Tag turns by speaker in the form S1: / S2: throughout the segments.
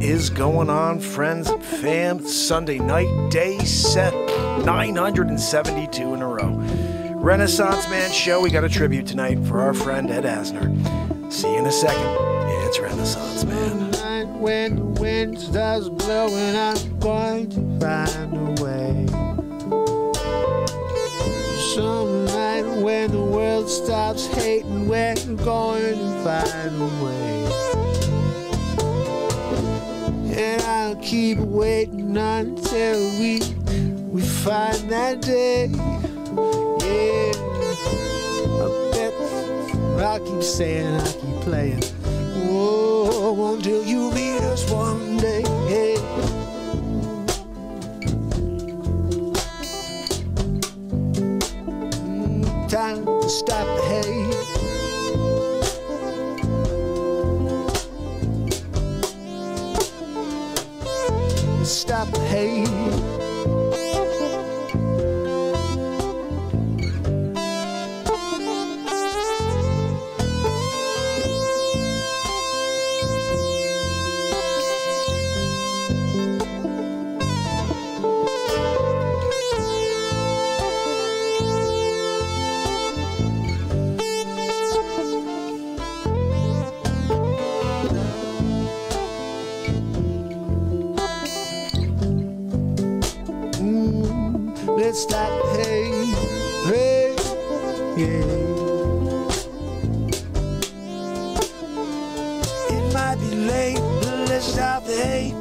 S1: is going on, friends and fam? Sunday night, day set 972 in a row. Renaissance Man show. We got a tribute tonight for our friend Ed Asner. See you in a second. It's Renaissance Man.
S2: When the wind starts blowing, I'm going to find a way. Some night when the world stops hating, we're going to find a way. And I'll keep waiting until we find that day. Yeah, I bet I'll keep saying, I'll keep playing. Oh, until you meet us one day. Hey. Time to stop the hate. Stop the hate. Let's stop the hate, hey, yeah. It might be late, but let's stop the hate.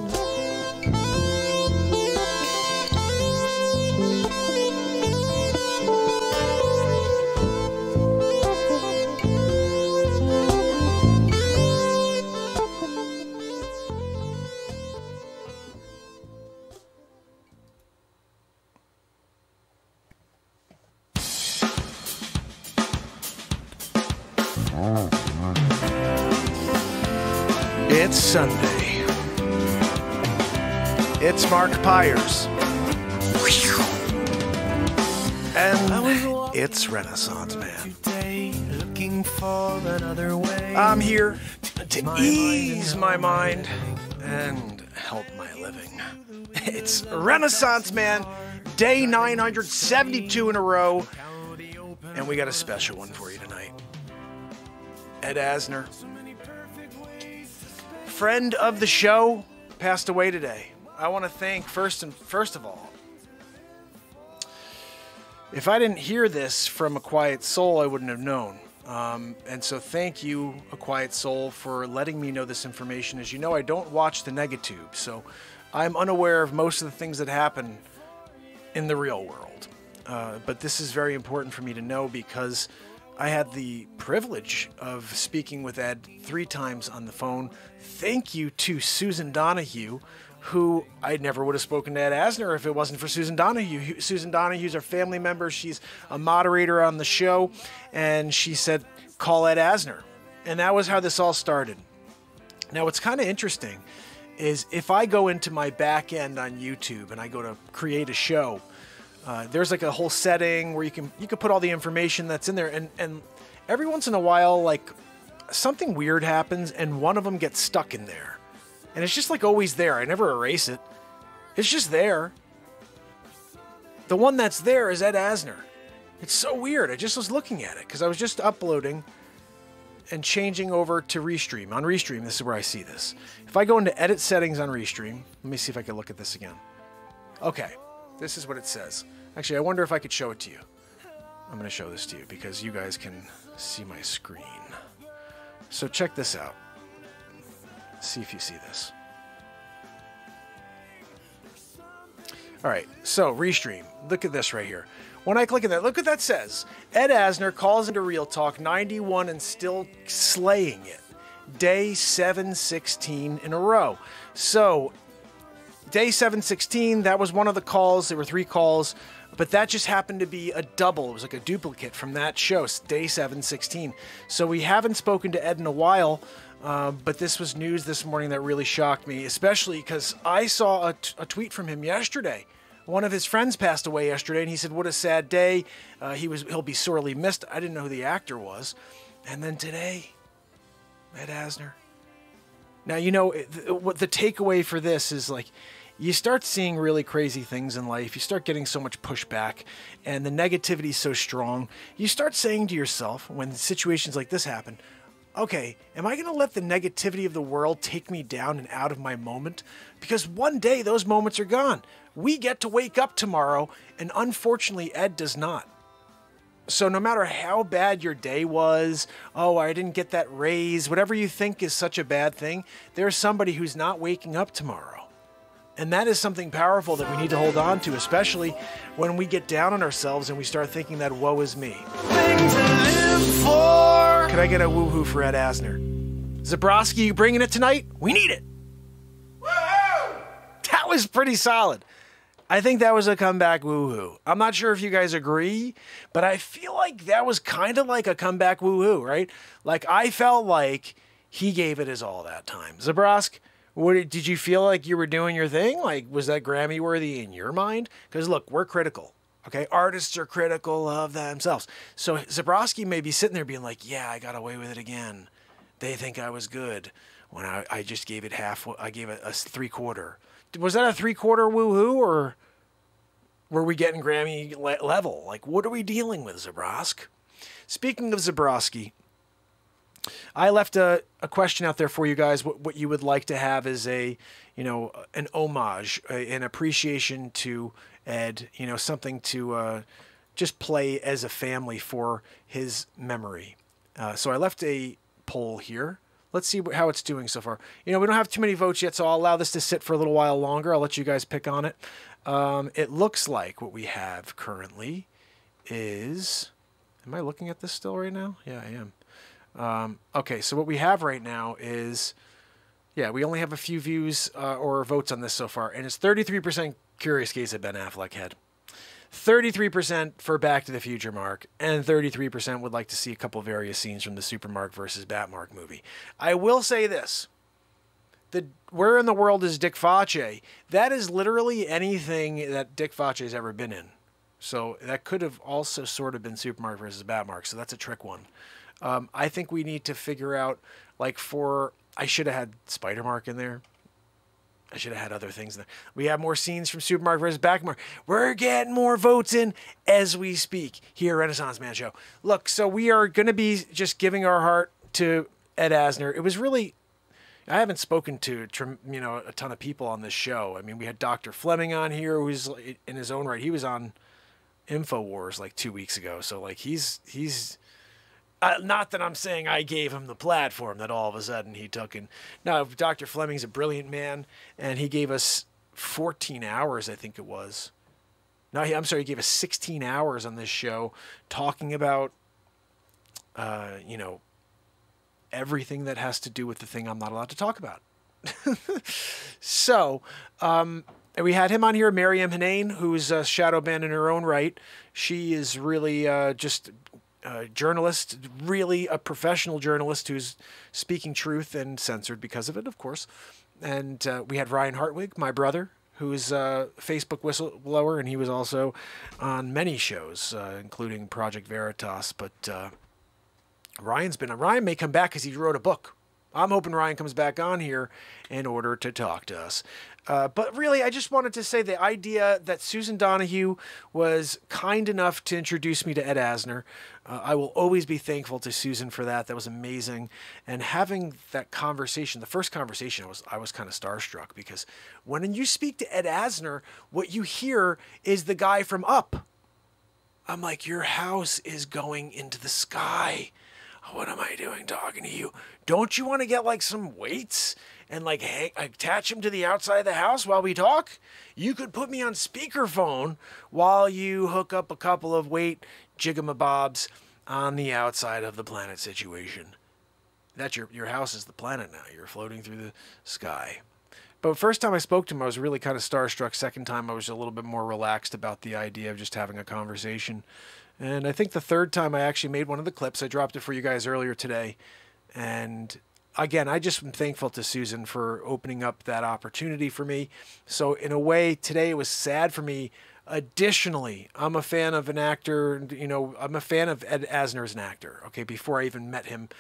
S1: It's Sunday. It's Mark Pires. And it's Renaissance Man. I'm here to ease my mind and help my living. It's Renaissance Man, day 972 in a row. And we got a special one for you tonight. Ed Asner, friend of the show, passed away today. I want to thank first of all, if I didn't hear this from A Quiet Soul, I wouldn't have known. And so thank you, A Quiet Soul, for letting me know this information. As you know, I don't watch the Negatube, so I'm unaware of most of the things that happen in the real world. But this is very important for me to know because I had the privilege of speaking with Ed 3 times on the phone. Thank you to Susan Donahue, who I never would have spoken to Ed Asner if it wasn't for Susan Donahue. Susan Donahue's our family member. She's a moderator on the show, and she said, call Ed Asner. And that was how this all started. Now, what's kind of interesting is if I go into my back end on YouTube and I go to create a show, there's like a whole setting where you can put all the information that's in there, and every once in a while, like, something weird happens and one of them gets stuck in there, and it's just like always there. I never erase it. It's just there. The one that's there is Ed Asner. It's so weird. I just was looking at it because I was just uploading and changing over to Restream. On Restream, this is where I see this. If I go into edit settings on Restream, let me see if I can look at this again. Okay, this is what it says. Actually, I wonder if I could show it to you. I'm going to show this to you because you guys can see my screen. So check this out. See if you see this. All right, so Restream. Look at this right here. When I click on that, look what that says. Ed Asner calls into Real Talk 91 and still slaying it. Day 716 in a row. So, day 716, that was one of the calls. There were 3 calls. But that just happened to be a double. It was like a duplicate from that show, day 716. So we haven't spoken to Ed in a while, but this was news this morning that really shocked me, especially because I saw a tweet from him yesterday. One of his friends passed away yesterday, and he said, what a sad day. He'll be sorely missed. I didn't know who the actor was. And then today, Ed Asner. Now, you know, what the takeaway for this is, like, you start seeing really crazy things in life. You start getting so much pushback, and the negativity is so strong. You start saying to yourself, when situations like this happen, okay, am I going to let the negativity of the world take me down and out of my moment? Because one day those moments are gone. We get to wake up tomorrow, and unfortunately, Ed does not. So no matter how bad your day was, oh, I didn't get that raise, whatever you think is such a bad thing, there's somebody who's not waking up tomorrow. And that is something powerful that we need to hold on to, especially when we get down on ourselves and we start thinking that woe is me. Thing to live for. Can I get a woohoo for Ed Asner? Zabrowski, you bringing it tonight? We need it. Woohoo! That was pretty solid. I think that was a comeback woohoo. I'm not sure if you guys agree, but I feel like that was kind of like a comeback woohoo, right? Like, I felt like he gave it his all that time. Zabrowski, did you feel like you were doing your thing? Like, was that Grammy worthy in your mind? Because look, we're critical, okay? Artists are critical of themselves. So Zabrowski may be sitting there being like, yeah, I got away with it again. They think I was good when I just gave it half. I gave it a 3/4. Was that a 3/4 woohoo, or were we getting Grammy level? Like, what are we dealing with, Zabrowski? Speaking of Zabrowski, I left a question out there for you guys. What you would like to have is an homage, an appreciation to Ed. You know, something to just play as a family for his memory. So I left a poll here. Let's see how it's doing so far. You know, we don't have too many votes yet, so I'll allow this to sit for a little while longer. I'll let you guys pick on it. It looks like what we have currently is... Am I looking at this still right now? Yeah, I am. Okay, so what we have right now is... Yeah, we only have a few views or votes on this so far, and it's 33% Curious Case of Ben Affleck head. 33% for Back to the Future Mark, and 33% would like to see a couple various scenes from the Super Mark versus Bat Mark movie. I will say this. Where in the world is Dick Facce? That is literally anything that Dick Facce has ever been in. So that could have also sort of been Super Mark versus Bat Mark, so that's a trick one. I think we need to figure out, like, I should have had Spider Mark in there. I should have had other things in there. We have more scenes from Super Mark versus Back Mark. We're getting more votes in as we speak here at Renaissance Man Show. Look, so we are going to be just giving our heart to Ed Asner. It was really... I haven't spoken to a ton of people on this show. I mean, we had Dr. Fleming on here, who's in his own right. He was on InfoWars like 2 weeks ago. So like he's not that I'm saying I gave him the platform that all of a sudden he took. And no, Dr. Fleming's a brilliant man, and he gave us 14 hours, I think it was. No, I'm sorry, he gave us 16 hours on this show talking about, everything that has to do with the thing I'm not allowed to talk about. So, we had him on here, Mariam Hanane, who's a shadow banned in her own right. She is really just a journalist, really a professional journalist who's speaking truth and censored because of it, of course. And we had Ryan Hartwig, my brother, who's a Facebook whistleblower, and he was also on many shows, including Project Veritas, but... Ryan may come back because he wrote a book. I'm hoping Ryan comes back on here in order to talk to us. But really, I just wanted to say the idea that Susan Donahue was kind enough to introduce me to Ed Asner. I will always be thankful to Susan for that. That was amazing. And having that conversation, the first conversation, I was kind of starstruck, because when you speak to Ed Asner, what you hear is the guy from Up. I'm like, your house is going into the sky. What am I doing talking to you? Don't you want to get like some weights and like attach them to the outside of the house while we talk? You could put me on speakerphone while you hook up a couple of weight jigamabobs on the outside of the planet situation. That's your house is the planet now. You're floating through the sky. But first time I spoke to him, I was really kind of starstruck. Second time, I was a little bit more relaxed about the idea of just having a conversation. And I think the third time I actually made one of the clips. I dropped it for you guys earlier today. And again, I just am thankful to Susan for opening up that opportunity for me. So in a way, today it was sad for me Additionally, I'm a fan of an actor, you know, I'm a fan of Ed Asner as an actor, okay, before I even met him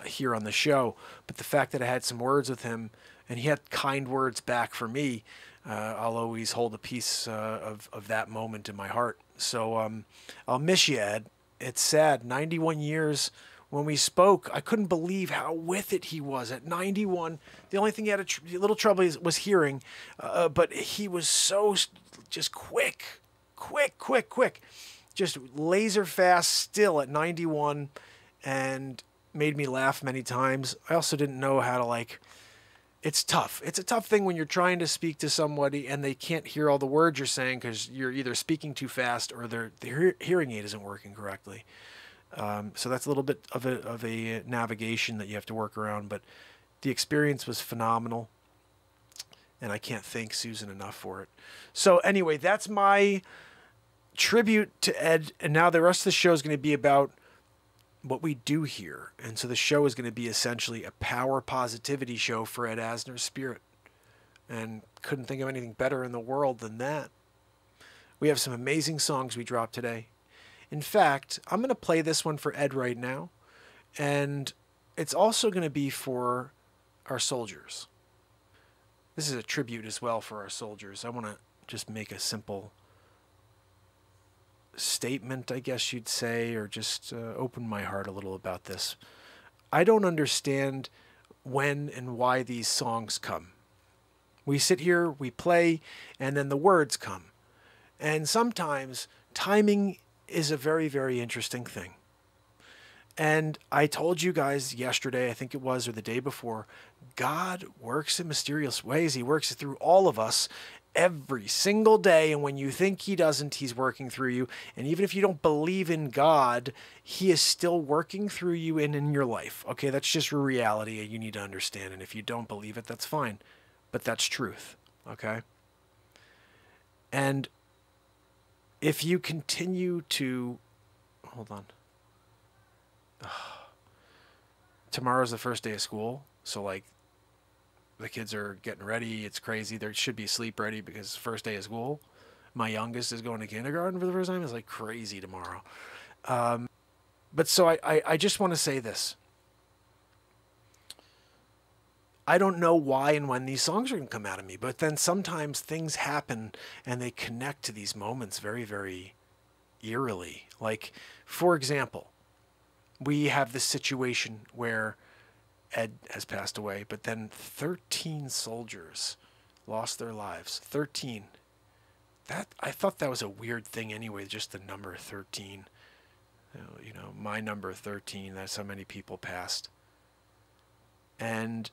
S1: here on the show. But the fact that I had some words with him and he had kind words back for me, I'll always hold a piece of that moment in my heart. So I'll miss you, Ed. It's sad. 91 years when we spoke, I couldn't believe how with it he was at 91. The only thing he had a little trouble was hearing, but he was so just quick, just laser fast still at 91, and made me laugh many times. I also didn't know how to, like, it's tough. It's a tough thing when you're trying to speak to somebody and they can't hear all the words you're saying because you're either speaking too fast or their hearing aid isn't working correctly. So that's a little bit of a navigation that you have to work around, but the experience was phenomenal, and I can't thank Susan enough for it. So anyway, that's my tribute to Ed, and now the rest of the show is going to be about what we do here. And so the show is going to be essentially a power positivity show for Ed Asner's spirit, and couldn't think of anything better in the world than that. We have some amazing songs we dropped today. In fact, I'm going to play this one for Ed right now, and it's also going to be for our soldiers. This is a tribute as well for our soldiers. I want to just make a simple statement, I guess you'd say, or just open my heart a little about this. I don't understand when and why these songs come. We sit here, we play, and then the words come. And sometimes timing is a very, very interesting thing. And I told you guys yesterday, I think it was, or the day before, God works in mysterious ways. He works through all of us every single day. And when you think he doesn't, he's working through you. And even if you don't believe in God, he is still working through you and in your life. Okay, that's just a reality you need to understand. And if you don't believe it, that's fine. But that's truth. Okay? And if you continue to... Hold on. Tomorrow's the first day of school. So, like, the kids are getting ready. It's crazy. They should be sleep ready because first day of school. My youngest is going to kindergarten for the first time. It's like crazy tomorrow. But so I just want to say this. I don't know why and when these songs are going to come out of me, but then sometimes things happen and they connect to these moments very, very eerily. Like, for example, we have this situation where Ed has passed away, but then 13 soldiers lost their lives. 13. I thought that was a weird thing anyway, just the number 13. You know, my number 13, that's how many people passed. And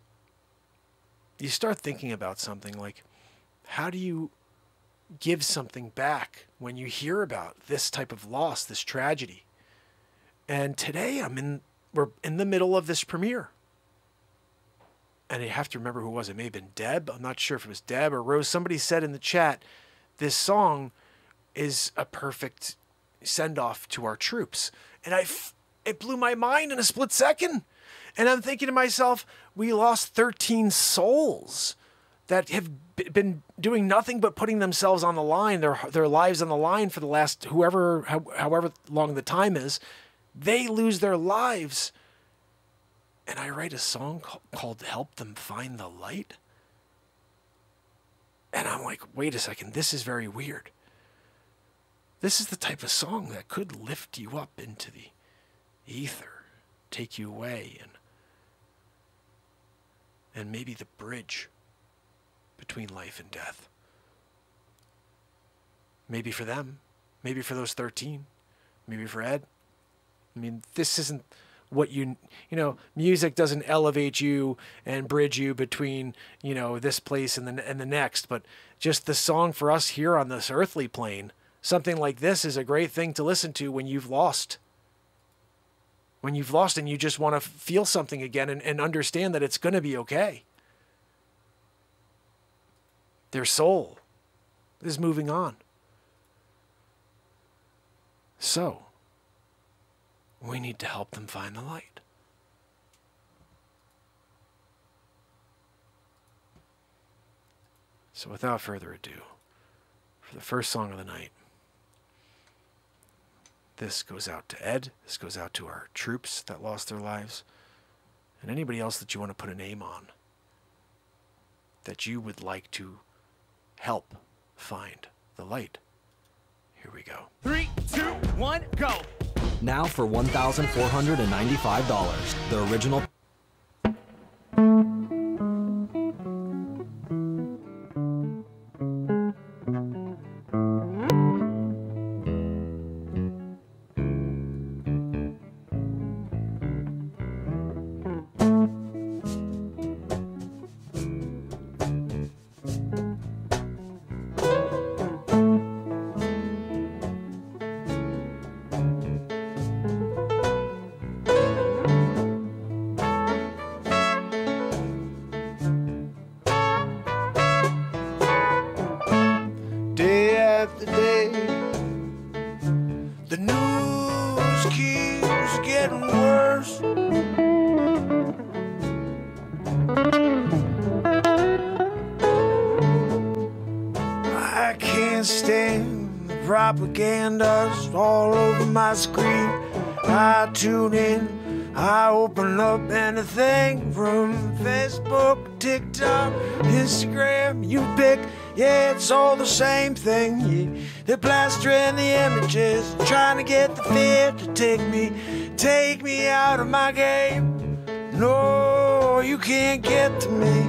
S1: you start thinking about something like, how do you give something back when you hear about this type of loss, this tragedy? And today we're in the middle of this premiere. And you have to remember who it was. It may have been Deb. I'm not sure if it was Deb or Rose. Somebody said in the chat, this song is a perfect send-off to our troops. And it blew my mind in a split second. And I'm thinking to myself, we lost 13 souls that have been doing nothing but putting themselves on the line, their lives on the line for the last however long the time is. They lose their lives. And I write a song called Help Them Find the Light. And I'm like, wait a second, this is very weird. This is the type of song that could lift you up into the ether, take you away, and maybe the bridge between life and death. Maybe for them, maybe for those 13, maybe for Ed. I mean, this isn't what music doesn't elevate you and bridge you between, this place and the next, but just the song for us here on this earthly plane, something like this is a great thing to listen to when you've lost. When you've lost and you just want to feel something again and understand that it's going to be okay. Their soul is moving on. So, we need to help them find the light. So without further ado, for the first song of the night, This goes out to Ed. This goes out to our troops that lost their lives. And anybody else that you want to put a name on that you would like to help find the light. Here we go.
S3: 3, 2, 1, go!
S4: Now for $1,495. The original.
S2: Day after day, the news keeps getting worse. I can't stand the propaganda all over my screen. I tune in, I open up anything from Facebook, TikTok, Instagram, you pick. Yeah, it's all the same thing. Yeah. They're plastering the images, trying to get the fear to take me out of my game. No, you can't get to me.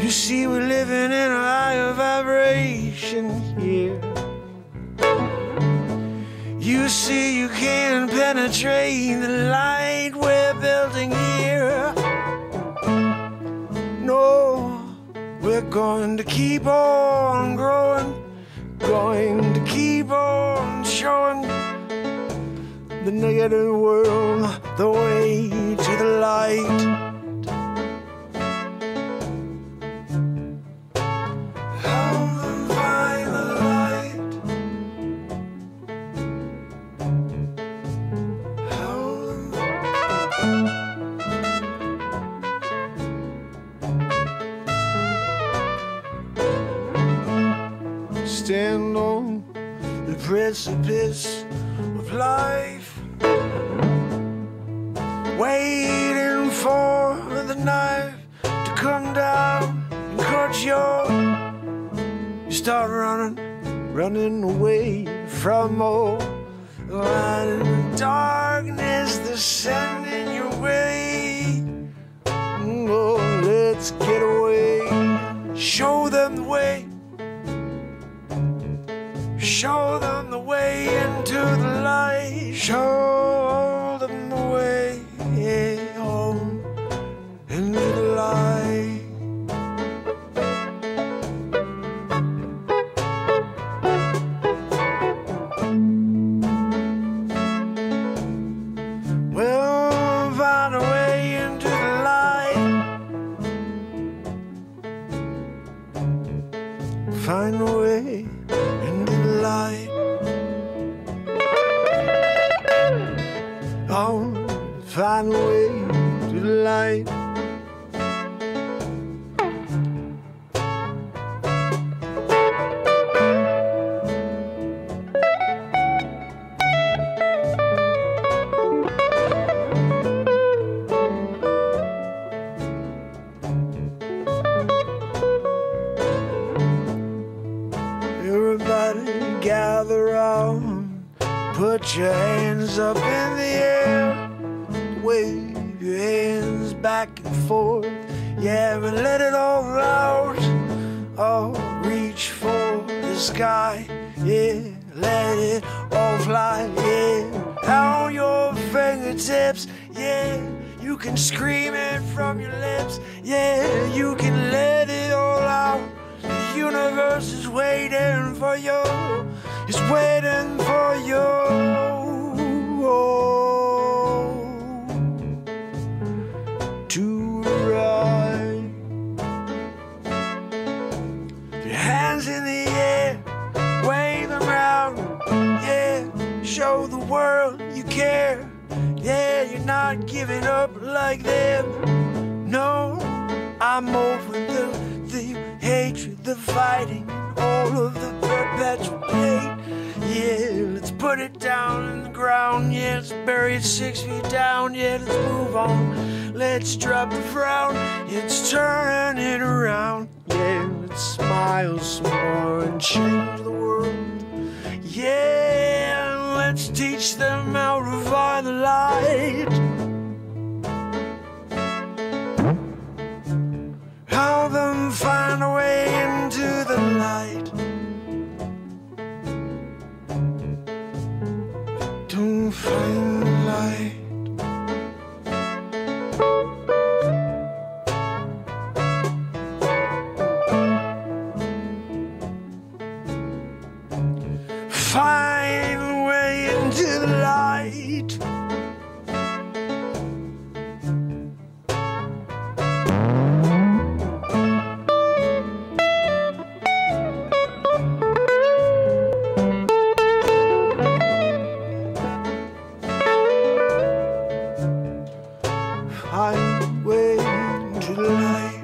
S2: You see, we're living in a higher vibration here. You see, you can't penetrate the light we're building here. No, we're going to keep on growing, going to keep on showing the negative world the way to the light. Stand on the precipice of life, waiting for the knife to come down and cut you start running away from all the darkness that's sending your way. Oh, let's get away, show them the way. Show them the way into the light. Show them the way home into the light. We'll find a way into the light. Find a way. Oh, find a way to the light. Everybody gather round, put your hands up in the air, wave your hands back and forth, yeah, and let it all out. Oh, reach for the sky, yeah, let it all fly, yeah, out your fingertips, yeah, you can scream it from your lips, yeah, you can let it all out. The universe is waiting for you, it's waiting for you. To ride. Your hands in the air, wave them round, yeah, show the world you care, yeah, you're not giving up like them. No, I'm over the hatred, the fighting, all of the perpetual hate. Yeah, let's put it down in the ground. Yeah, let's bury it 6 feet down. Yeah, let's move on. Let's drop the frown. Let's turn it around. Yeah, let's smile some more and change the world. Yeah, let's teach them how to find the light. Help them find a way into the light. Don't find the light. Find a way into the light. Find a way into the light.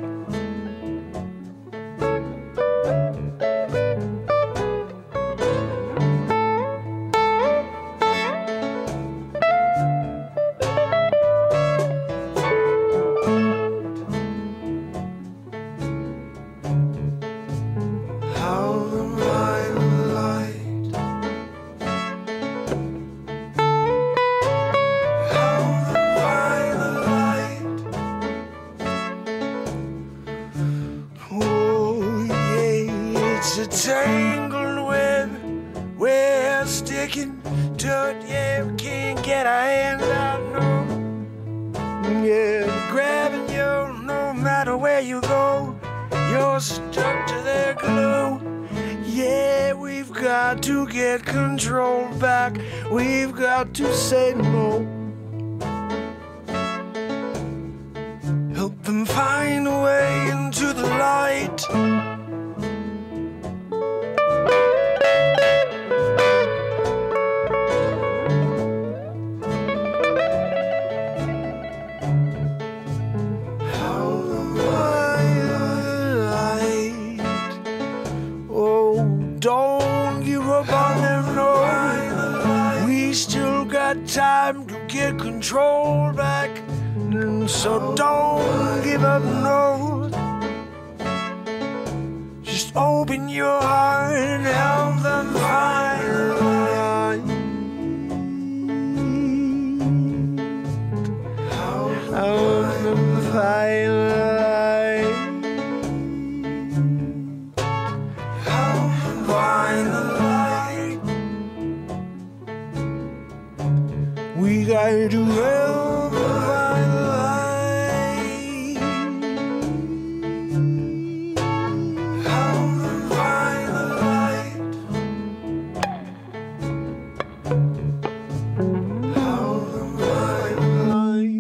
S2: Tangled web, we're sticking to it. Yeah, we can't get our hands out, no. Yeah, they're grabbing you no matter where you go. You're stuck to their glue. Yeah, we've got to get control back. We've got to say no. Help them find a way into the light. Don't give up on them, no. We still got time to get control back. So don't give up, no. Just open your heart and help them find the light. Help them find the light. We got to help find the light. Help them find the light. Help them find the light.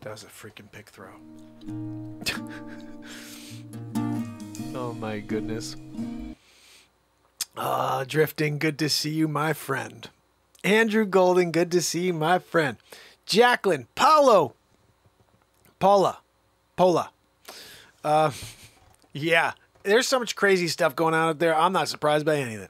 S1: That was a freaking pick throw.
S2: Oh my goodness.
S1: Drifting, good to see you, my friend. Andrew Golden, good to see you, my friend. Jacqueline, Paula. Yeah, there's so much crazy stuff going on out there. I'm not surprised by anything.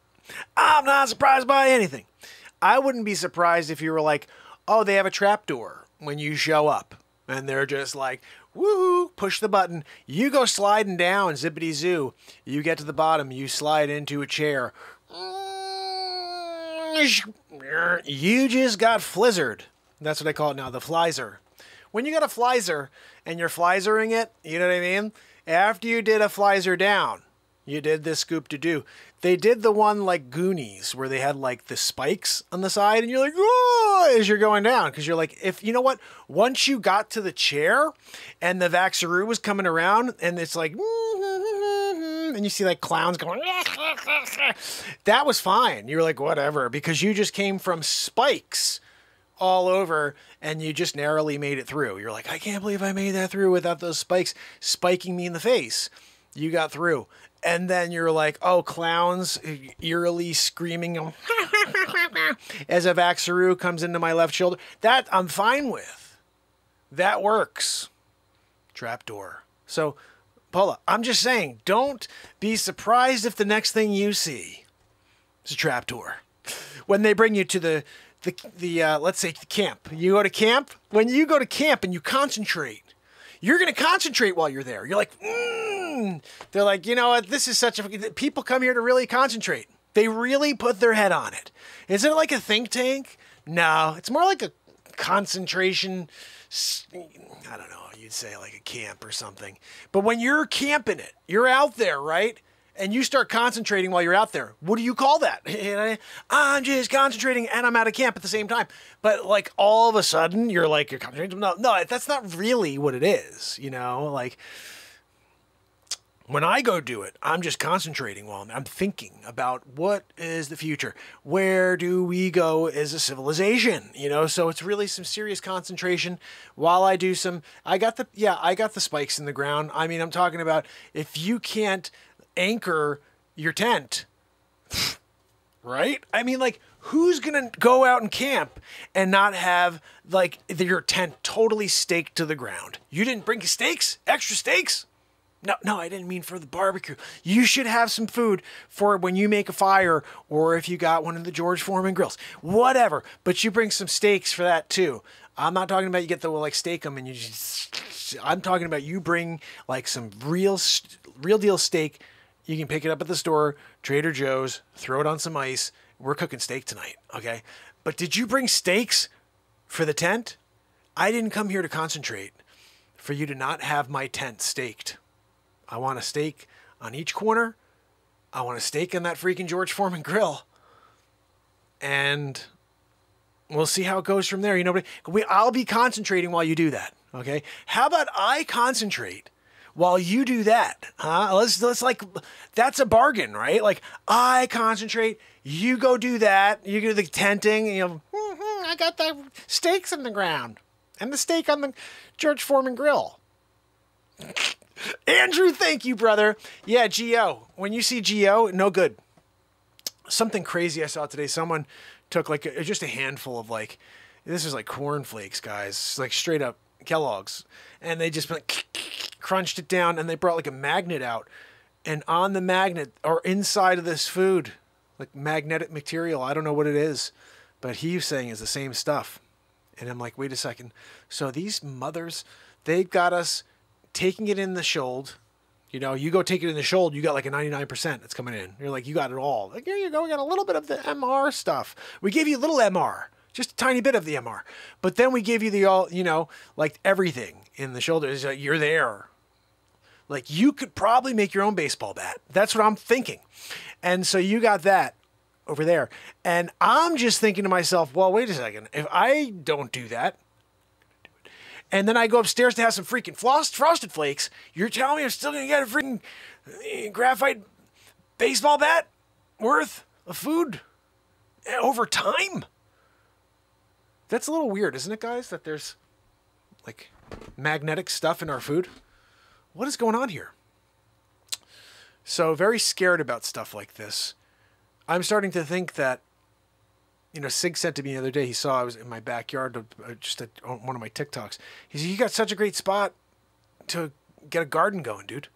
S1: I wouldn't be surprised if you were like, oh, they have a trapdoor when you show up. And they're just like, woohoo, push the button. You go sliding down, zippity zoo. You get to the bottom, you slide into a chair. You just got flizzard. That's what I call it now, the flizer. When you got a flizer and you're flizering it, you know what I mean? After you did a flizer down, you did this scoop-to-doo. They did the one like Goonies where they had like the spikes on the side and you're like, oh, as you're going down. Because you're like, if you know what, once you got to the chair and the Vaxaroo was coming around and it's like, and you see like clowns going, that was fine. You were like, whatever, because you just came from spikes, all over, and you just narrowly made it through. You're like, I can't believe I made that through without those spikes spiking me in the face. You got through. And then you're like, oh, clowns eerily screaming as a Vaxaru comes into my left shoulder. That I'm fine with. That works. Trapdoor. So, Paula, I'm just saying, don't be surprised if the next thing you see is a trapdoor. When they bring you to the let's say camp. You go to camp. When you go to camp and you concentrate, you're going to concentrate while you're there. You're like, They're like, you know what? This is such a... People come here to really concentrate. They really put their head on it. Is it like a think tank? No, it's more like a concentration... I don't know. You'd say like a camp or something. But when you're camping it, you're out there, right? And you start concentrating while you're out there. What do you call that? I'm just concentrating and I'm out of camp at the same time. But like all of a sudden you're like, you're concentrating. No, that's not really what it is. You know, like when I go do it, I'm just concentrating while I'm thinking about what is the future? Where do we go as a civilization? You know, so it's really some serious concentration while I do some, I got the spikes in the ground. I mean, I'm talking about if you can't anchor your tent, right? I mean, like, who's gonna go out and camp and not have like your tent totally staked to the ground? You didn't bring stakes? Extra stakes? No, I didn't mean for the barbecue. You should have some food for when you make a fire or if you got one of the George Foreman grills, whatever. But you bring some steaks for that too. I'm not talking about you get the like steak them and you just, I'm talking about you bring like some real deal steak. You can pick it up at the store, Trader Joe's, throw it on some ice. We're cooking steak tonight, okay? But did you bring steaks for the tent? I didn't come here to concentrate for you to not have my tent staked. I want a steak on each corner. I want a steak on that freaking George Foreman grill. And we'll see how it goes from there. You know, I'll be concentrating while you do that, okay? How about I concentrate while you do that? Let's like, that's a bargain, right? Like, I concentrate, you go do that. You do the tenting, and you I got the steaks in the ground and the steak on the George Foreman grill. Andrew, thank you, brother. Yeah, Geo. When you see Geo, no good. Something crazy I saw today. Someone took like just a handful of like, this is like cornflakes, guys, like straight up Kellogg's, and they just like, crunched it down, and they brought like a magnet out, and on the magnet or inside of this food, like magnetic material, I don't know what it is, but he's saying is the same stuff. And I'm like, wait a second. So these mothers, they've got us taking it in the shoulder. You know, you go take it in the shoulder, you got like a 99% that's coming in. You're like, you got it all. Like, here you go, we got a little bit of the MR stuff. We gave you a little MR, just a tiny bit of the MR. But then we give you the all, you know, like everything in the shoulder. It's like, you're there. Like, you could probably make your own baseball bat. That's what I'm thinking. And so you got that over there. And I'm just thinking to myself, well, wait a second. If I don't do that, and then I go upstairs to have some freaking Frosted Flakes, you're telling me I'm still going to get a freaking graphite baseball bat worth of food over time? That's a little weird, isn't it, guys? That there's like magnetic stuff in our food. What is going on here? So very scared about stuff like this. I'm starting to think that, you know, Sig said to me the other day, he saw I was in my backyard, just on one of my TikToks. He said, you got such a great spot to get a garden going, dude.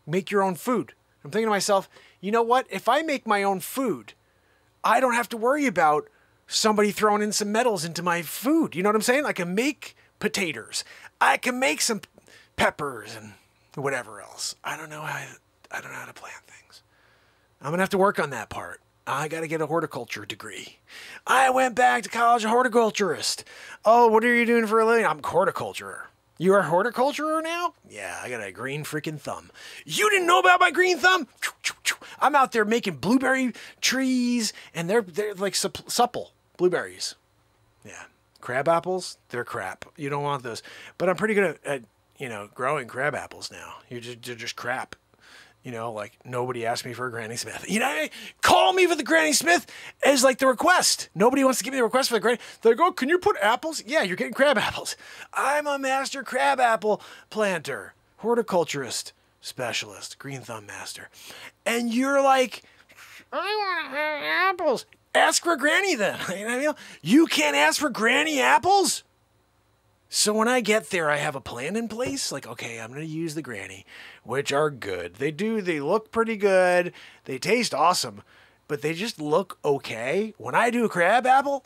S1: Make your own food. I'm thinking to myself, you know what? If I make my own food, I don't have to worry about somebody throwing in some metals into my food. You know what I'm saying? I can make potatoes. I can make some peppers and whatever else. I don't know how to plant things. I'm going to have to work on that part. I got to get a horticulture degree. I went back to college, a horticulturist. Oh, what are you doing for a living? I'm a horticulturer. You are a horticulturer now? Yeah, I got a green freaking thumb. You didn't know about my green thumb? I'm out there making blueberry trees, and they're like supple blueberries. Yeah, crab apples, they're crap. You don't want those. But I'm pretty good at you know, growing crab apples now. They're just crap. You know, like nobody asked me for a Granny Smith. You know, call me for the Granny Smith as like the request. Nobody wants to give me the request for the Granny. They're like, oh, can you put apples? Yeah, you're getting crab apples. I'm a master crab apple planter, horticulturist, specialist, green thumb master. And you're like, I want to have apples. Ask for Granny then. You know what I mean? You can't ask for Granny apples? So when I get there, I have a plan in place. Like, okay, I'm going to use the Granny, which are good. They look pretty good. They taste awesome, but they just look okay. When I do a crab apple,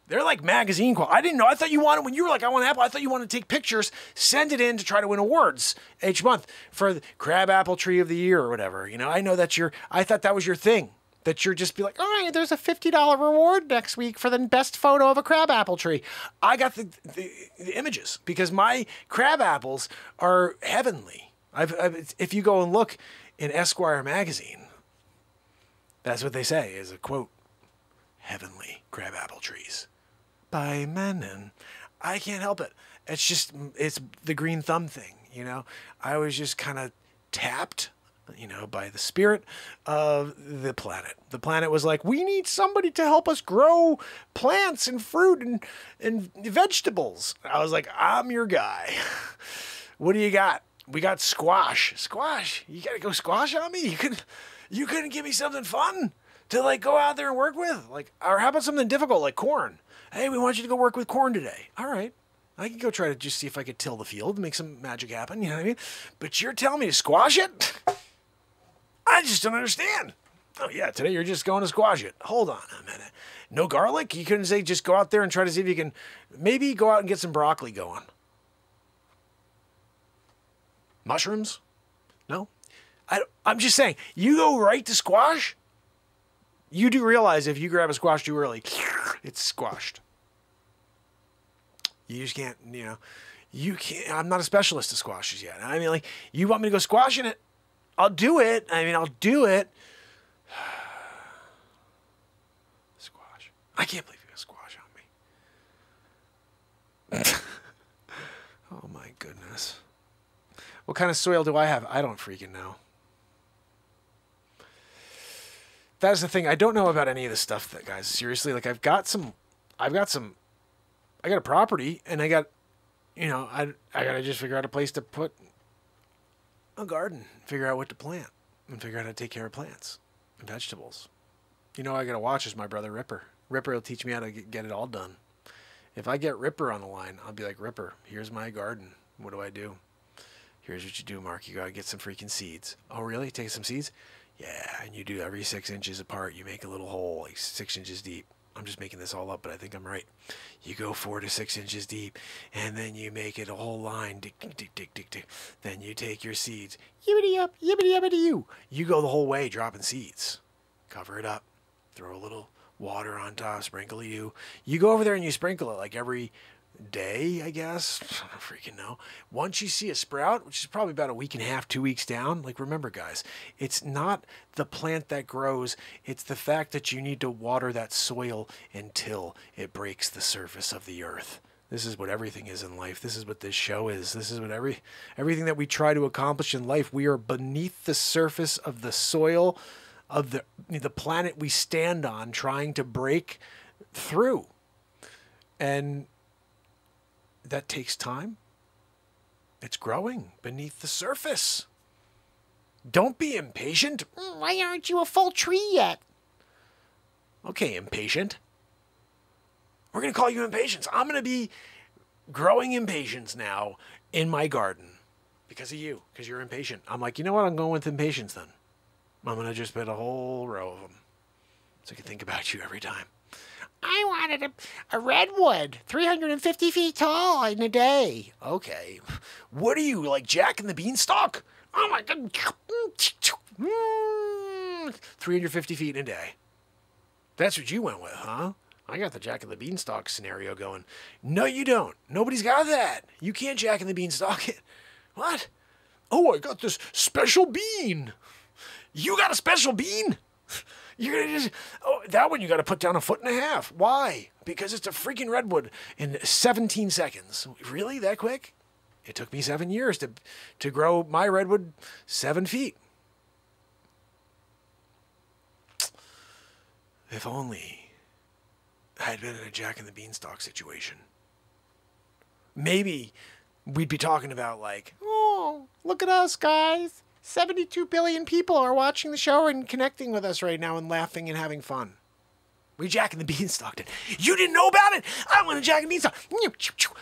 S1: they're like magazine quality. I didn't know. I thought you wanted, when you were like, I want an apple, I thought you wanted to take pictures, send it in to try to win awards each month for the crab apple tree of the year or whatever. You know, I know that's I thought that was your thing. That you're just be like, all right, there's a $50 reward next week for the best photo of a crab apple tree. I got the images because my crab apples are heavenly. If you go and look in Esquire magazine, that's what they say is a quote, heavenly crab apple trees by men. And I can't help it. It's the green thumb thing, you know. I was just kind of tapped, you know, by the spirit of the planet. The planet was like, we need somebody to help us grow plants and fruit and vegetables. I was like, I'm your guy. What do you got? We got squash. Squash. You got to go squash on me? You couldn't give me something fun to like go out there and work with? Like, or how about something difficult like corn? Hey, we want you to go work with corn today. All right. I could go try to just see if I could till the field and make some magic happen. You know what I mean? But you're telling me to squash it? I just don't understand. Oh, yeah, today you're just going to squash it. Hold on a minute. No garlic? You couldn't say just go out there and try to see if you can maybe go out and get some broccoli going. Mushrooms? No? I'm just saying, you go right to squash? You do realize if you grab a squash too early, it's squashed. You just can't, you know, you can't. I'm not a specialist at squashes yet. I mean, like, you want me to go squashing it? I'll do it. I mean, I'll do it. Squash. I can't believe you got squash on me. Oh, my goodness. What kind of soil do I have? I don't freaking know. That's the thing. I don't know about any of this stuff, guys. Seriously, like, I got a property, and I got, you know, I got to just figure out a place to put a garden, figure out what to plant, and figure out how to take care of plants and vegetables. You know, I got to watch is my brother Ripper. Ripper will teach me how to get it all done. If I get Ripper on the line, I'll be like, Ripper, here's my garden. What do I do? Here's what you do, Mark. You got to get some freaking seeds. Oh, really? Take some seeds? Yeah, and you do every 6 inches apart. You make a little hole, like 6 inches deep. I'm just making this all up, but I think I'm right. You go 4 to 6 inches deep, and then you make it a whole line. Dig, dig, dig, dig, dig, dig. Then you take your seeds. Yibbity up, yibbity yibbity you. You go the whole way dropping seeds. Cover it up. Throw a little water on top. Sprinkle you. You go over there and you sprinkle it like every day, I guess. I don't freaking know. Once you see a sprout, which is probably about a week and a half, 2 weeks down, like, remember, guys, it's not the plant that grows, it's the fact that you need to water that soil until it breaks the surface of the earth. This is what everything is in life. This is what this show is. This is what everything that we try to accomplish in life. We are beneath the surface of the soil of the planet we stand on, trying to break through. And that takes time. It's growing beneath the surface. Don't be impatient. Why aren't you a full tree yet? Okay, impatient. We're going to call you impatience. I'm going to be growing impatience now in my garden because of you, because you're impatient. I'm like, you know what? I'm going with impatience then. I'm going to just put a whole row of them so I can think about you every time. I wanted a redwood, 350 feet tall in a day. Okay. What are you, like Jack and the Beanstalk? Oh my God. 350 feet in a day. That's what you went with, huh? I got the Jack and the Beanstalk scenario going. No, you don't. Nobody's got that. You can't Jack and the Beanstalk it. What? Oh, I got this special bean. You got a special bean? You're gonna just, oh, that one you got to put down 1.5 feet. Why? Because it's a freaking redwood in 17 seconds. Really? That quick? It took me 7 years to grow my redwood 7 feet. If only I had been in a Jack and the Beanstalk situation. Maybe we'd be talking about like, oh, look at us, guys. 72 billion people are watching the show and connecting with us right now and laughing and having fun. We Jack and the Beanstalked it. You didn't know about it? I went to Jack and the Beanstalk.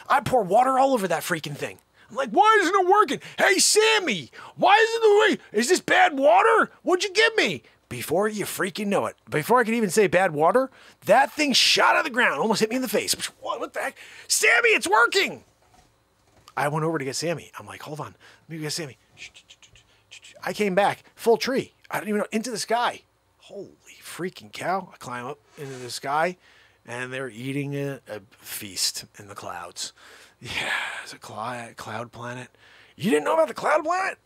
S1: I pour water all over that freaking thing. I'm like, why isn't it working? Hey, Sammy, why isn't the way? Is this bad water? What'd you give me? Before you freaking know it, before I could even say bad water, that thing shot out of the ground, almost hit me in the face. What the heck? Sammy, it's working. I went over to get Sammy. I'm like, hold on, let me get Sammy. I came back, full tree. I don't even know, into the sky. Holy freaking cow. I climb up into the sky, and they're eating a feast in the clouds. Yeah, it's a cloud planet. You didn't know about the cloud planet?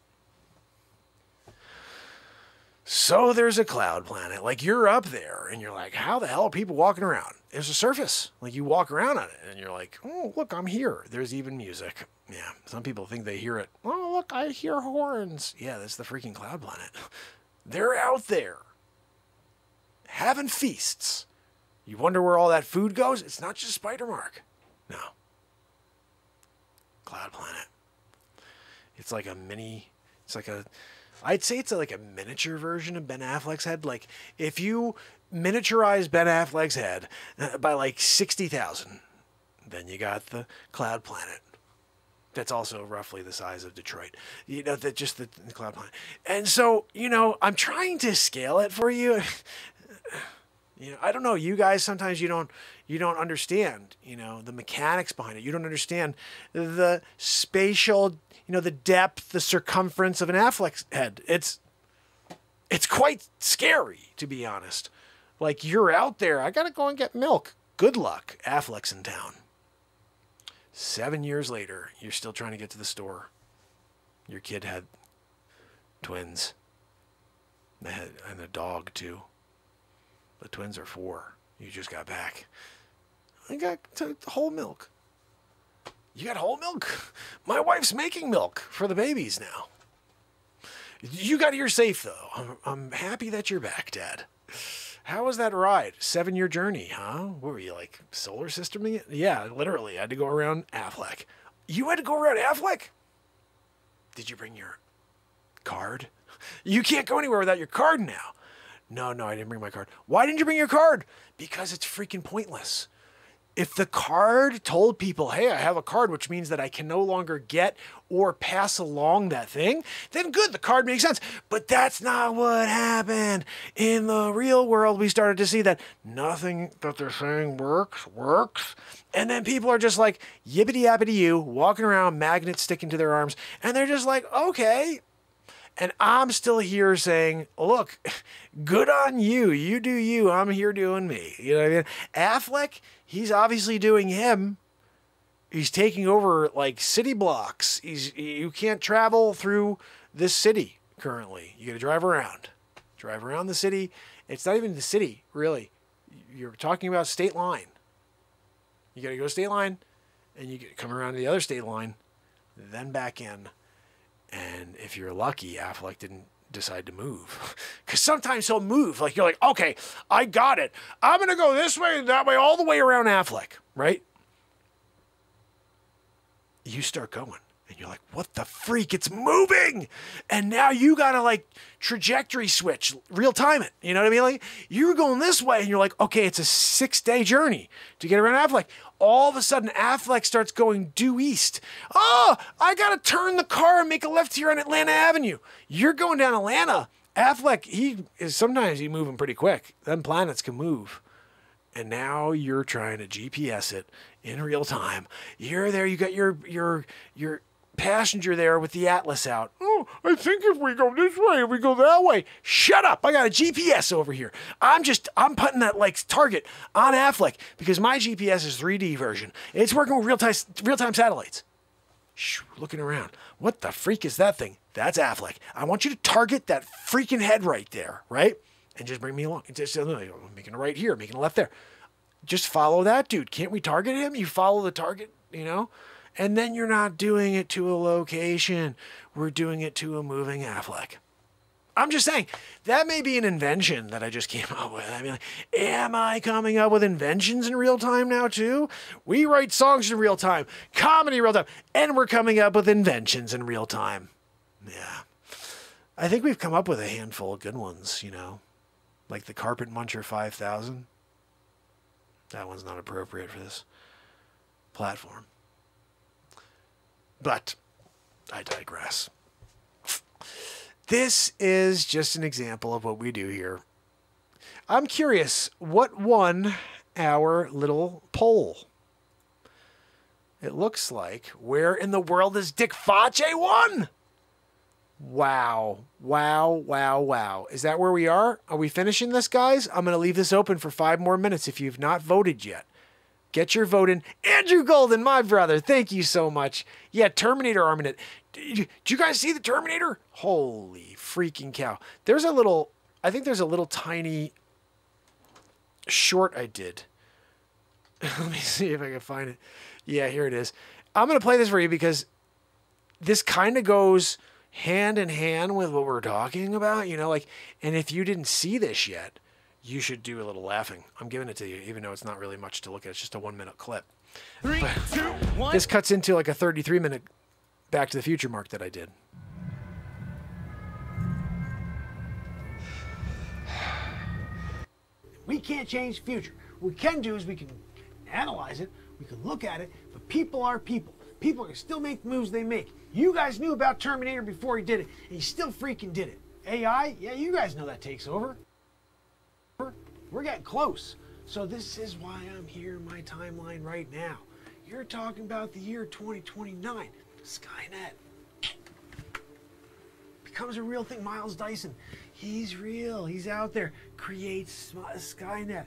S1: So there's a cloud planet. Like, you're up there, and you're like, how the hell are people walking around? There's a surface. Like, you walk around on it, and you're like, oh, look, I'm here. There's even music. Yeah, some people think they hear it. Oh, look, I hear horns. Yeah, that's the freaking cloud planet. They're out there having feasts. You wonder where all that food goes? It's not just Spider-Mark. No. Cloud planet. It's like a mini, I'd say it's like a miniature version of Ben Affleck's head. Like, if you miniaturize Ben Affleck's head by like 60,000, then you got the cloud planet. That's also roughly the size of Detroit. You know, that just the cloud planet. And so, you know, I'm trying to scale it for you. You know, I don't know. You guys, sometimes you don't understand, you know, the mechanics behind it. You don't understand the spatial, you know, the depth, the circumference of an Affleck's head. It's quite scary, to be honest. Like, you're out there. I got to go and get milk. Good luck. Affleck's in town. 7 years later, you're still trying to get to the store. Your kid had twins. And a dog, too. The twins are 4. You just got back. I got whole milk. You got whole milk? My wife's making milk for the babies now. You got here safe, though. I'm happy that you're back, Dad. How was that ride? 7-year journey, huh? What were you, like, solar systeming it? Yeah, literally. I had to go around Affleck. You had to go around Affleck? Did you bring your card? You can't go anywhere without your card now. No, I didn't bring my card. Why didn't you bring your card? Because it's freaking pointless. If the card told people, hey, I have a card, which means that I can no longer get or pass along that thing, then good, the card makes sense. But that's not what happened. In the real world, we started to see that nothing that they're saying works. And then people are just like, yippity-yappity-you, walking around, magnets sticking to their arms, and they're just like, okay. And I'm still here saying, look, good on you. You do you. I'm here doing me. You know what I mean? Affleck, he's obviously doing him. He's taking over like city blocks. You can't travel through this city currently. You got to drive around the city. It's not even the city, really. You're talking about state line. You got to go state line, and you come around to the other state line, then back in. And if you're lucky, Affleck didn't decide to move. Because sometimes he'll move. Like, you're like, okay, I got it. I'm going to go this way and that way, all the way around Affleck, right? You start going. And you're like, what the freak? It's moving! And now you got to, like, trajectory switch, real time it. You know what I mean? Like, you're going this way, and you're like, okay, it's a 6-day journey to get around Affleck. All of a sudden, Affleck starts going due east. Oh, I got to turn the car and make a left here on Atlanta Avenue. You're going down Atlanta. Affleck, sometimes he's moving pretty quick. Them planets can move. And now you're trying to GPS it in real time. You're there, you got your passenger there with the atlas out. Oh, I think if we go this way, we go that way. Shut up. I got a GPS over here. I'm putting that like target on Affleck because my GPS is 3D version. It's working with real-time satellites. Shh, looking around. What the freak is that thing? That's Affleck. I want you to target that freaking head right there, right? And just bring me along. Just making a right here, making a left there. Just follow that dude. Can't we target him? You follow the target, you know? And then you're not doing it to a location. We're doing it to a moving Affleck. I'm just saying, that may be an invention that I just came up with. I mean, like, am I coming up with inventions in real time now, too? We write songs in real time, comedy in real time, and we're coming up with inventions in real time. Yeah. I think we've come up with a handful of good ones, you know, like the Carpet Muncher 5000. That one's not appropriate for this platform. But I digress. This is just an example of what we do here. I'm curious, what won our little poll? It looks like, where in the world is Dick Facce won? Wow. Wow, wow, wow. Is that where we are? Are we finishing this, guys? I'm going to leave this open for 5 more minutes if you've not voted yet. Get your vote in. Andrew Golden, my brother, thank you so much. Yeah, Terminator Armament. Did you guys see the Terminator? Holy freaking cow. There's a little, I think there's a little tiny short I did. Let me see if I can find it. Yeah, here it is. I'm going to play this for you because this kind of goes hand in hand with what we're talking about, you know, like, and if you didn't see this yet, you should do a little laughing. I'm giving it to you, even though it's not really much to look at. It's just a 1-minute clip.
S3: 3, 2, 1.
S1: This cuts into like a 33-minute Back to the Future mark that I did.
S2: We can't change the future. What we can do is we can analyze it, we can look at it, but people are people. People can still make the moves they make. You guys knew about Terminator before he did it, and he still freaking did it. AI, yeah, you guys know that takes over. We're getting close. So this is why I'm here in my timeline right now. You're talking about the year 2029. Skynet becomes a real thing. Miles Dyson, he's real. He's out there. Creates Skynet.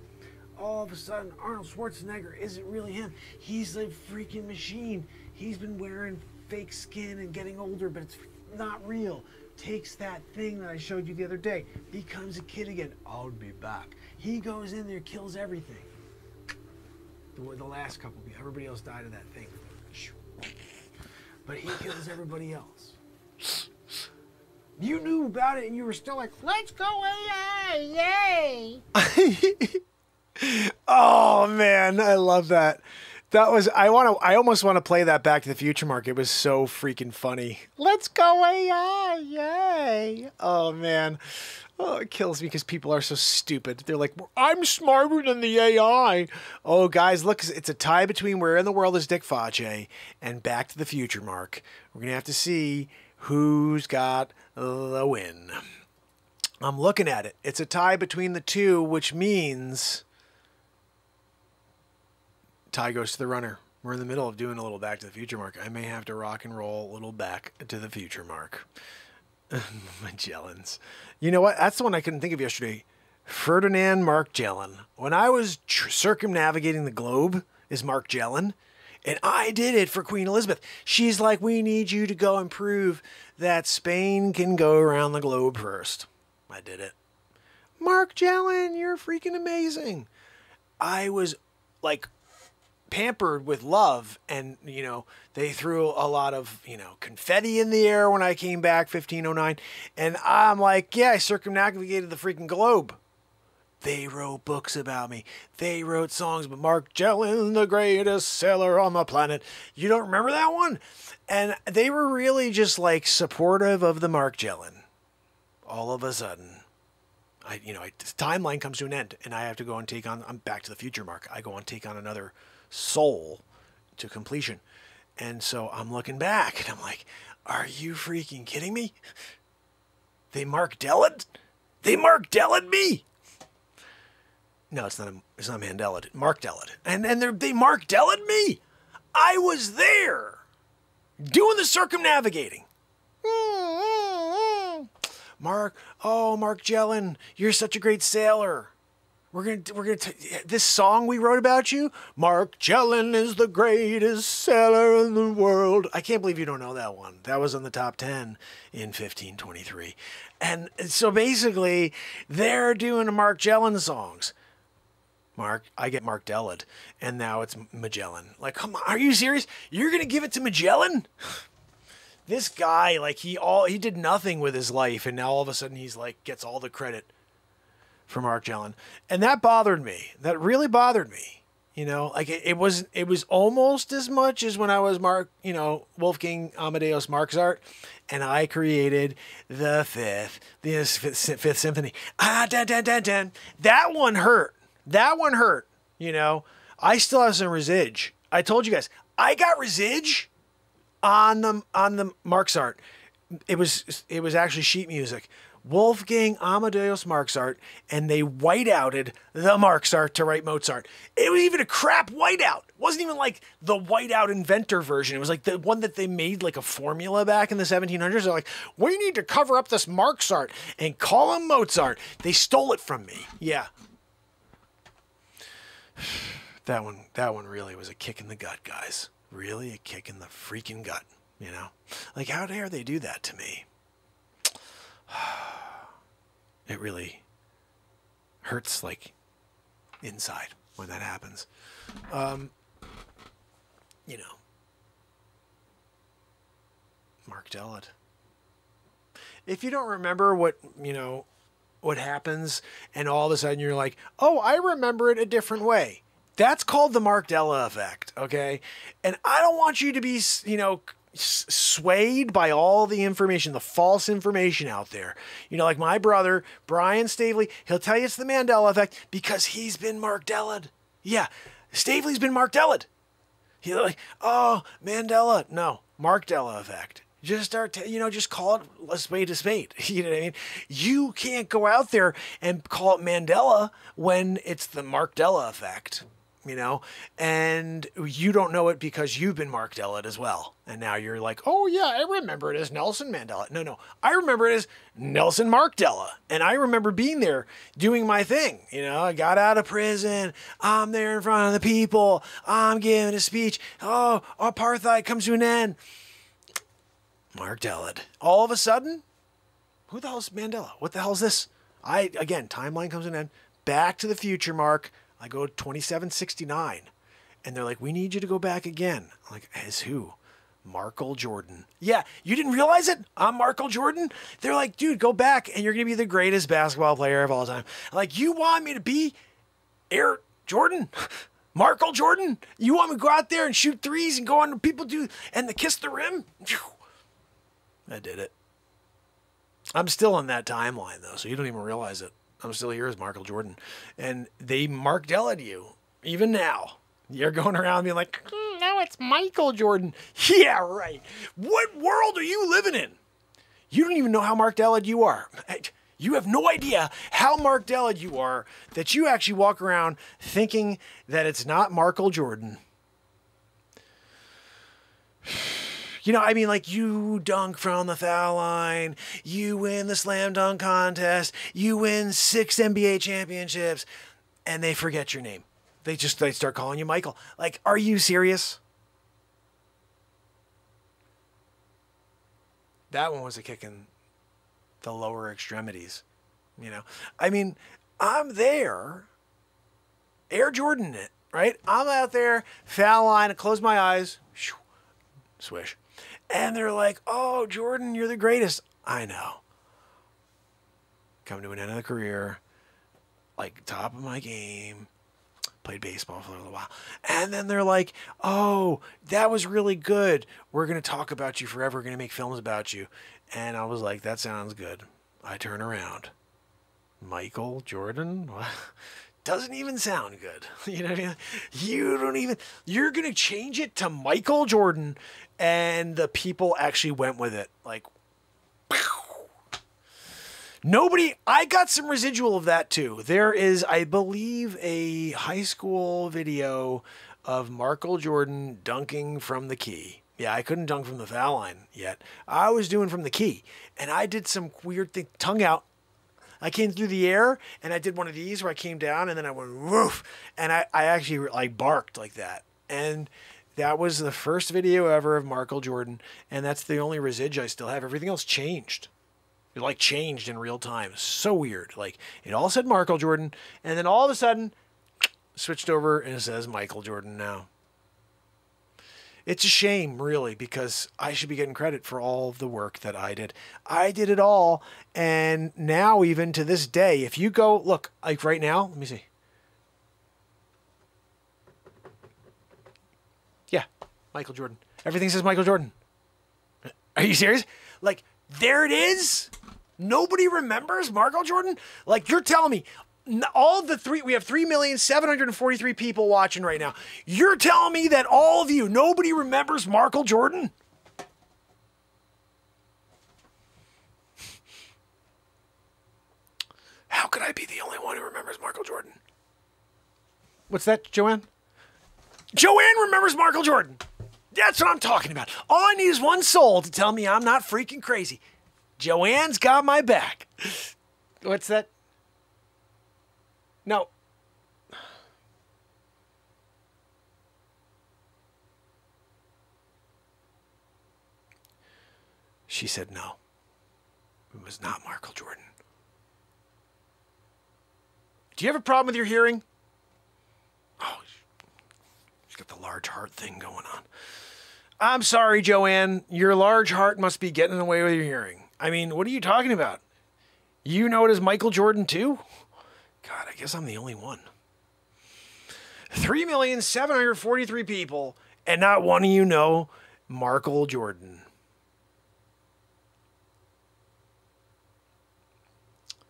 S2: All of a sudden, Arnold Schwarzenegger isn't really him. He's a freaking machine. He's been wearing fake skin and getting older, but it's not real. Takes that thing that I showed you the other day, becomes a kid again. I'll be back. He goes in there, kills everything. The last couple, everybody else died of that thing. But he kills everybody else. You knew about it and you were still like, let's go AI, yay!
S1: Oh man, I love that. That was, I almost want to play that Back to the Future mark. It was so freaking funny. Let's go AI, yay. Oh man. Oh, it kills me because people are so stupid. They're like, I'm smarter than the AI. Oh guys, look, it's a tie between Where in the World is Dick Facce and Back to the Future mark. We're going to have to see who's got the win. I'm looking at it. It's a tie between the two, which means tie goes to the runner. We're in the middle of doing a little Back to the Future mark. I may have to rock and roll a little Back to the Future mark. Magellans. You know what? That's the one I couldn't think of yesterday. Ferdinand Markgellen. When I was circumnavigating the globe is Markgellen, and I did it for Queen Elizabeth. She's like, we need you to go and prove that Spain can go around the globe first. I did it. Markgellen, you're freaking amazing. I was like pampered with love, and you know, they threw a lot of, you know, confetti in the air when I came back 1509, and I'm like, yeah, I circumnavigated the freaking globe. They wrote books about me. They wrote songs about Markgellen, the greatest sailor on the planet. You don't remember that one? And they were really just like supportive of the Markgellen. All of a sudden, this timeline comes to an end, and I have to go and take on, I'm Back to the Future mark. I go and take on another soul to completion. And so I'm looking back and I'm like, are you freaking kidding me? They Markgelled? They Markgelled me? No, it's not Mandela. Markgelled. And they Markgelled me. I was there doing the circumnavigating. Markgellen, you're such a great sailor. We're gonna this song we wrote about you. Markgellen is the greatest sailor in the world. I can't believe you don't know that one. That was on the top 10 in 1523. And so basically, they're doing Markgellen songs. I get Markgelled, and now it's Magellan. Like, come on, are you serious? You're gonna give it to Magellan? this guy, like he did nothing with his life, and now all of a sudden he's like gets all the credit for Mark Jellin, and that bothered me. That really bothered me. You know, like it was almost as much as when I was Wolfgang Amadeus Mozart, and I created the fifth symphony. Dun, dun, dun, dun. That one hurt. That one hurt. You know, I still have some residge. I told you guys, I got residge on the Mozart. It was actually sheet music. Wolfgang Amadeus Mozart, and they whiteouted the Mozart to write Mozart. It was even a crap whiteout. It wasn't even like the whiteout inventor version. It was like the one that they made like a formula back in the 1700s. They're like, we need to cover up this Mozart and call him Mozart. They stole it from me. Yeah. That one really was a kick in the gut, guys. Really a kick in the freaking gut, you know? Like, how dare they do that to me? It really hurts, like, inside when that happens. You know, Mark Dellid. If you don't remember what happens, and all of a sudden you're like, oh, I remember it a different way. That's called the Mark Della effect, okay? And I don't want you to be, swayed by all the information, the false information out there. You know, like my brother, Brian Stavely, he'll tell you it's the Mandela effect because he's been Mark Dellid. Yeah, Stavely's been Mark Dellid. He's like, oh, Mandela. No, Mark Della effect. Just just call it a spade a spade. You know what I mean? You can't go out there and call it Mandela when it's the Mark Della effect. You know, and you don't know it because you've been Mark Dellid as well. And now you're like, oh yeah, I remember it as Nelson Mandela. No, I remember it as Nelson Mark Della. And I remember being there doing my thing. You know, I got out of prison. I'm there in front of the people. I'm giving a speech. Oh, apartheid comes to an end. Mark Dellid. All of a sudden, who the hell's Mandela? What the hell is this? Again, timeline comes to an end. Back to the future, Mark. I go to 2769, and they're like, we need you to go back again. I'm like, as who? Markle Jordan. Yeah, you didn't realize it? I'm Markle Jordan? They're like, dude, go back, and you're going to be the greatest basketball player of all time. I'm like, you want me to be Air Jordan? Markle Jordan? You want me to go out there and shoot threes and go on to people and the kiss the rim? I did it. I'm still on that timeline, though, so you don't even realize it. I'm still here as Markle Jordan. And they Mark Dellid you. Even now. You're going around being like, now it's Michael Jordan. Yeah, right. What world are you living in? You don't even know how Mark Dellid you are. You have no idea how Mark Dellid you are that you actually walk around thinking that it's not Markle Jordan. You know, I mean, like, you dunk from the foul line, you win the slam dunk contest, you win 6 NBA championships, and they forget your name. They start calling you Michael. Like, are you serious? That one was a kick in the lower extremities, you know. I mean, I'm there, Air Jordan it, right? I'm out there, foul line, I close my eyes, swish. And they're like, oh, Jordan, you're the greatest. I know. Coming to an end of the career, like top of my game, played baseball for a little while. And then they're like, oh, that was really good. We're going to talk about you forever. We're going to make films about you. And I was like, that sounds good. I turn around. Michael Jordan? What? Doesn't even sound good. You know what I mean? You're going to change it to Michael Jordan, and the people actually went with it. Like, nobody, I got some residual of that too. There is, I believe, a high school video of Markle Jordan dunking from the key. Yeah, I couldn't dunk from the foul line yet. I was doing from the key, and I did some weird thing, tongue out. I came through the air, and I did one of these where I came down, and then I went woof, and I actually like barked like that. And that was the first video ever of Markle Jordan, and that's the only residue I still have. Everything else changed. It like changed in real time. So weird. Like, it all said Markle Jordan, and then all of a sudden switched over and it says Michael Jordan now. It's a shame, really, because I should be getting credit for all of the work that I did. I did it all, and now even to this day, if you go, look, like right now, let me see. Yeah, Michael Jordan. Everything says Michael Jordan. Are you serious? Like, there it is? Nobody remembers Michael Jordan? Like, you're telling me, all of the we have 3,743,000 people watching right now. You're telling me that all of you, nobody remembers Michael Jordan? How could I be the only one who remembers Michael Jordan? What's that, Joanne? Joanne remembers Michael Jordan. That's what I'm talking about. All I need is one soul to tell me I'm not freaking crazy. Joanne's got my back. What's that? No. She said no. It was not Michael Jordan. Do you have a problem with your hearing? Oh, she's got the large heart thing going on. I'm sorry, Joanne. Your large heart must be getting away with your hearing. I mean, what are you talking about? You know it as Michael Jordan too? God, I guess I'm the only one. 3,743,000 people, and not one of you know Michael Jordan.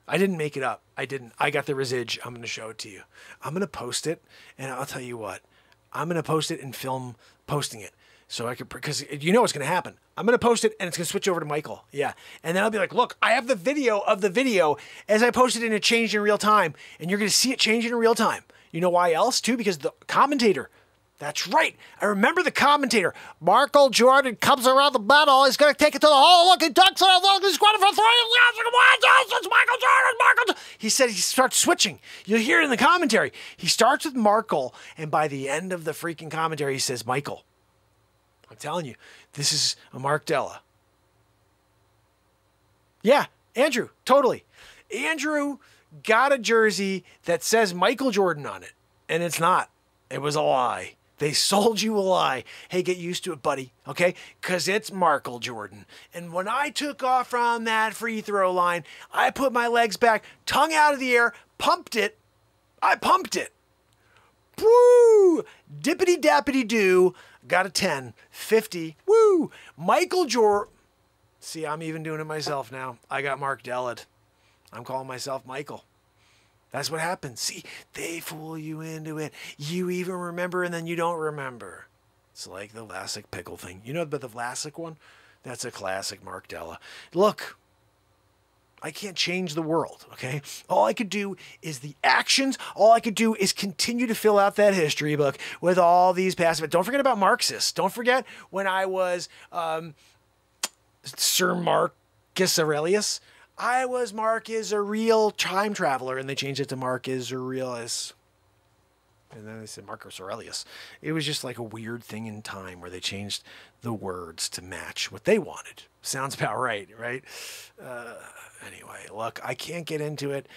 S1: I didn't make it up. I didn't. I got the residge. I'm going to show it to you. I'm going to post it, and I'll tell you what. I'm going to post it and film posting it. So I could, because you know what's going to happen. I'm going to post it and it's going to switch over to Michael. Yeah. And then I'll be like, look, I have the video of the video as I posted it and it changed in real time. And you're going to see it changing in real time. You know why else too? Because the commentator, that's right. I remember the commentator. Michael Jordan comes around the battle. He's going to take it to the hole. Look, he ducks it. He's going for three. It's Michael Jordan. He said he starts switching. You'll hear it in the commentary. He starts with Michael. And by the end of the freaking commentary, he says, Michael. I'm telling you, this is a Mark Della. Yeah, Andrew, totally. Andrew got a jersey that says Michael Jordan on it, and it's not. It was a lie. They sold you a lie. Hey, get used to it, buddy, okay? Because it's Michael Jordan. And when I took off from that free throw line, I put my legs back, tongue out of the air, pumped it. I pumped it. Woo! Dippity-dappity-doo. Got a 10. 50. Woo! Michael Jordan. See, I'm even doing it myself now. I got Mark Delled. I'm calling myself Michael. That's what happens. See, they fool you into it. You even remember and then you don't remember. It's like the Vlasic pickle thing. You know about the Vlasic one? That's a classic Mark Della. Look, I can't change the world, okay? All I could do is the actions. All I could do is continue to fill out that history book with all these past events. Don't forget about Marxists. Don't forget when I was Sir Marcus Aurelius. I was Marcus Aurelius time traveler, and they changed it to Marcus Aurelius. And then they said Marcus Aurelius. It was just like a weird thing in time where they changed the words to match what they wanted. Sounds about right, right? Anyway, look, I can't get into it.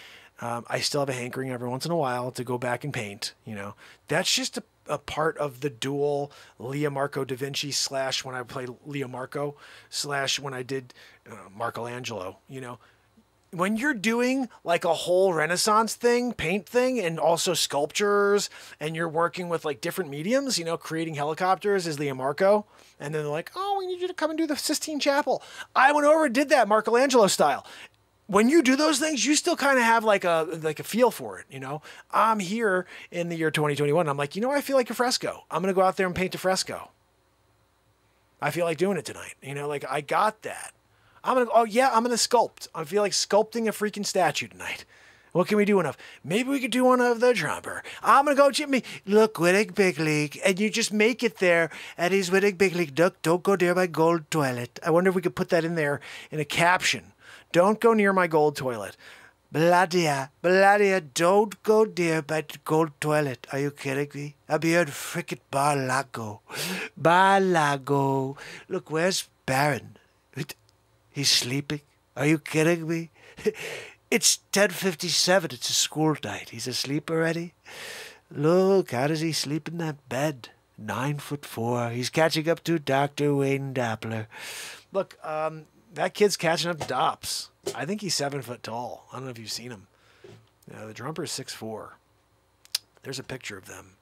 S1: I still have a hankering every once in a while to go back and paint, you know. That's just a part of the dual Leo Marco da Vinci / when I played Leo Marco / when I did Michelangelo, you know. When you're doing like a whole Renaissance thing, paint thing, and also sculptures, and you're working with like different mediums, you know, creating helicopters is Leo Marco, and then they're like, oh, we need you to come and do the Sistine Chapel. I went over and did that Michelangelo style. When you do those things, you still kind of have like a feel for it, you know. I'm here in the year 2021. I'm like, you know, I feel like a fresco. I'm going to go out there and paint a fresco. I feel like doing it tonight. You know, like I got that. I'm going to sculpt. I feel like sculpting a freaking statue tonight. What can we do one of? Maybe we could do one of the drummer. I'm going to go, Jimmy, look, Wittig Big League. And you just make it there at his Wittig Big League. Duck, don't go near my gold toilet. I wonder if we could put that in there in a caption. Don't go near my gold toilet. Bladia, don't go near my gold toilet. Are you kidding me? I'll be at frickin' Bar Lago. Look, where's Baron? He's sleeping. Are you kidding me? It's 10:57. It's a school night. He's asleep already. Look, how does he sleep in that bed?
S2: 9'4". He's catching up to Dr. Wayne Doppler.
S1: Look, that kid's catching up to Dops. I think he's 7 foot tall. I don't know if you've seen him. The drummer is 6'4". There's a picture of them,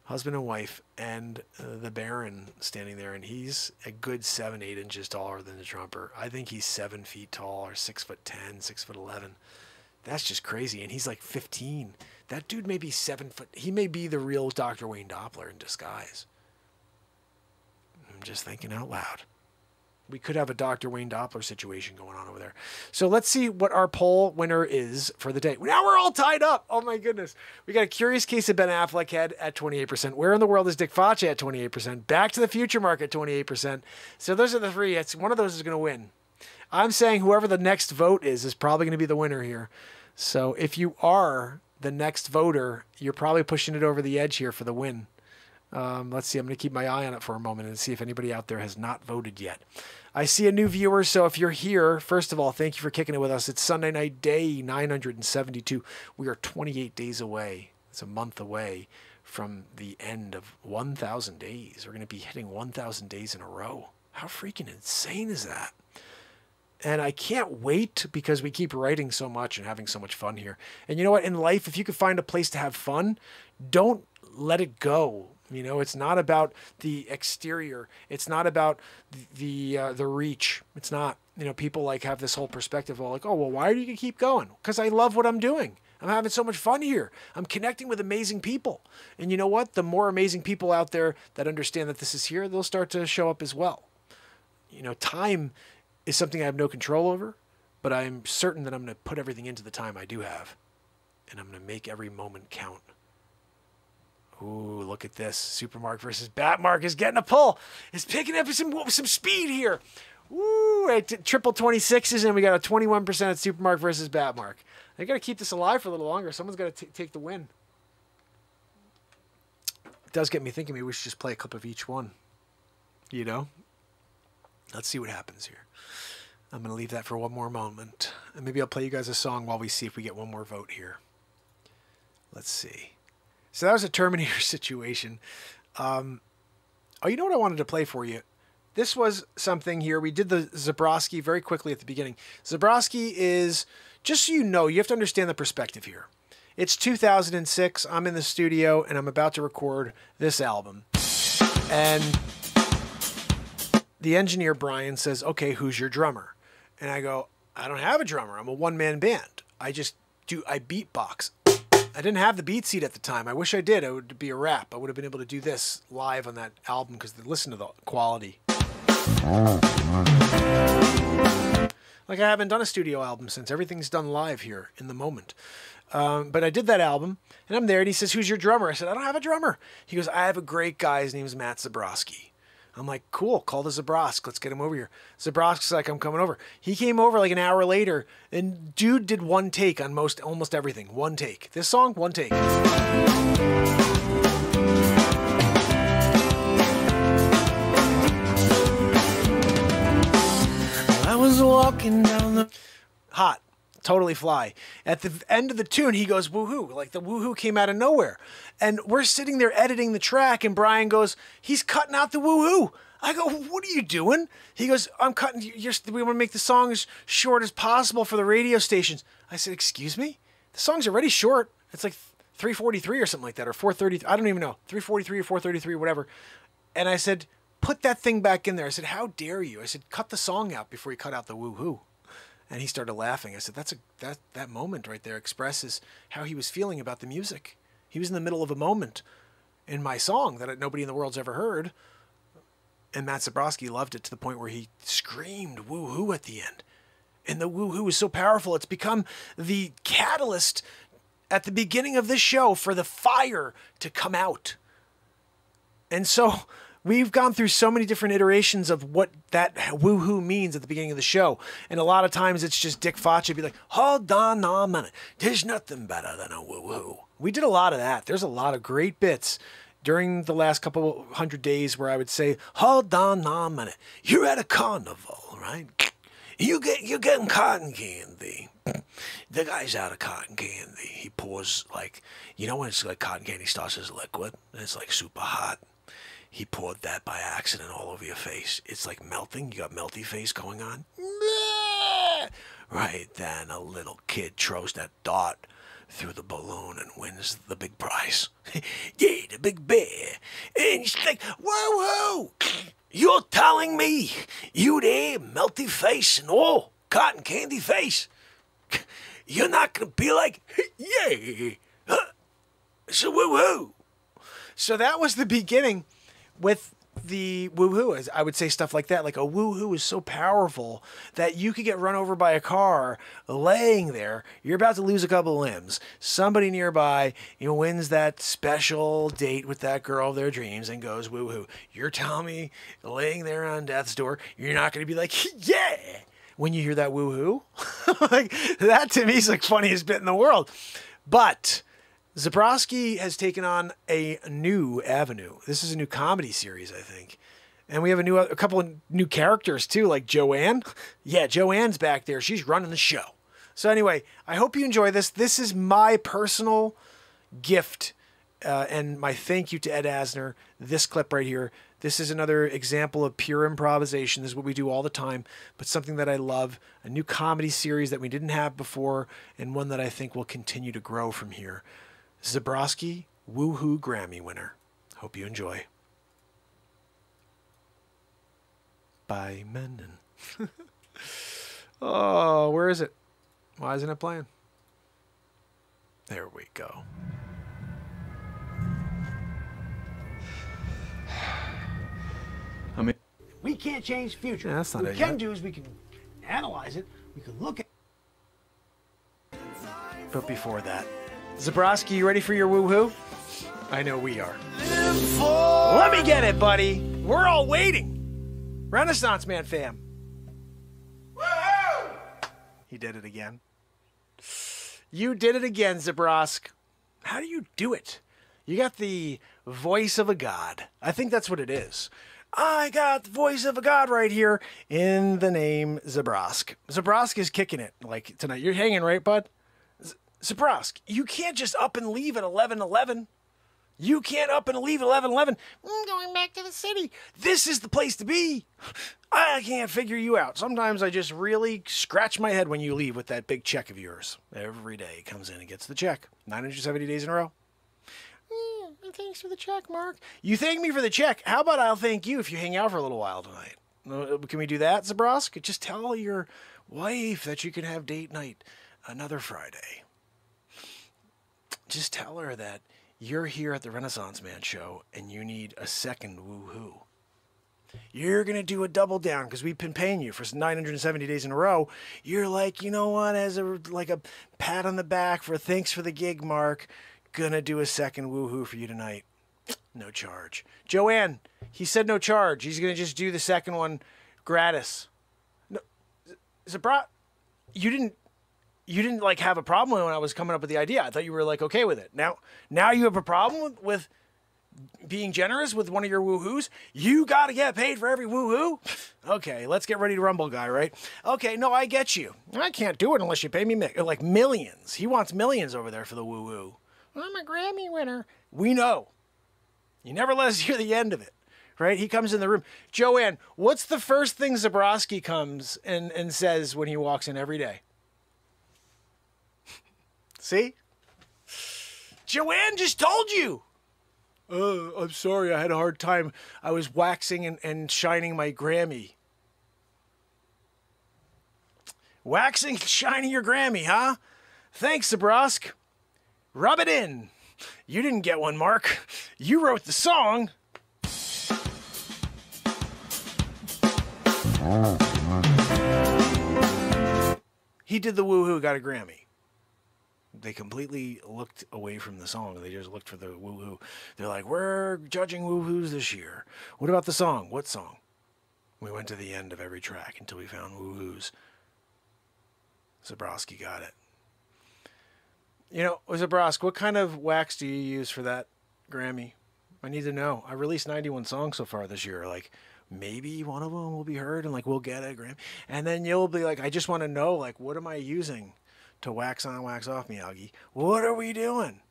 S1: husband and wife, and the Baron standing there, and he's a good 7-8 inches taller than the trumper. I think he's 7 feet tall, or 6'10", 6'11". That's just crazy, and he's like 15. That dude may be 7 foot. He may be the real Dr. Wayne Doppler in disguise. I'm just thinking out loud. We could have a Dr. Wayne Doppler situation going on over there. So let's see what our poll winner is for the day. Now we're all tied up. Oh my goodness. We got a Curious Case of Ben Affleck head at 28%. Where in the world is Dick Facce at 28%? Back to the Future Mark at 28%. So those are the three. It's one of those is going to win. I'm saying whoever the next vote is probably going to be the winner here. So if you are the next voter, you're probably pushing it over the edge here for the win. Let's see. I'm going to keep my eye on it for a moment and see if anybody out there has not voted yet. I see a new viewer, so if you're here, first of all, thank you for kicking it with us. It's Sunday night, day 972. We are 28 days away. It's a month away from the end of 1,000 days. We're going to be hitting 1,000 days in a row. How freaking insane is that? And I can't wait because we keep writing so much and having so much fun here. And you know what? In life, if you could find a place to have fun, don't let it go. You know, it's not about the exterior. It's not about the reach. It's not, you know, people like have this whole perspective of like, oh, well, why do you keep going? Because I love what I'm doing. I'm having so much fun here. I'm connecting with amazing people. And you know what? The more amazing people out there that understand that this is here, they'll start to show up as well. You know, time is something I have no control over, but I'm certain that I'm going to put everything into the time I do have. And I'm going to make every moment count. Ooh, look at this. Supermark versus Batmark is getting a pull. It's picking up some speed here. Ooh, at triple 26s, and we got a 21% at Supermark versus Batmark. They got to keep this alive for a little longer. Someone's got to take the win. It does get me thinking maybe we should just play a clip of each one. You know? Let's see what happens here. I'm going to leave that for one more moment. And maybe I'll play you guys a song while we see if we get one more vote here. Let's see. So that was a Terminator situation. Oh, you know what I wanted to play for you? This was something here. We did the Zabrowski very quickly at the beginning. Zabrowski is, just so you know, you have to understand the perspective here. It's 2006. I'm in the studio, and I'm about to record this album. And the engineer, Brian, says, okay, who's your drummer? And I go, I don't have a drummer. I'm a one-man band. I beatbox. I didn't have the beat seat at the time. I wish I did. It would be a rap. I would have been able to do this live on that album because listen to the quality. Like I haven't done a studio album since. Everything's done live here in the moment. But I did that album, and I'm there, and he says, who's your drummer? I said, I don't have a drummer. He goes, I have a great guy. His name is Matt Zabrowski. I'm like, cool, call the Zabrosk. Let's get him over here. Zabrosk's like, I'm coming over. He came over like an hour later, and dude did one take on almost everything. One take. This song, one take. I was walking down the... Hot. Totally fly. At the end of the tune, he goes, woohoo. Like the woohoo came out of nowhere. And we're sitting there editing the track, and Brian goes, he's cutting out the woohoo. I go, what are you doing? He goes, I'm cutting, we want to make the song as short as possible for the radio stations. I said, excuse me? The song's already short. It's like 3:43 or something like that, or 4:30. I don't even know. 3:43 or 4:33, whatever. And I said, put that thing back in there. I said, how dare you? I said, cut the song out before you cut out the woohoo. And he started laughing. I said, that moment right there expresses how he was feeling about the music. He was in the middle of a moment in my song that nobody in the world's ever heard. And Matt Zabrowski loved it to the point where he screamed woo-hoo at the end. And the woo-hoo is so powerful. It's become the catalyst at the beginning of this show for the fire to come out. And so we've gone through so many different iterations of what that woohoo means at the beginning of the show. And a lot of times it's just Dick Facce be like, hold on a minute. There's nothing better than a woohoo. We did a lot of that. There's a lot of great bits during the last couple hundred days where I would say, hold on a minute. You're at a carnival, right? You're getting cotton candy. The guy's out of cotton candy. He pours like, you know when it's like cotton candy starts as liquid and it's like super hot. he poured that by accident all over your face. It's like melting. You got melty face going on. Right then, a little kid throws that dart through the balloon and wins the big prize. Yeah, the big bear. And he's like, whoa, you're telling me you there, melty face and all, cotton candy face, you're not going to be like, yeah, so woo-hoo. So that was the beginning with the woo-hoo. I would say stuff like that, like a woo-hoo is so powerful that you could get run over by a car laying there. You're about to lose a couple of limbs. Somebody nearby, wins that special date with that girl of their dreams and goes woo-hoo. You're telling me laying there on death's door, you're not going to be like, yeah, when you hear that woo-hoo? Like, that to me is like funniest bit in the world. But Zabrowski has taken on a new avenue. This is a new comedy series, I think. And we have a couple of new characters, too, like Joanne. Yeah, Joanne's back there. She's running the show. So anyway, I hope you enjoy this. This is my personal gift and my thank you to Ed Asner. This clip right here. This is another example of pure improvisation. This is what we do all the time, but something that I love. A new comedy series that we didn't have before and one that I think will continue to grow from here. Zabrowski, Woohoo Grammy winner. Hope you enjoy. By Menden. Oh, where is it? Why isn't it playing? There we go.
S2: We can't change the future.
S1: Yeah, that's not
S2: what we
S1: it
S2: can
S1: yet.
S2: do is we can analyze it. We can look at.
S1: But before that, Zabrowski, you ready for your woohoo? I know we are. Let me get it, buddy. We're all waiting. Renaissance Man fam. Woohoo! He did it again. You did it again, Zabrosk. How do you do it? You got the voice of a god. I think that's what it is. I got the voice of a god right here in the name Zabrosk. Zabrosk is kicking it like tonight. You're hanging, right, bud? Zabrosk, you can't just up and leave at 11:11. You can't up and leave at 11:11. I'm going back to the city. This is the place to be. I can't figure you out. Sometimes I just really scratch my head when you leave with that big check of yours. Every day he comes in and gets the check. 970 days in a row. Thanks for the check, Mark. You thank me for the check. How about I'll thank you if you hang out for a little while tonight? Can we do that, Zabrosk? Just tell your wife that you can have date night another Friday. Just tell her that you're here at the Renaissance Man show and you need a second woohoo. You're going to do a double down because we've been paying you for 970 days in a row. You're like, you know what, as a pat on the back for thanks for the gig, Mark. Gonna do a second woohoo for you tonight. No charge. Joanne, he said no charge. He's going to just do the second one gratis. No, Zabra, you didn't like have a problem when I was coming up with the idea. I thought you were like okay with it. Now you have a problem with being generous with one of your woohoos. You got to get paid for every woohoo. Okay, let's get ready to rumble, guy. Right? Okay, no, I get you. I can't do it unless you pay me like millions. He wants millions over there for the woohoo. I'm a Grammy winner. We know. You never let us hear the end of it. Right? He comes in the room. Joanne, what's the first thing Zabrowski comes and says when he walks in every day? See? Joanne just told you. I'm sorry. I had a hard time. I was waxing and shining my Grammy. Waxing and shining your Grammy, huh? Thanks, Zabrosk. Rub it in. You didn't get one, Mark. You wrote the song. He did the woohoo, got a Grammy. They completely looked away from the song. They just looked for the woohoo. They're like, we're judging woohoos this year. What about the song? What song? We went to the end of every track until we found woohoos. Zabrowski got it. You know, Zabrosk, what kind of wax do you use for that Grammy? I need to know. I released 91 songs so far this year. Like, maybe one of them will be heard and, like, we'll get a Grammy. And then you'll be like, I just want to know, like, what am I using to wax on, wax off Miyagi? What are we doing?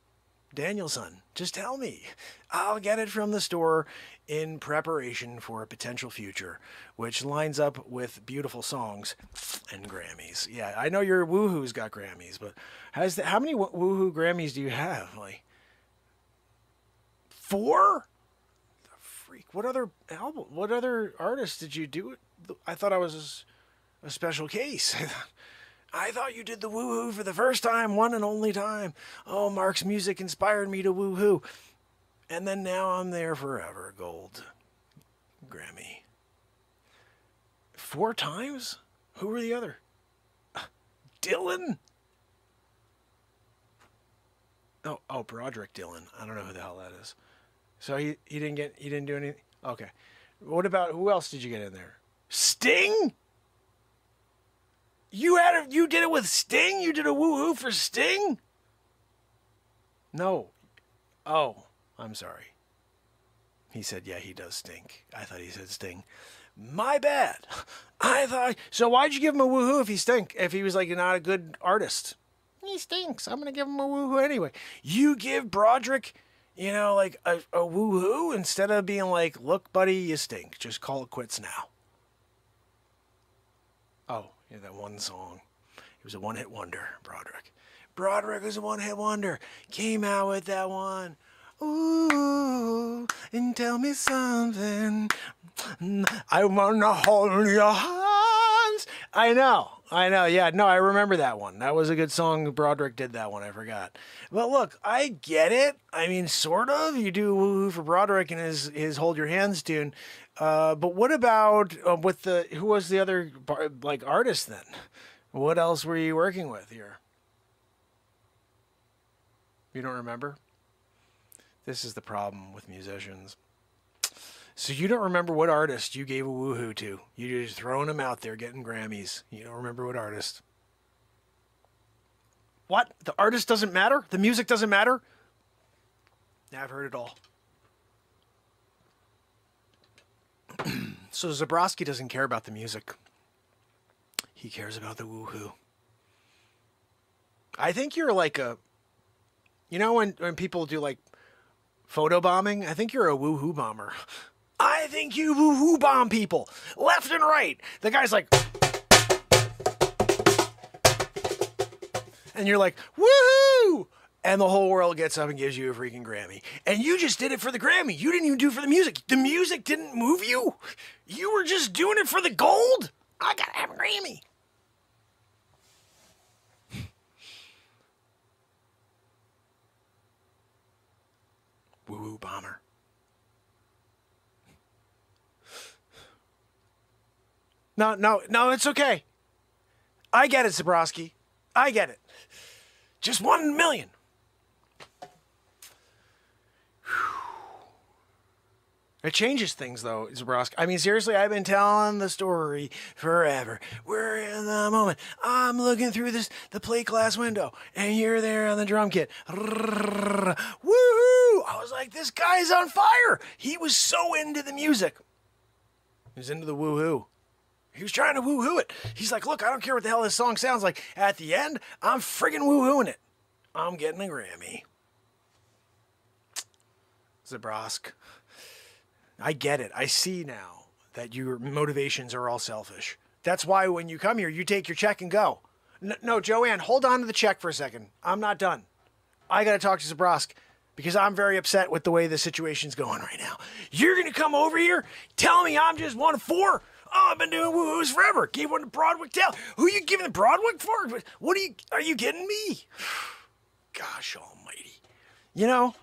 S1: Danielson, just tell me. I'll get it from the store in preparation for a potential future, which lines up with beautiful songs and Grammys. Yeah, I know your Woohoo's got Grammys, but how many Woohoo Grammys do you have? Like 4? The freak! What other album? What other artist did you do it? I thought I was a special case. I thought you did the Woohoo for the first time, one and only time. Oh, Mark's music inspired me to Woohoo. And then now I'm there forever. Gold Grammy. 4 times? Who were the other? Dylan? Oh, Broderick Dylan. I don't know who the hell that is. So he didn't do anything? Okay. What about, who else did you get in there? Sting? You did it with Sting? You did a Woohoo for Sting? No. Oh, I'm sorry. He said, yeah, he does stink. I thought he said Sting. My bad. I thought, so why'd you give him a Woohoo if he stink? If he was like not a good artist? He stinks. I'm going to give him a Woohoo anyway. You give Broderick, you know, like a Woohoo instead of being like, look, buddy, you stink. Just call it quits now. Oh, yeah, that one song. It was a one-hit wonder, Broderick. Broderick was a one-hit wonder. Came out with that one. Ooh, and tell me something. I wanna hold your hands. I know. Yeah, no, I remember that one. That was a good song. Broderick did that one. I forgot. But look, I get it. I mean, sort of. You do Woohoo for Broderick and his Hold Your Hands tune. But what about with who was the other like artist then? What else were you working with here? You don't remember? This is the problem with musicians. So you don't remember what artist you gave a Woohoo to. You're just throwing them out there getting Grammys. You don't remember what artist. What? The artist doesn't matter? The music doesn't matter? Yeah, I've heard it all. So Zabrowski doesn't care about the music. He cares about the Woohoo. I think you're like a... You know when people do like photo bombing? I think you're a Woohoo bomber. I think you Woohoo bomb people left and right. The guy's like, and you're like, woohoo! And the whole world gets up and gives you a freaking Grammy. And you just did it for the Grammy. You didn't even do it for the music. The music didn't move you. You were just doing it for the gold. I gotta have a Grammy. Woo-woo bomber. No, it's okay. I get it, Zabrowski. I get it. Just 1 million. It changes things, though, Zabrowski. I mean, seriously, I've been telling the story forever. We're in the moment. I'm looking through the plate glass window, and you're there on the drum kit. Woohoo! I was like, this guy's on fire. He was so into the music. He was into the woohoo. He was trying to woohoo it. He's like, look, I don't care what the hell this song sounds like. At the end, I'm friggin' woohooing it. I'm getting a Grammy. Zabrosk. I get it. I see now that your motivations are all selfish. That's why when you come here, you take your check and go. No, Joanne, hold on to the check for a second. I'm not done. I got to talk to Zabrosk because I'm very upset with the way the situation's going right now. You're going to come over here, tell me I'm just 1 of 4? Oh, I've been doing woohoos forever. Gave one to Broadwick Tale. Who are you giving the Broadwick for? What are you kidding me? Gosh almighty. You know,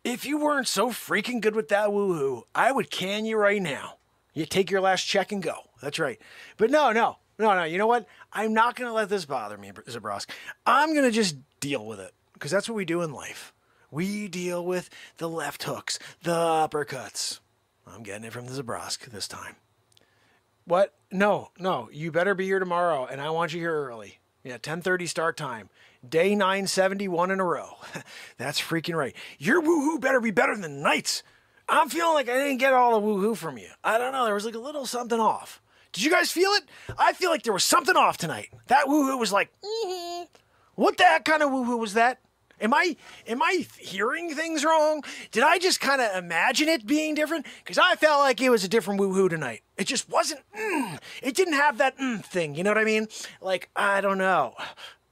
S1: if you weren't so freaking good with that woohoo, I would can you right now. You take your last check and go. That's right. But no. You know what? I'm not going to let this bother me, Zabrosk. I'm going to just deal with it because that's what we do in life. We deal with the left hooks, the uppercuts. I'm getting it from the Zabrosk this time. What? No. You better be here tomorrow, and I want you here early. Yeah, 10:30 start time. Day 971 in a row. That's freaking right. Your woohoo better be better than Knight's. I'm feeling like I didn't get all the woohoo from you. I don't know. There was like a little something off. Did you guys feel it? I feel like there was something off tonight. That woohoo was like, What the heck kind of woohoo was that? Am I hearing things wrong? Did I just kind of imagine it being different? Because I felt like it was a different woohoo tonight. It just wasn't. It didn't have that thing. You know what I mean? Like, I don't know.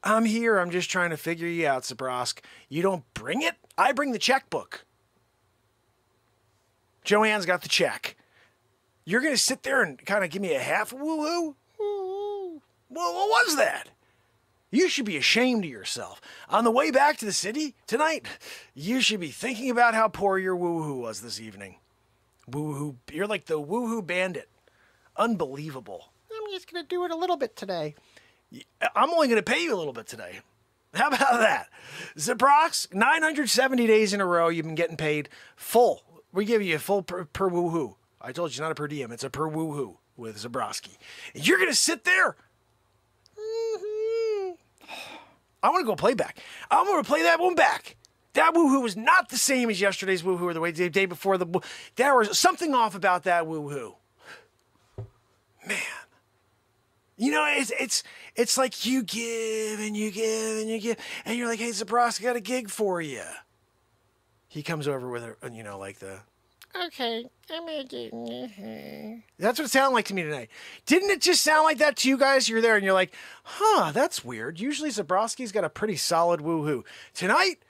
S1: I'm here. I'm just trying to figure you out, Zabrosk. You don't bring it? I bring the checkbook. Joanne's got the check. You're going to sit there and kind of give me a half woohoo? Well, what was that? You should be ashamed of yourself. On the way back to the city tonight, you should be thinking about how poor your woohoo was this evening. Woohoo, you're like the woohoo bandit. Unbelievable. I'm just going to do it a little bit today. I'm only going to pay you a little bit today. How about that? Zabrox, 970 days in a row you've been getting paid full. We give you a full per woohoo. I told you it's not a per diem, it's a per woohoo with Zabroski. And you're going to sit there? I want to go play back. I'm going to play that one back. That woohoo was not the same as yesterday's woohoo or the day before. There was something off about that woohoo. Man. You know, it's like you give and you give and you give. And you're like, hey, Zabroski, I got a gig for you. He comes over with a, you know, like the... Okay, I'm gonna do. That's what it sounded like to me tonight. Didn't it just sound like that to you guys? You're there and you're like, huh, that's weird. Usually Zabroski's got a pretty solid woohoo. Tonight?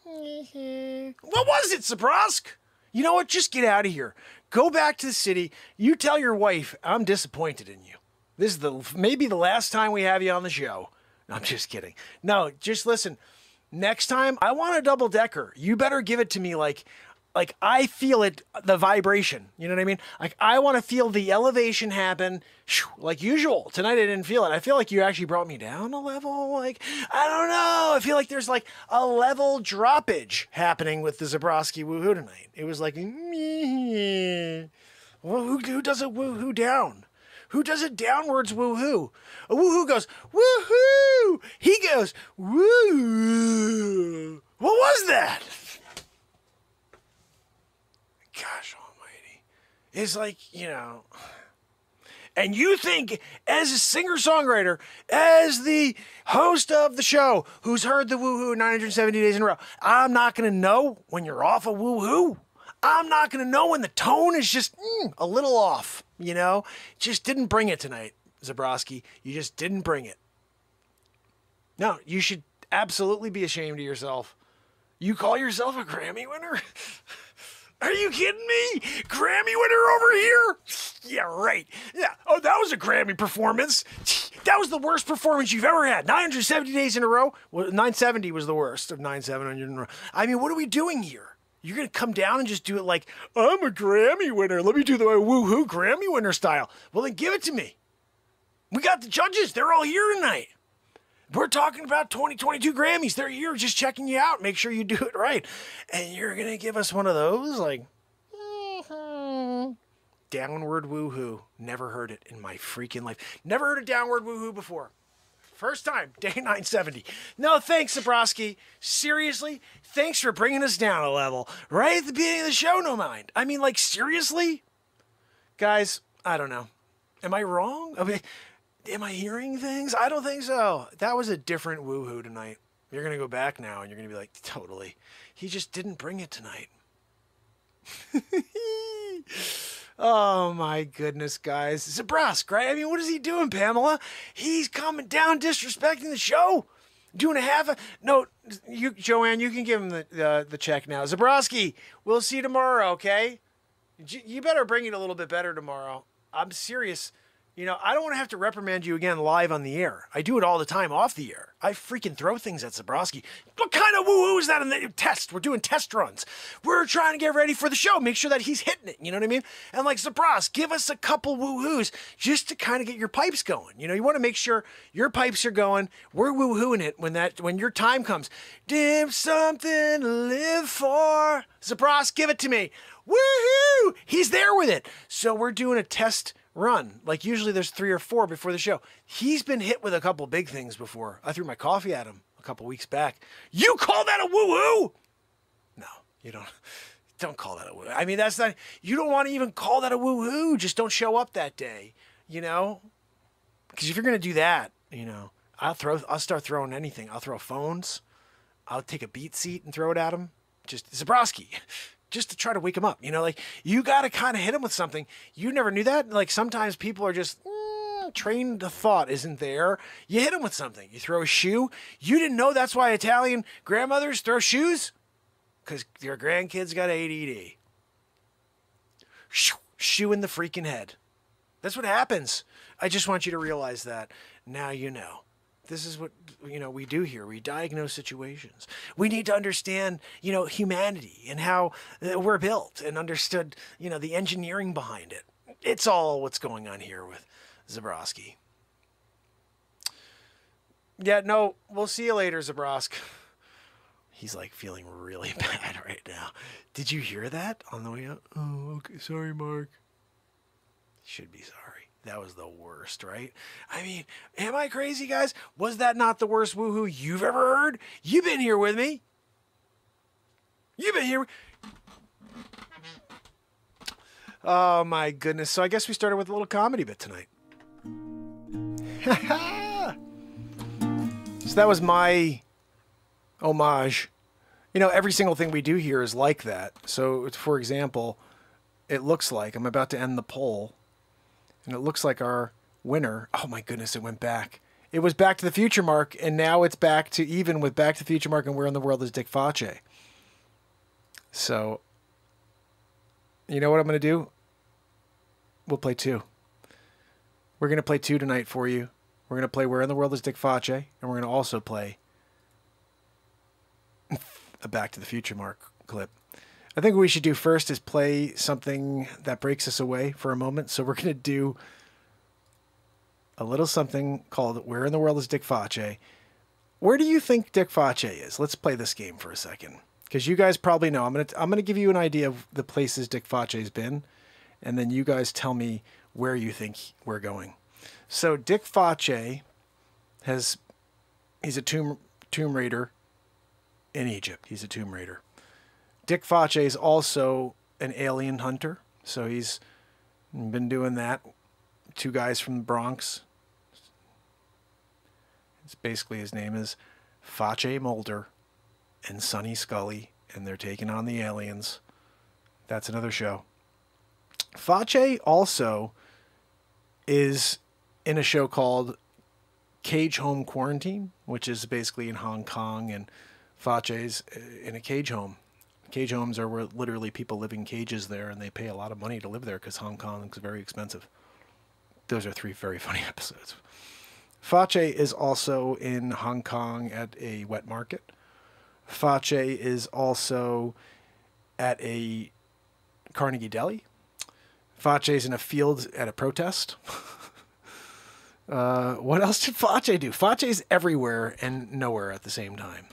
S1: What was it, Zabrosk? You know what? Just get out of here. Go back to the city. You tell your wife I'm disappointed in you. This is maybe the last time we have you on the show. No, I'm just kidding. No, just listen. Next time, I want a double-decker. You better give it to me like I feel it, the vibration. You know what I mean? Like, I want to feel the elevation happen like usual. Tonight, I didn't feel it. I feel like you actually brought me down a level. Like, I don't know. I feel like there's like a level droppage happening with the Zabroski woohoo tonight. It was like, well, who does a woohoo down? Who does a downwards woohoo? A woohoo goes, woohoo! He goes, woo! What was that? Gosh almighty. It's like, you know, and you think as a singer-songwriter, as the host of the show, who's heard the woohoo 970 days in a row, I'm not going to know when you're off a woohoo. I'm not going to know when the tone is just a little off, you know? Just didn't bring it tonight, Zabroski. You just didn't bring it. No, you should absolutely be ashamed of yourself. You call yourself a Grammy winner? Are you kidding me? Grammy winner over here? Yeah, right. Yeah. Oh, that was a Grammy performance. That was the worst performance you've ever had. 970 days in a row? Well, 970 was the worst of 9,700 in a row. I mean, what are we doing here? You're going to come down and just do it like, I'm a Grammy winner. Let me do the woohoo Grammy winner style. Well, then give it to me. We got the judges. They're all here tonight. We're talking about 2022 Grammys. They're here just checking you out. Make sure you do it right. And you're going to give us one of those? Like, downward woohoo. Never heard it in my freaking life. Never heard a downward woohoo before. First time, day 970. No, thanks, Zabroski. Seriously? Thanks for bringing us down a level. Right at the beginning of the show, no mind. I mean, like, seriously? Guys, I don't know. Am I wrong? I mean, am I hearing things? I don't think so. That was a different woohoo tonight. You're going to go back now and you're going to be like, totally. He just didn't bring it tonight. Oh my goodness, guys. Zabrosk, right? I mean, what is he doing, Pamela? He's coming down disrespecting the show. Doing a half a... No, you, Joanne, you can give him the check now. Zabroski, we'll see you tomorrow, okay? You better bring it a little bit better tomorrow. I'm serious. You know, I don't want to have to reprimand you again live on the air. I do it all the time off the air. I freaking throw things at Zabroski. What kind of woo-woo is that in the test? We're doing test runs. We're trying to get ready for the show. Make sure that he's hitting it. You know what I mean? And like, Zabrosk, give us a couple woo-hoos just to kind of get your pipes going. You know, you want to make sure your pipes are going. We're woo-hooing it when your time comes. Give something to live for. Zabrosk, give it to me. Woohoo! He's there with it. So we're doing a test run. Like usually there's 3 or 4 before the show. He's been hit with a couple big things before. I threw my coffee at him a couple weeks back. You call that a woo-hoo? No, you don't call that a woo. I mean, that's not, you don't want to even call that a woo-hoo. Just don't show up that day, you know? Because if you're going to do that, you know, I'll start throwing anything. I'll throw phones. I'll take a beat seat and throw it at him. Just Zabrowski, just to try to wake him up. You know, like, you got to kind of hit him with something. You never knew that? Like, sometimes people are just, trained to thought isn't there. You hit him with something. You throw a shoe. You didn't know that's why Italian grandmothers throw shoes? Because their grandkids got ADD. Shoe in the freaking head. That's what happens. I just want you to realize that. Now you know. This is what, we do here. We diagnose situations. We need to understand, humanity and how we're built and understood, the engineering behind it. It's all what's going on here with Zabrowski. Yeah, no, we'll see you later, Zabrosk. He's like feeling really bad right now. Did you hear that on the way up? Oh, okay. Sorry, Mark. Should be sorry. That was the worst, right? I mean, am I crazy, guys? Was that not the worst woohoo you've ever heard? You've been here with me. You've been here. Oh, my goodness. So I guess we started with a little comedy bit tonight. So that was my homage. Every single thing we do here is like that. So, for example, it looks like I'm about to end the poll. And it looks like our winner, oh my goodness, it went back. It was Back to the Future Mark, and now it's back to even with Back to the Future Mark and Where in the World is Dick Facce. So, you know what I'm going to do? We'll play 2. We're going to play 2 tonight for you. We're going to play Where in the World is Dick Facce, and we're going to also play a Back to the Future Mark clip. I think what we should do first is play something that breaks us away for a moment. So we're going to do a little something called Where in the World is Dick Facce? Where do you think Dick Facce is? Let's play this game for a second. Because you guys probably know. I'm gonna give you an idea of the places Dick Facce's been. And then you guys tell me where you think we're going. So Dick Facce he's a tomb raider in Egypt. He's a tomb raider. Dick Facce is also an alien hunter, so he's been doing that. 2 guys from the Bronx. It's basically, his name is Facce Mulder and Sonny Scully, and they're taking on the aliens. That's another show. Facce also is in a show called Cage Home Quarantine, which is basically in Hong Kong, and Facce's in a cage home. Cage homes are where literally people live in cages there, and they pay a lot of money to live there because Hong Kong is very expensive. Those are 3 very funny episodes. Facce is also in Hong Kong at a wet market. Facce is also at a Carnegie Deli. Facce is in a field at a protest. What else did Facce do? Facce is everywhere and nowhere at the same time.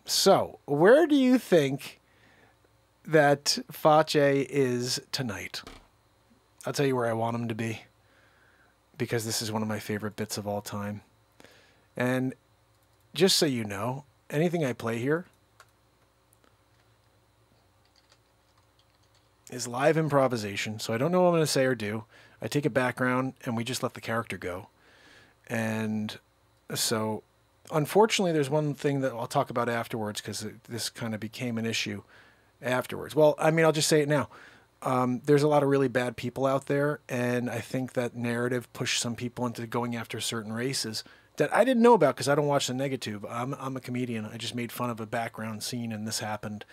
S1: So, where do you think that Facce is tonight? I'll tell you where I want him to be, because this is one of my favorite bits of all time. And just so you know, anything I play here is live improvisation, so I don't know what I'm going to say or do. I take a background, and we just let the character go. And so, unfortunately, there's one thing that I'll talk about afterwards, because this kind of became an issue afterwards. Well, I mean, I'll just say it now. There's a lot of really bad people out there, and I think that narrative pushed some people into going after certain races that I didn't know about because I don't watch the Negatube. I'm a comedian. I just made fun of a background scene, and this happened.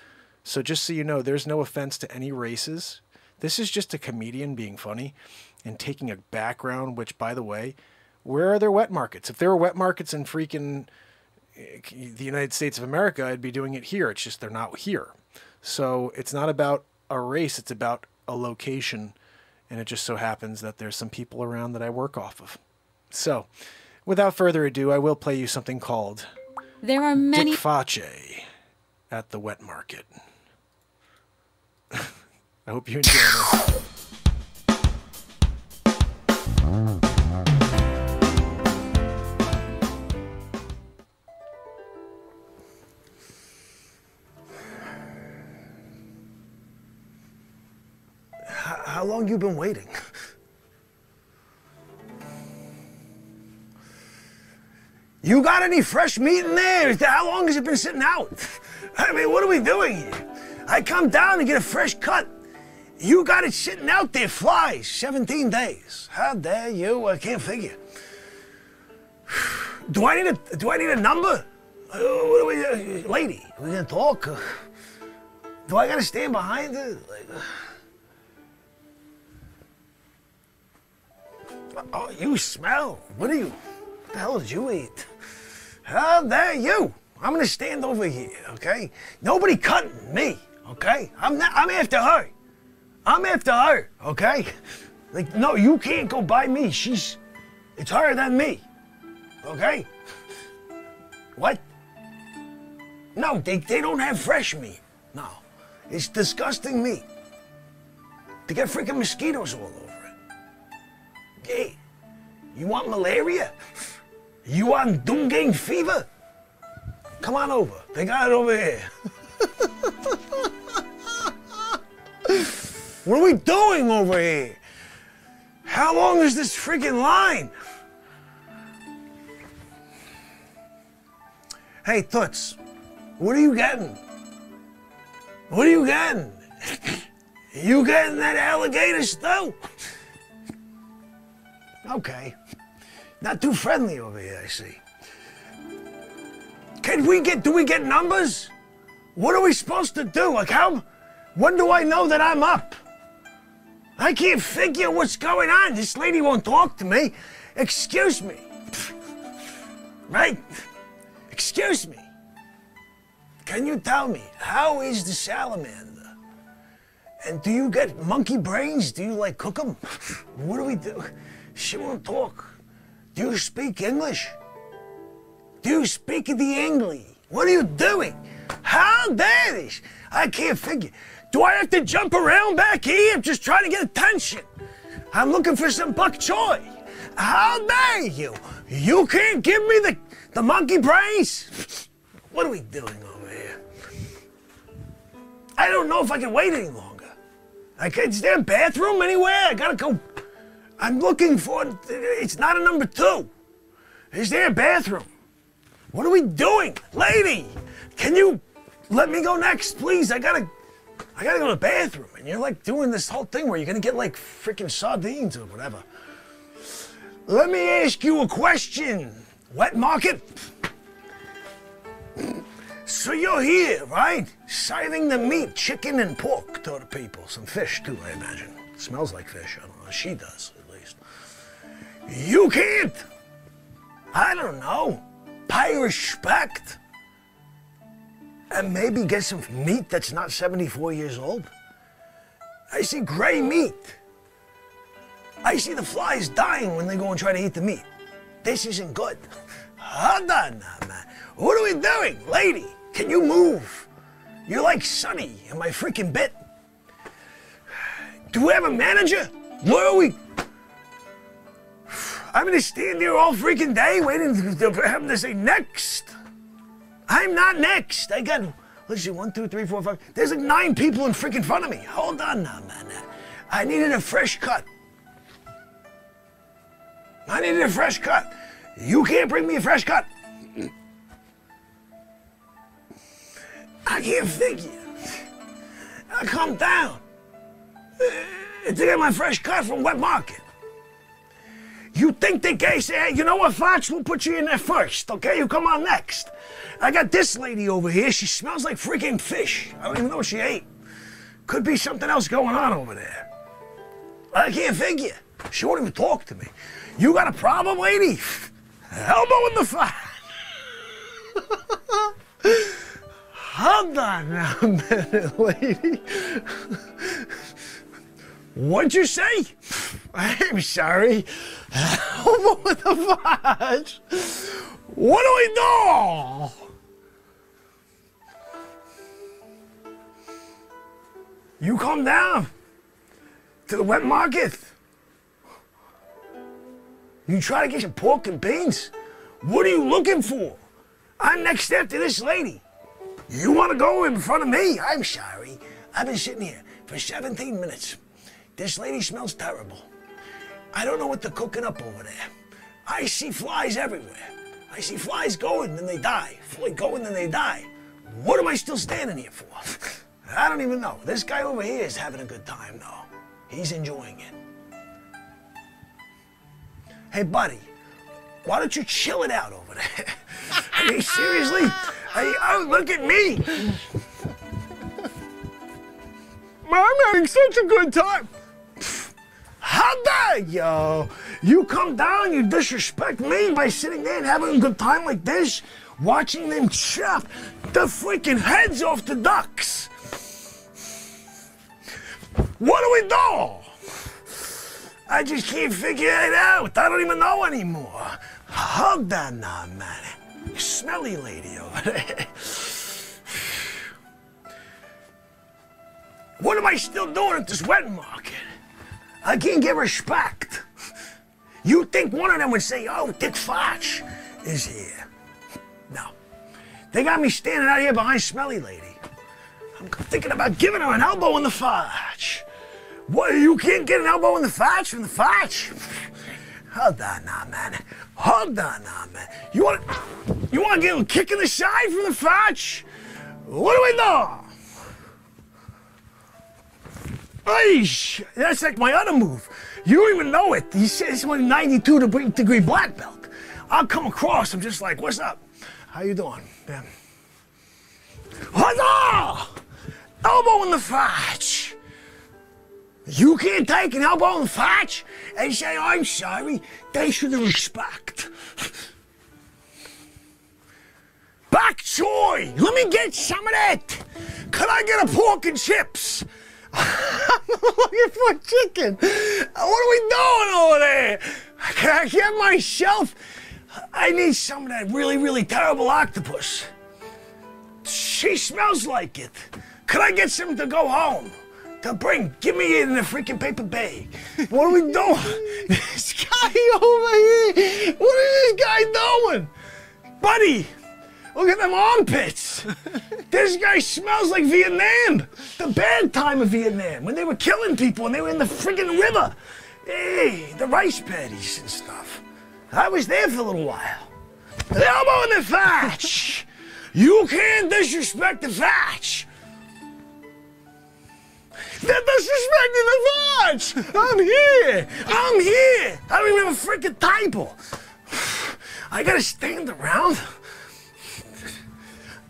S1: So just so you know, there's no offense to any races. This is just a comedian being funny and taking a background, which, by the way, where are their wet markets? If there were wet markets in freaking the United States of America, I'd be doing it here. It's just they're not here. So it's not about a race. It's about a location. And it just so happens that there's some people around that I work off of. So without further ado, I will play you something called
S5: There are many
S1: Dick Facce at the wet market. I hope you enjoy this. How long you been waiting?
S2: You got any fresh meat in there? How long has it been sitting out? I mean, what are we doing here? I come down to get a fresh cut. You got it sitting out there, flies, 17 days. How dare you? I can't figure. Do I need a number? What do we, lady? Are we gonna talk? Do I gotta stand behind her? Oh, you smell. What the hell did you eat? How dare you? I'm gonna stand over here, okay? Nobody cutting me, okay? I'm after her. I'm after her, okay? Like, no, you can't go by me. It's her than me, okay? What? No, they don't have fresh meat. No, it's disgusting meat. They got freaking mosquitoes all over it. Hey, you want malaria? You want Dungang fever? Come on over. They got it over here. What are we doing over here? How long is this freaking line? Hey, Toots, what are you getting? What are you getting? You getting that alligator still? Okay. Not too friendly over here, I see. Do we get numbers? What are we supposed to do? Like when do I know that I'm up? I can't figure what's going on. This lady won't talk to me. Excuse me. Right? Excuse me. Can you tell me, how is the salamander? And do you get monkey brains? Do you like cook them? What do we do? She won't talk. Do you speak English? Do you speak the English? What are you doing? How dare this? I can't figure. Do I have to jump around back here? I'm just trying to get attention. I'm looking for some bok choy. How dare you? You can't give me the monkey brains? What are we doing over here? I don't know if I can wait any longer. Is there a bathroom anywhere? I gotta go. I'm looking for, it's not a number 2. Is there a bathroom? What are we doing? Lady, can you let me go next, please? I gotta go to the bathroom. And you're like doing this whole thing where you're gonna get like freaking sardines or whatever. Let me ask you a question. Wet market? So you're here, right? Serving the meat, chicken and pork to the people. Some fish too, I imagine. It smells like fish. I don't know. She does, at least. You can't, I don't know, pay respect and maybe get some meat that's not 74 years old. I see gray meat. I see the flies dying when they go and try to eat the meat. This isn't good. Hold on now, man. What are we doing? Lady, can you move? You're like Sonny in my freaking bit. Do we have a manager? Where are we? I'm gonna stand here all freaking day waiting for him to say next. I'm not next. I got, let's see, 1, 2, 3, 4, 5. There's like 9 people in freaking front of me. Hold on now, man. I needed a fresh cut. I needed a fresh cut. You can't bring me a fresh cut. I can't figure. I come down to get my fresh cut from Wet Market. You think the guy say, hey, you know what, Facce, we'll put you in there first, okay? You come on next. I got this lady over here. She smells like freaking fish. I don't even know what she ate. Could be something else going on over there. I can't figure. She won't even talk to me. You got a problem, lady? Elbow in the fire. Hold on now a minute, lady. What'd you say? I'm sorry. Elbow in the fudge. What do we do? You come down to the Wet Market. You try to get some pork and beans? What are you looking for? I'm next after this lady. You want to go in front of me? I'm sorry. I've been sitting here for 17 minutes. This lady smells terrible. I don't know what they're cooking up over there. I see flies everywhere.
S5: I see flies going, then they die. Fly going, then they die. What am I still standing here for? I don't even know. This guy over here is having a good time, though. He's enjoying it. Hey, buddy, why don't you chill it out over there? I mean, seriously? Oh, look at me. I'm having such a good time. How dare you? You come down, you disrespect me by sitting there and having a good time like this, watching them chop the freaking heads off the ducks. What do we do? I just can't figure it out. I don't even know anymore. Hold on now, man. Smelly lady over there. What am I still doing at this wet market? I can't get respect. You think one of them would say, oh, Dick Facce is here. No. They got me standing out here behind Smelly Lady. I'm thinking about giving her an elbow in the Facce. What, you can't get an elbow in the Facce from the Facce? Hold on now, man. Hold on now, man. You want to get a kick in the side from the Facce? What do we do? Eish, that's like my other move. You don't even know it. He says it's only 92-degree black belt. I'll come across, I'm just like, what's up? How you doing? Yeah. Huzzah! Elbow in the Facce. You can't take an elbow in the Facce and say, I'm sorry. They should have respect. Bok choy, let me get some of that. Could I get a pork and chips? I'm looking for chicken. What are we doing over there? Can I get myself? I need some of that really, really terrible octopus. She smells like it. Could I get some to go home? To bring? Give me it in a freaking paper bag. What are we doing? This guy over here. What is this guy doing? Buddy, look at them armpits. This guy smells like Vietnam. The bad time of Vietnam, when they were killing people and they were in the friggin' river. Hey, the rice paddies and stuff. I was there for a little while. The elbow in the Facce. You can't disrespect the Facce. They're disrespecting the Facce. I'm here. I'm here. I don't even have a freaking title. I gotta stand around.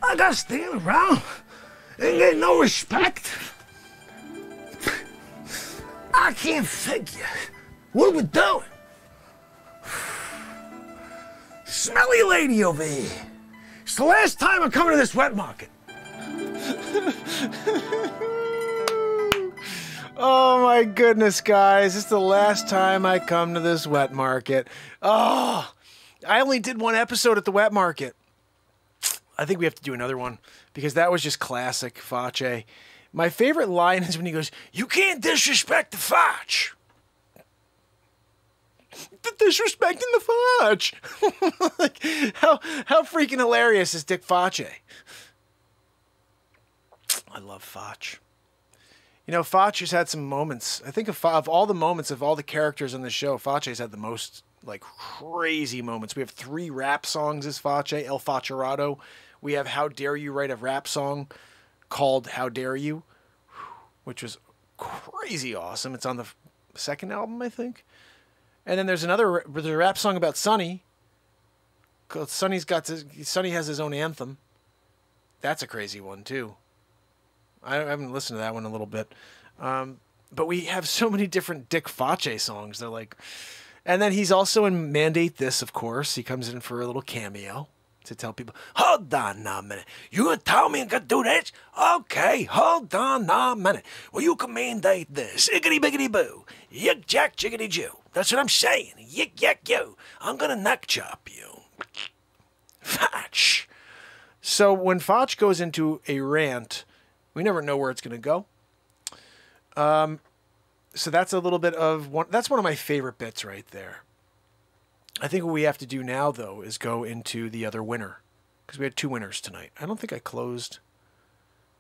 S5: I gotta stand around and get no respect. I can't figure. What are we doing? Smelly lady over here. It's the last time I'm coming to this wet market.
S1: Oh my goodness, guys. It's the last time I come to this wet market. Oh, I only did one episode at the wet market. I think we have to do another one because that was just classic Facce. My favorite line is when he goes, "You can't disrespect the Facce." Disrespecting the Facce. Like, how freaking hilarious is Dick Facce? I love Facce. You know, Facce's had some moments. I think of all the moments of all the characters on the show, Facce's had the most like crazy moments. We have 3 rap songs as Facce, El Faccerado. We have How Dare You Write a Rap Song called How Dare You, which was crazy awesome. It's on the 2nd album, I think. And then there's a rap song about Sonny. Sonny has his own anthem. That's a crazy one, too. I haven't listened to that one in a little bit. But we have so many different Dick Facce songs. They're like... And then he's also in Mandate This, of course. He comes in for a little cameo to tell people, hold on now a minute. You gonna tell me I gotta do this? Okay, hold on now a minute. Well, you can mandate this. Iggity biggity boo. Yik jack jiggity jew. That's what I'm saying. Yik yak you. I'm gonna neck chop you. Facce. So when Facce goes into a rant, we never know where it's gonna go. So that's a little bit of one. That's one of my favorite bits right there. I think what we have to do now, though, is go into the other winner because we had 2 winners tonight. I don't think I closed.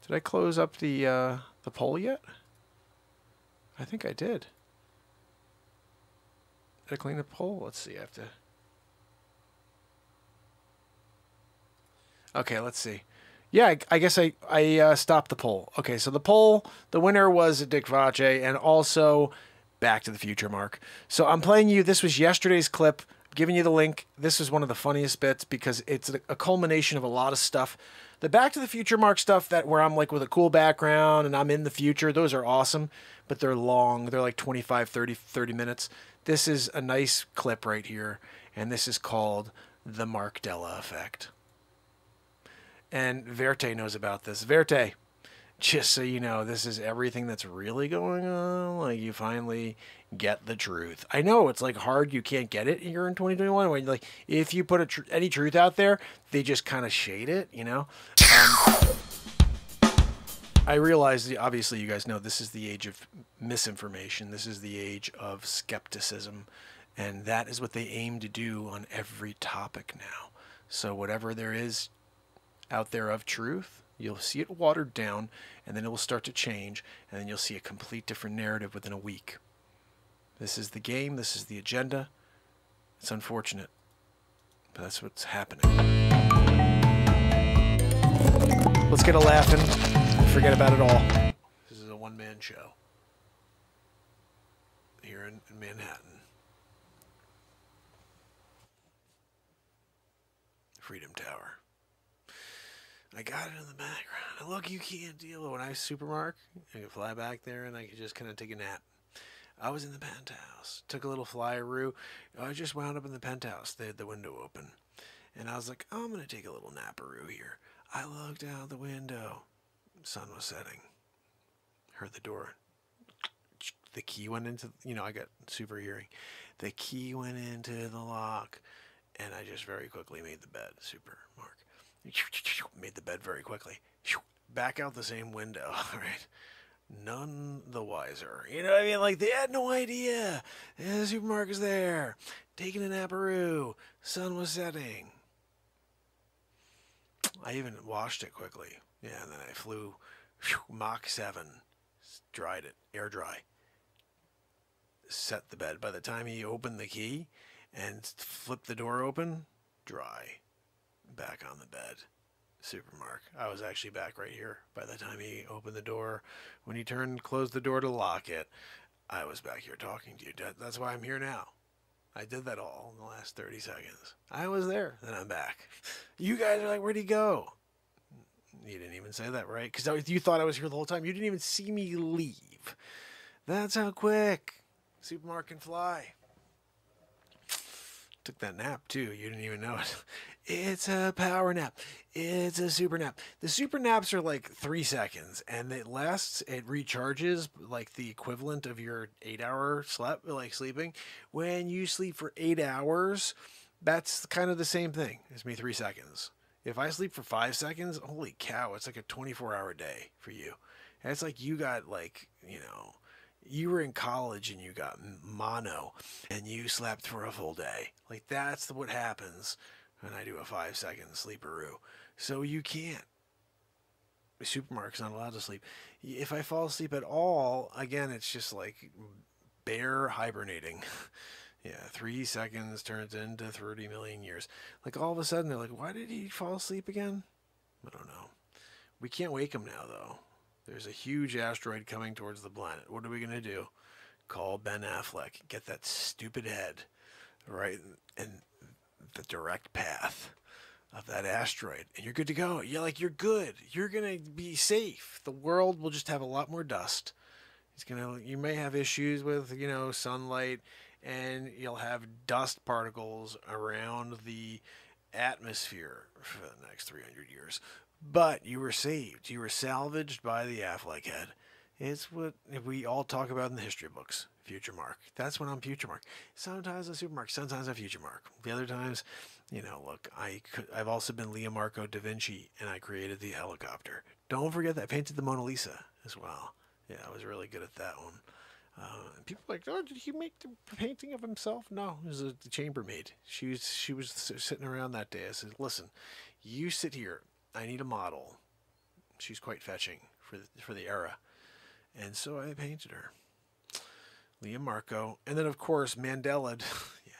S1: Did I close up the poll yet? I think I did. Did I clean the poll? Let's see. I have to. Okay, let's see. Yeah, I guess I stopped the poll. Okay, so the poll, the winner was Dick Facce, and also Back to the Future, Mark. So I'm playing you. This was yesterday's clip. I'm giving you the link. This is one of the funniest bits because it's a culmination of a lot of stuff. The Back to the Future, Mark, stuff that where I'm like with a cool background and I'm in the future, those are awesome, but they're long. They're like 25, 30 minutes. This is a nice clip right here, and this is called The Mark Della Effect. And Verte knows about this. Verte, just so you know, this is everything that's really going on. Like, you finally get the truth. I know it's like hard. You can't get it here in 2021. When like, if you put any truth out there, they just kind of shade it, you know? I realize, obviously, you guys know this is the age of misinformation. This is the age of skepticism. And that is what they aim to do on every topic now. So whatever there is out there of truth, you'll see it watered down, and then it will start to change, and then you'll see a complete different narrative within a week. This is the game. This is the agenda. It's unfortunate, but that's what's happening. Let's get a laughing. Forget about it all. This is a one-man show here in Manhattan. Freedom Tower. I got it in the background. And look, you can't deal with it. When I was Supermark, I could fly back there and I could just kind of take a nap. I was in the penthouse. Took a little flyeroo. I just wound up in the penthouse. They had the window open. And I was like, oh, I'm going to take a little naparoo here. I looked out the window. Sun was setting. Heard the door. The key went into, I got super hearing. The key went into the lock. And I just very quickly made the bed. Supermark. Made the bed very quickly. Back out the same window. All right. None the wiser. You know what I mean? Like, they had no idea. Yeah, the supermarket was there. Taking a naparoo. Sun was setting. I even washed it quickly. Yeah, and then I flew Mach 7. Dried it. Air dry. Set the bed. By the time he opened the key and flipped the door open, dry. Back on the bed. Supermark. I was actually back right here. By the time he opened the door, when he closed the door to lock it, I was back here talking to you. That's why I'm here now. I did that all in the last 30 seconds. I was there, then I'm back. You guys are like, where'd he go? You didn't even say that, right? Because you thought I was here the whole time. You didn't even see me leave. That's how quick Supermark can fly. Took that nap too. You didn't even know it. It's a power nap. It's a super nap. The super naps are like 3 seconds, and it recharges like the equivalent of your 8-hour sleeping. When you sleep for 8 hours, that's kind of the same thing as me 3 seconds. If I sleep for 5 seconds, holy cow, it's like a 24-hour day for you. And it's like you got you were in college and you got mono and you slept for a full day. Like, that's what happens when I do a 5-second sleeperoo. So you can't. The supermarket's not allowed to sleep. If I fall asleep at all, again, it's just like bear hibernating. Yeah, 3 seconds turns into 30 million years. Like, all of a sudden, they're like, why did he fall asleep again? I don't know. We can't wake him now, though. There's a huge asteroid coming towards the planet. What are we going to do? Call Ben Affleck. Get that stupid head right in the direct path of that asteroid. And you're good to go. You're good. You're going to be safe. The world will just have a lot more dust. You may have issues with, sunlight, and you'll have dust particles around the atmosphere for the next 300 years. But you were saved. You were salvaged by the Affleck head. It's what we all talk about in the history books. Future Mark. That's when I'm Future Mark. Sometimes a Supermark. Sometimes a Future Mark. The other times, look, I've also been Leonardo da Vinci, and I created the helicopter. Don't forget that. I painted the Mona Lisa as well. Yeah, I was really good at that one. And people are like, oh, did he make the painting of himself? No, it was the chambermaid. She was sitting around that day. I said, listen, you sit here. I need a model. She's quite fetching for the era. And so I painted her. Leah Marco. And then, of course, Mandela. Yeah.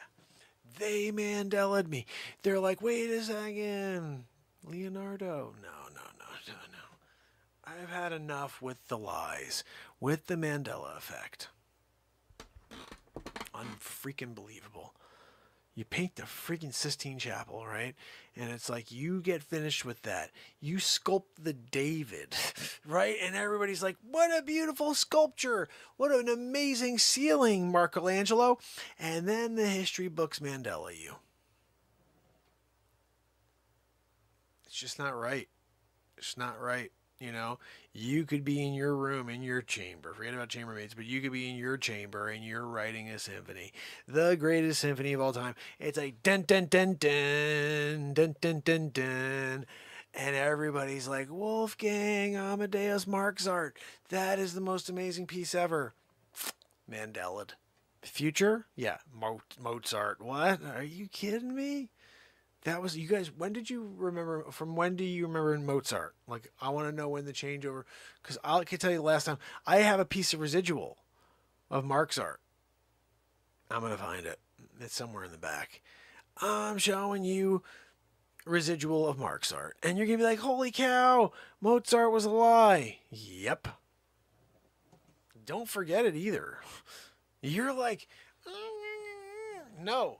S1: They Mandela'd me. They're like, wait a second. Leonardo. No. I've had enough with the lies, with the Mandela effect. Unfreaking believable. You paint the freaking Sistine Chapel, right? And it's like you get finished with that. You sculpt the David, right? And everybody's like, what a beautiful sculpture. What an amazing ceiling, Michelangelo. And then the history books Mandela you. It's just not right. It's not right. You know, you could be in your room, in your chamber, forget about chambermaids, but you could be in your chamber and you're writing a symphony, the greatest symphony of all time. It's like dun dun dun dun dun dun dun dun, and everybody's like, Wolfgang Amadeus Mozart, that is the most amazing piece ever. Mandela. Future? Yeah, Mozart. What? Are you kidding me? That was, you guys, when do you remember Mozart? Like, I want to know when the changeover, because I can tell you the last time, I have a piece of residual of Mark's art. I'm going to find it. It's somewhere in the back. I'm showing you residual of Mark's art. And you're going to be like, holy cow, Mozart was a lie. Yep. Don't forget it either. You're like, no,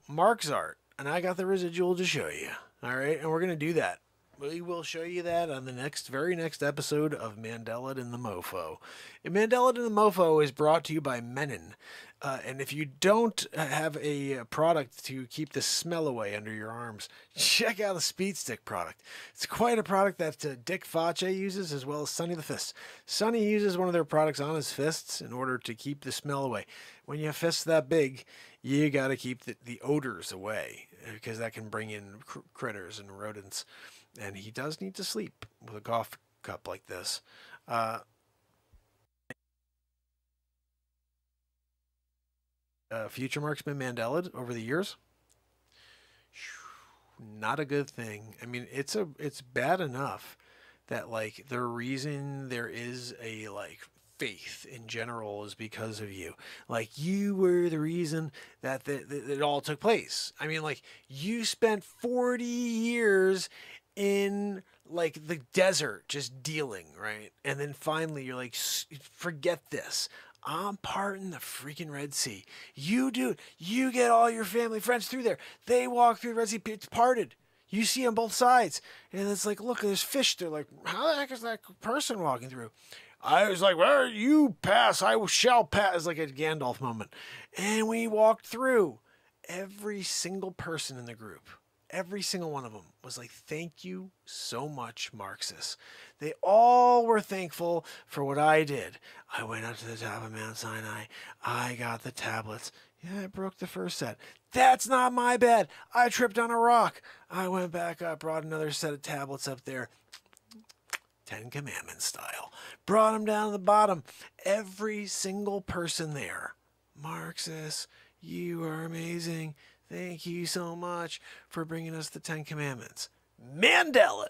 S1: Mark's art. And I got the residual to show you. All right. And we're going to do that. We will show you that on the very next episode of Mandela and the Mofo. And Mandela and the Mofo is brought to you by Menon. And if you don't have a product to keep the smell away under your arms, check out the Speed Stick product. It's quite a product that Dick Facce uses, as well as Sonny the Fist. Sonny uses one of their products on his fists in order to keep the smell away. When you have fists that big, you got to keep the odors away, because that can bring in critters and rodents. And he does need to sleep with a golf cup like this. Future Mark's been Mandela over the years. Not a good thing. I mean, it's bad enough that, like, the reason there is a, like, faith in general is because of you. Like, you were the reason that it all took place. I mean, like, you spent 40 years in, like, the desert just dealing, right? And then finally you're like, forget this. I'm parting the freaking Red Sea. You do. You get all your family, friends through there. They walk through the Red Sea. It's parted. You see on both sides. And it's like, look, there's fish. They're like, how the heck is that person walking through? I was like, where you pass, I shall pass. It's like a Gandalf moment. And we walked through. Every single person in the group, every single one of them was like, thank you so much, Marxists. They all were thankful for what I did. I went up to the top of Mount Sinai. I got the tablets. Yeah, I broke the first set. That's not my bad. I tripped on a rock. I went back up, brought another set of tablets up there. 10 Commandments style. Brought them down to the bottom. Every single person there. Marxists, you are amazing. Thank you so much for bringing us the 10 Commandments. Mandela.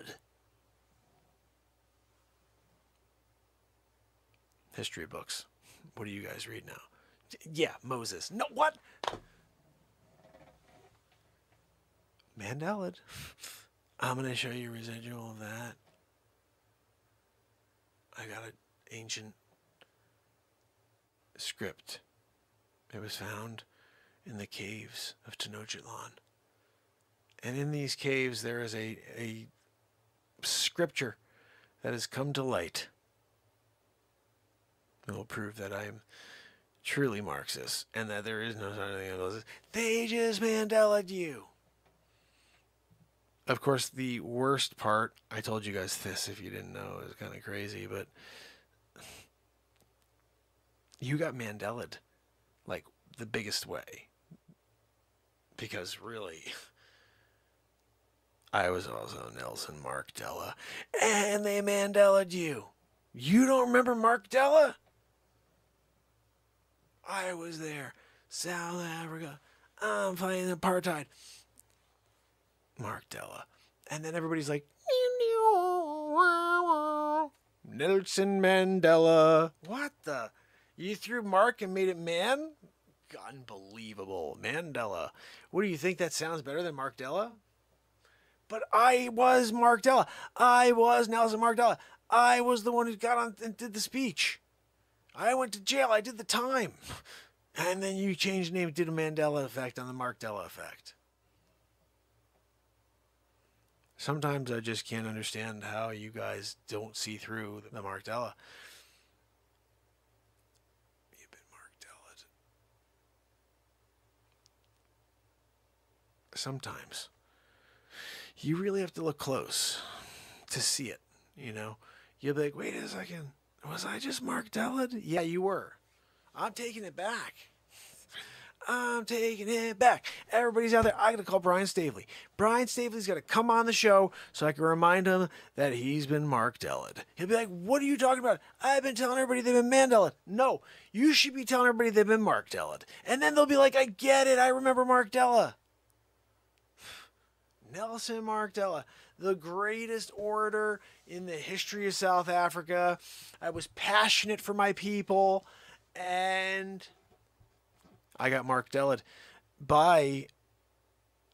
S1: History books. What do you guys read now? Yeah, Moses. No, what? Mandela. I'm going to show you a residual of that. I got an ancient script. It was found in the caves of Tenochtitlan. And in these caves there is a scripture that has come to light. It will prove that I am truly Marxist and that there is no such thing as those. They just Mandela'd you. Of course, the worst part, I told you guys this if you didn't know, it was kind of crazy, but you got Mandela'd like the biggest way. Because really, I was also Nelson Mandela, and they Mandela'd you. You don't remember Mandela? I was there. South Africa. I'm fighting apartheid. Mandela. And then everybody's like, Nelson Mandela. What the? You threw Mark and made it man? Unbelievable. Mandela. What do you think? That sounds better than Mark Della? But I was Mark Della. I was Nelson Mandela. I was the one who got on and did the speech. I went to jail. I did the time. And then you changed the name, did a Mandela effect on the Mark Della effect. Sometimes I just can't understand how you guys don't see through the Mark Della. You've been Mark Della. Sometimes you really have to look close to see it, you know. You'll be like, wait a second, was I just Mark Della? Yeah, you were. I'm taking it back. I'm taking it back. Everybody's out there. I got to call Brian Staveley. Brian Staveley's got to come on the show so I can remind him that he's been Mark Della'd. He'll be like, what are you talking about? I've been telling everybody they've been Mandela. No, you should be telling everybody they've been Mark Della'd. And then they'll be like, I get it. I remember Mark Della. Nelson Mandela, the greatest orator in the history of South Africa. I was passionate for my people, and I got Mark Della'd by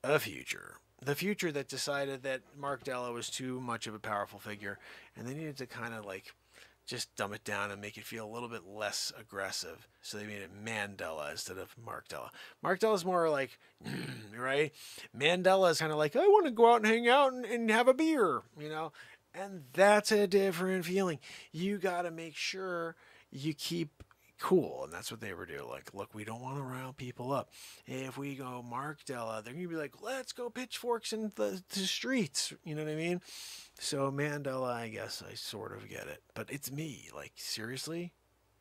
S1: a future. The future that decided that Mark Della was too much of a powerful figure, and they needed to kind of like just dumb it down and make it feel a little bit less aggressive. So they made it Mandela instead of Mark Della. Mark Della's more like, right? Mandela is kind of like, I want to go out and hang out and have a beer, you know? And that's a different feeling. You got to make sure you keep cool, and that's what they were doing. Like, look, we don't want to rile people up. If we go Mark Della, they're gonna be like, let's go pitchforks in the streets. You know what I mean? So Mandela, I guess I sort of get it, but it's me. Like, seriously,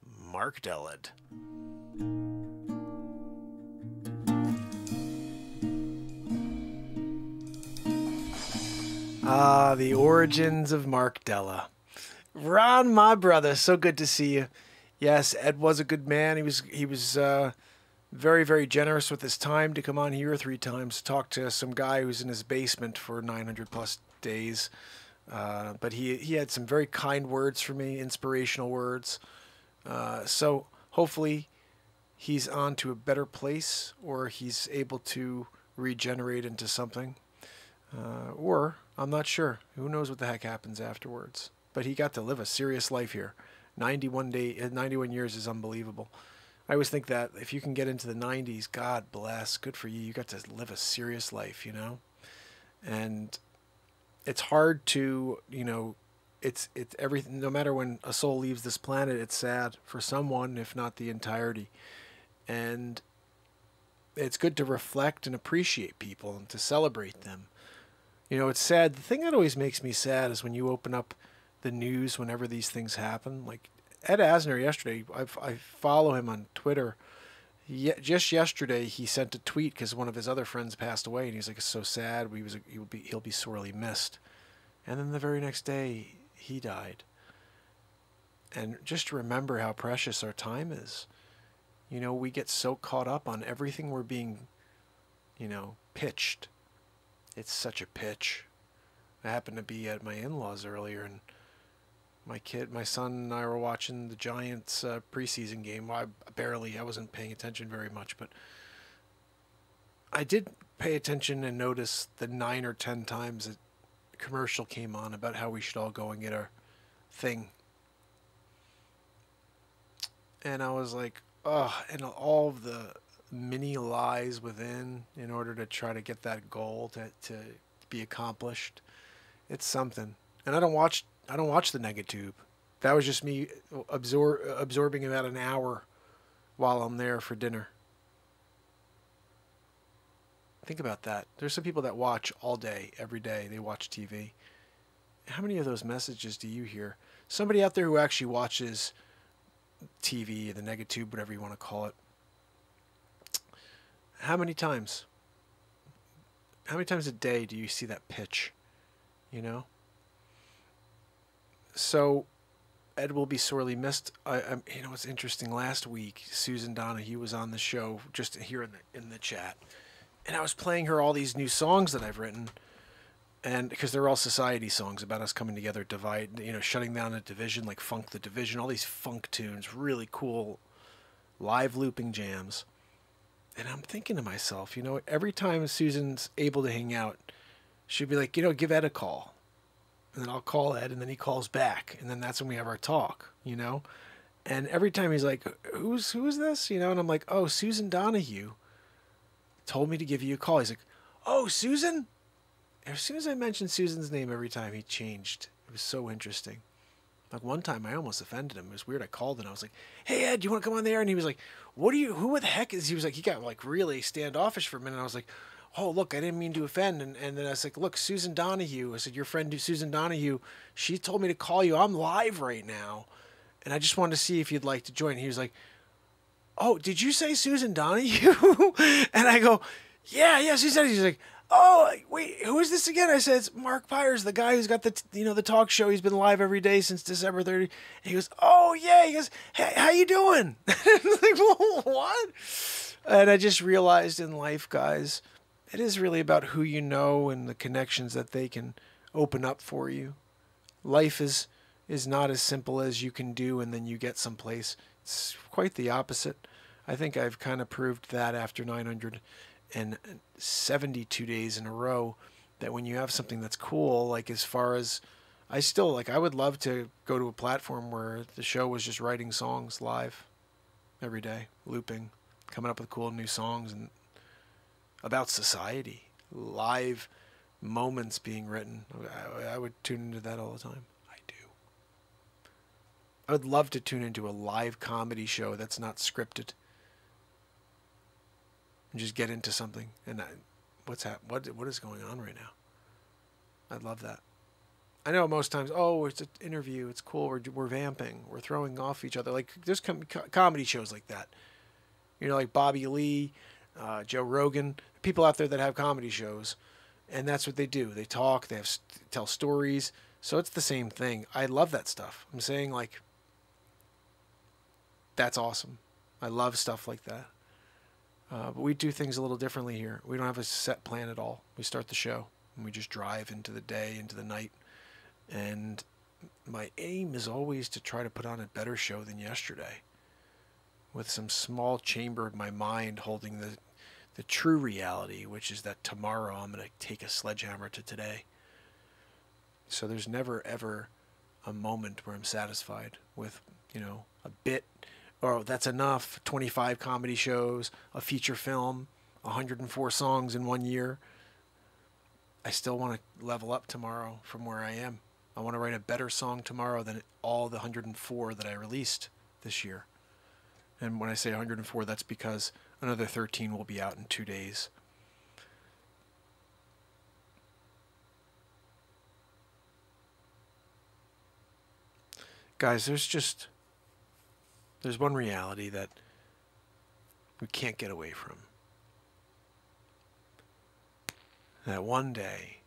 S1: Mark Della'd. Ah, the origins of Mark Della. Ron, my brother, so good to see you. Yes, Ed was a good man. He was very, very generous with his time to come on here 3 times to talk to some guy who's in his basement for 900 plus days. But he had some very kind words for me, inspirational words. So hopefully he's on to a better place, or he's able to regenerate into something. Or I'm not sure. Who knows what the heck happens afterwards. But he got to live a serious life here. 91 years is unbelievable. I always think that if you can get into the 90s, God bless, good for you. You got to live a serious life, you know? And it's hard to, you know, it's everything. No matter when a soul leaves this planet, it's sad for someone, if not the entirety. And it's good to reflect and appreciate people and to celebrate them. You know, it's sad. The thing that always makes me sad is when you open up the news whenever these things happen. Like Ed Asner yesterday, I follow him on Twitter. Just yesterday, he sent a tweet because one of his other friends passed away, and he's like, "It's so sad. He'll be sorely missed." And then the very next day, he died. And just to remember how precious our time is. You know, we get so caught up on everything we're being, you know, pitched. It's such a pitch. I happened to be at my in-laws earlier, and my son and I were watching the Giants preseason game. Well, I wasn't paying attention very much, but I did pay attention and notice the 9 or 10 times a commercial came on about how we should all go and get our thing. And I was like, oh, and all of the many lies within in order to try to get that goal to be accomplished. It's something. And I don't watch the Negatube. That was just me absorbing about an hour while I'm there for dinner. Think about that. There's some people that watch all day, every day. They watch TV. How many of those messages do you hear? Somebody out there who actually watches TV, the Negatube, whatever you want to call it. How many times? How many times a day do you see that pitch? You know? So Ed will be sorely missed. You know, it's interesting. Last week, Susan Donahue was on the show, just here in the chat, and I was playing her all these new songs that I've written, and because they're all society songs about us coming together, shutting down a division like Funk the Division, all these funk tunes, really cool, live looping jams. And I'm thinking to myself, you know, every time Susan's able to hang out she'd be like, give Ed a call. And then I'll call Ed, and then he calls back. And then that's when we have our talk, And every time he's like, who is this? And I'm like, oh, Susan Donahue told me to give you a call. He's like, oh, Susan? As soon as I mentioned Susan's name, every time he changed. It was so interesting. Like one time I almost offended him. It was weird. I called and I was like, hey, Ed, do you want to come on there? And he was like, who the heck is, he was like, he got like really standoffish for a minute. And I was like, oh, look, I didn't mean to offend. And then I was like, look, Susan Donahue. I said, your friend Susan Donahue, she told me to call you. I'm live right now. And I just wanted to see if you'd like to join. He was like, oh, did you say Susan Donahue? And I go, yeah, Susan. He's like, oh, wait, who is this again? I said, it's Mark Pires, the guy who's got the talk show. He's been live every day since December 30. And he goes, oh, yeah. He goes, hey, how you doing? I was like, well, what? And I just realized in life, guys, it is really about who you know and the connections that they can open up for you. Life is not as simple as you can do and then you get someplace. It's quite the opposite. I think I've kind of proved that after 972 days in a row, that when you have something that's cool, like as far as I would love to go to a platform where the show was just writing songs live every day, looping, coming up with cool new songs and about society, live moments being written. I would tune into that all the time. I do. I would love to tune into a live comedy show that's not scripted. And just get into something. And what is going on right now? I'd love that. I know most times, oh, it's an interview, it's cool, we're vamping, we're throwing off each other. Like there's comedy shows like that. Like Bobby Lee, Joe Rogan, people out there that have comedy shows, and that's what they do. They talk, they tell stories. So it's the same thing. I love that stuff. I'm saying, like, that's awesome. I love stuff like that. But we do things a little differently here. We don't have a set plan at all. We start the show and we just drive into the day, into the night. And my aim is always to try to put on a better show than yesterday, with some small chamber of my mind holding the true reality, which is that tomorrow I'm going to take a sledgehammer to today. So there's never, ever a moment where I'm satisfied with, a bit, or that's enough, 25 comedy shows, a feature film, 104 songs in 1 year. I still want to level up tomorrow from where I am. I want to write a better song tomorrow than all the 104 that I released this year. And when I say 104, that's because another 13 will be out in 2 days. Guys, there's one reality that we can't get away from. That one day,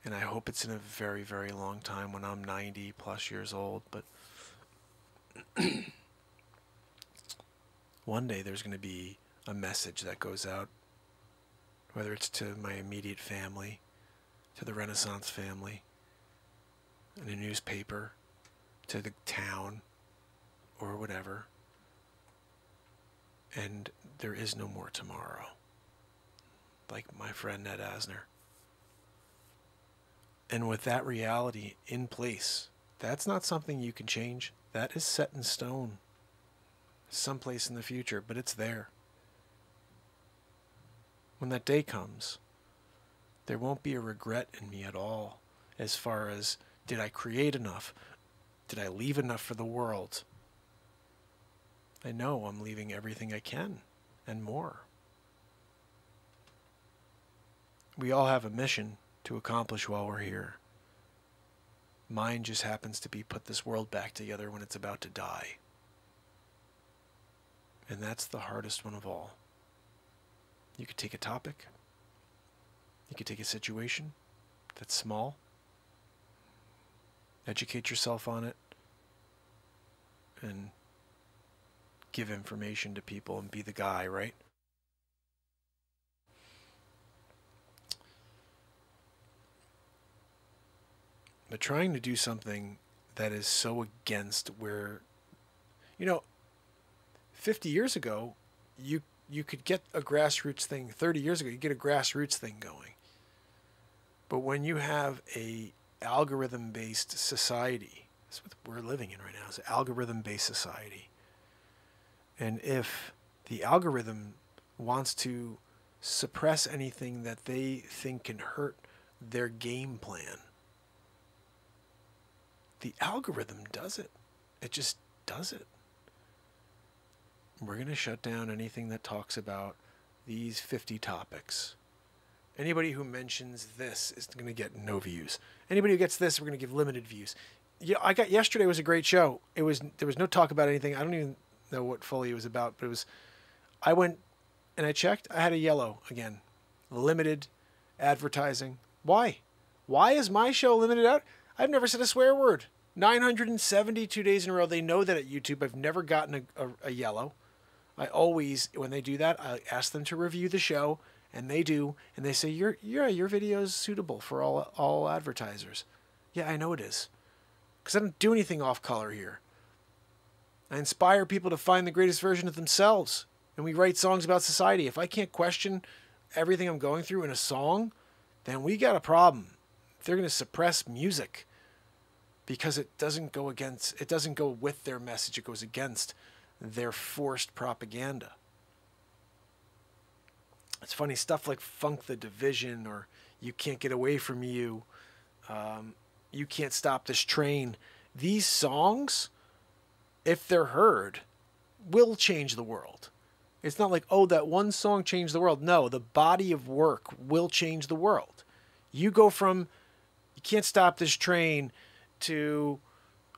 S1: and I hope it's in a very, very long time when I'm 90 plus years old, but one day there's going to be a message that goes out, whether it's to my immediate family, to the Renaissance family, in a newspaper, to the town, or whatever. And there is no more tomorrow. Like my friend Ned Asner. And with that reality in place, that's not something you can change. That is set in stone. Someplace in the future, but it's there. When that day comes, there won't be a regret in me at all, as far as, did I create enough? Did I leave enough for the world? I know I'm leaving everything I can, and more. We all have a mission to accomplish while we're here. Mine just happens to be put this world back together when it's about to die. And that's the hardest one of all. You could take a topic. You could take a situation that's small. Educate yourself on it. And give information to people and be the guy, right? But trying to do something that is so against where, 50 years ago, you could get a grassroots thing. 30 years ago, you get a grassroots thing going. But when you have a algorithm-based society, that's what we're living in right now, is an algorithm-based society. And if the algorithm wants to suppress anything that they think can hurt their game plan, the algorithm does it. It just does it. We're going to shut down anything that talks about these 50 topics. Anybody who mentions this is going to get no views. Anybody who gets this, we're going to give limited views. Yeah, yesterday was a great show. There was no talk about anything. I don't even know what fully it was about, but I went and I checked. I had a yellow again. Limited advertising. Why? Why is my show limited out? I've never said a swear word. 972 days in a row. They know that at YouTube I've never gotten a yellow. I always, when they do that, I ask them to review the show, and they do, and they say, your video is suitable for all advertisers. Yeah, I know it is. Because I don't do anything off color here. I inspire people to find the greatest version of themselves. And we write songs about society. If I can't question everything I'm going through in a song, then we got a problem. They're going to suppress music because it doesn't go with their message. It goes against their forced propaganda. It's funny, stuff like Funk the Division or You Can't Get Away From You, You Can't Stop This Train. These songs, if they're heard, will change the world. It's not like, oh, that one song changed the world. No, the body of work will change the world. You go from You Can't Stop This Train to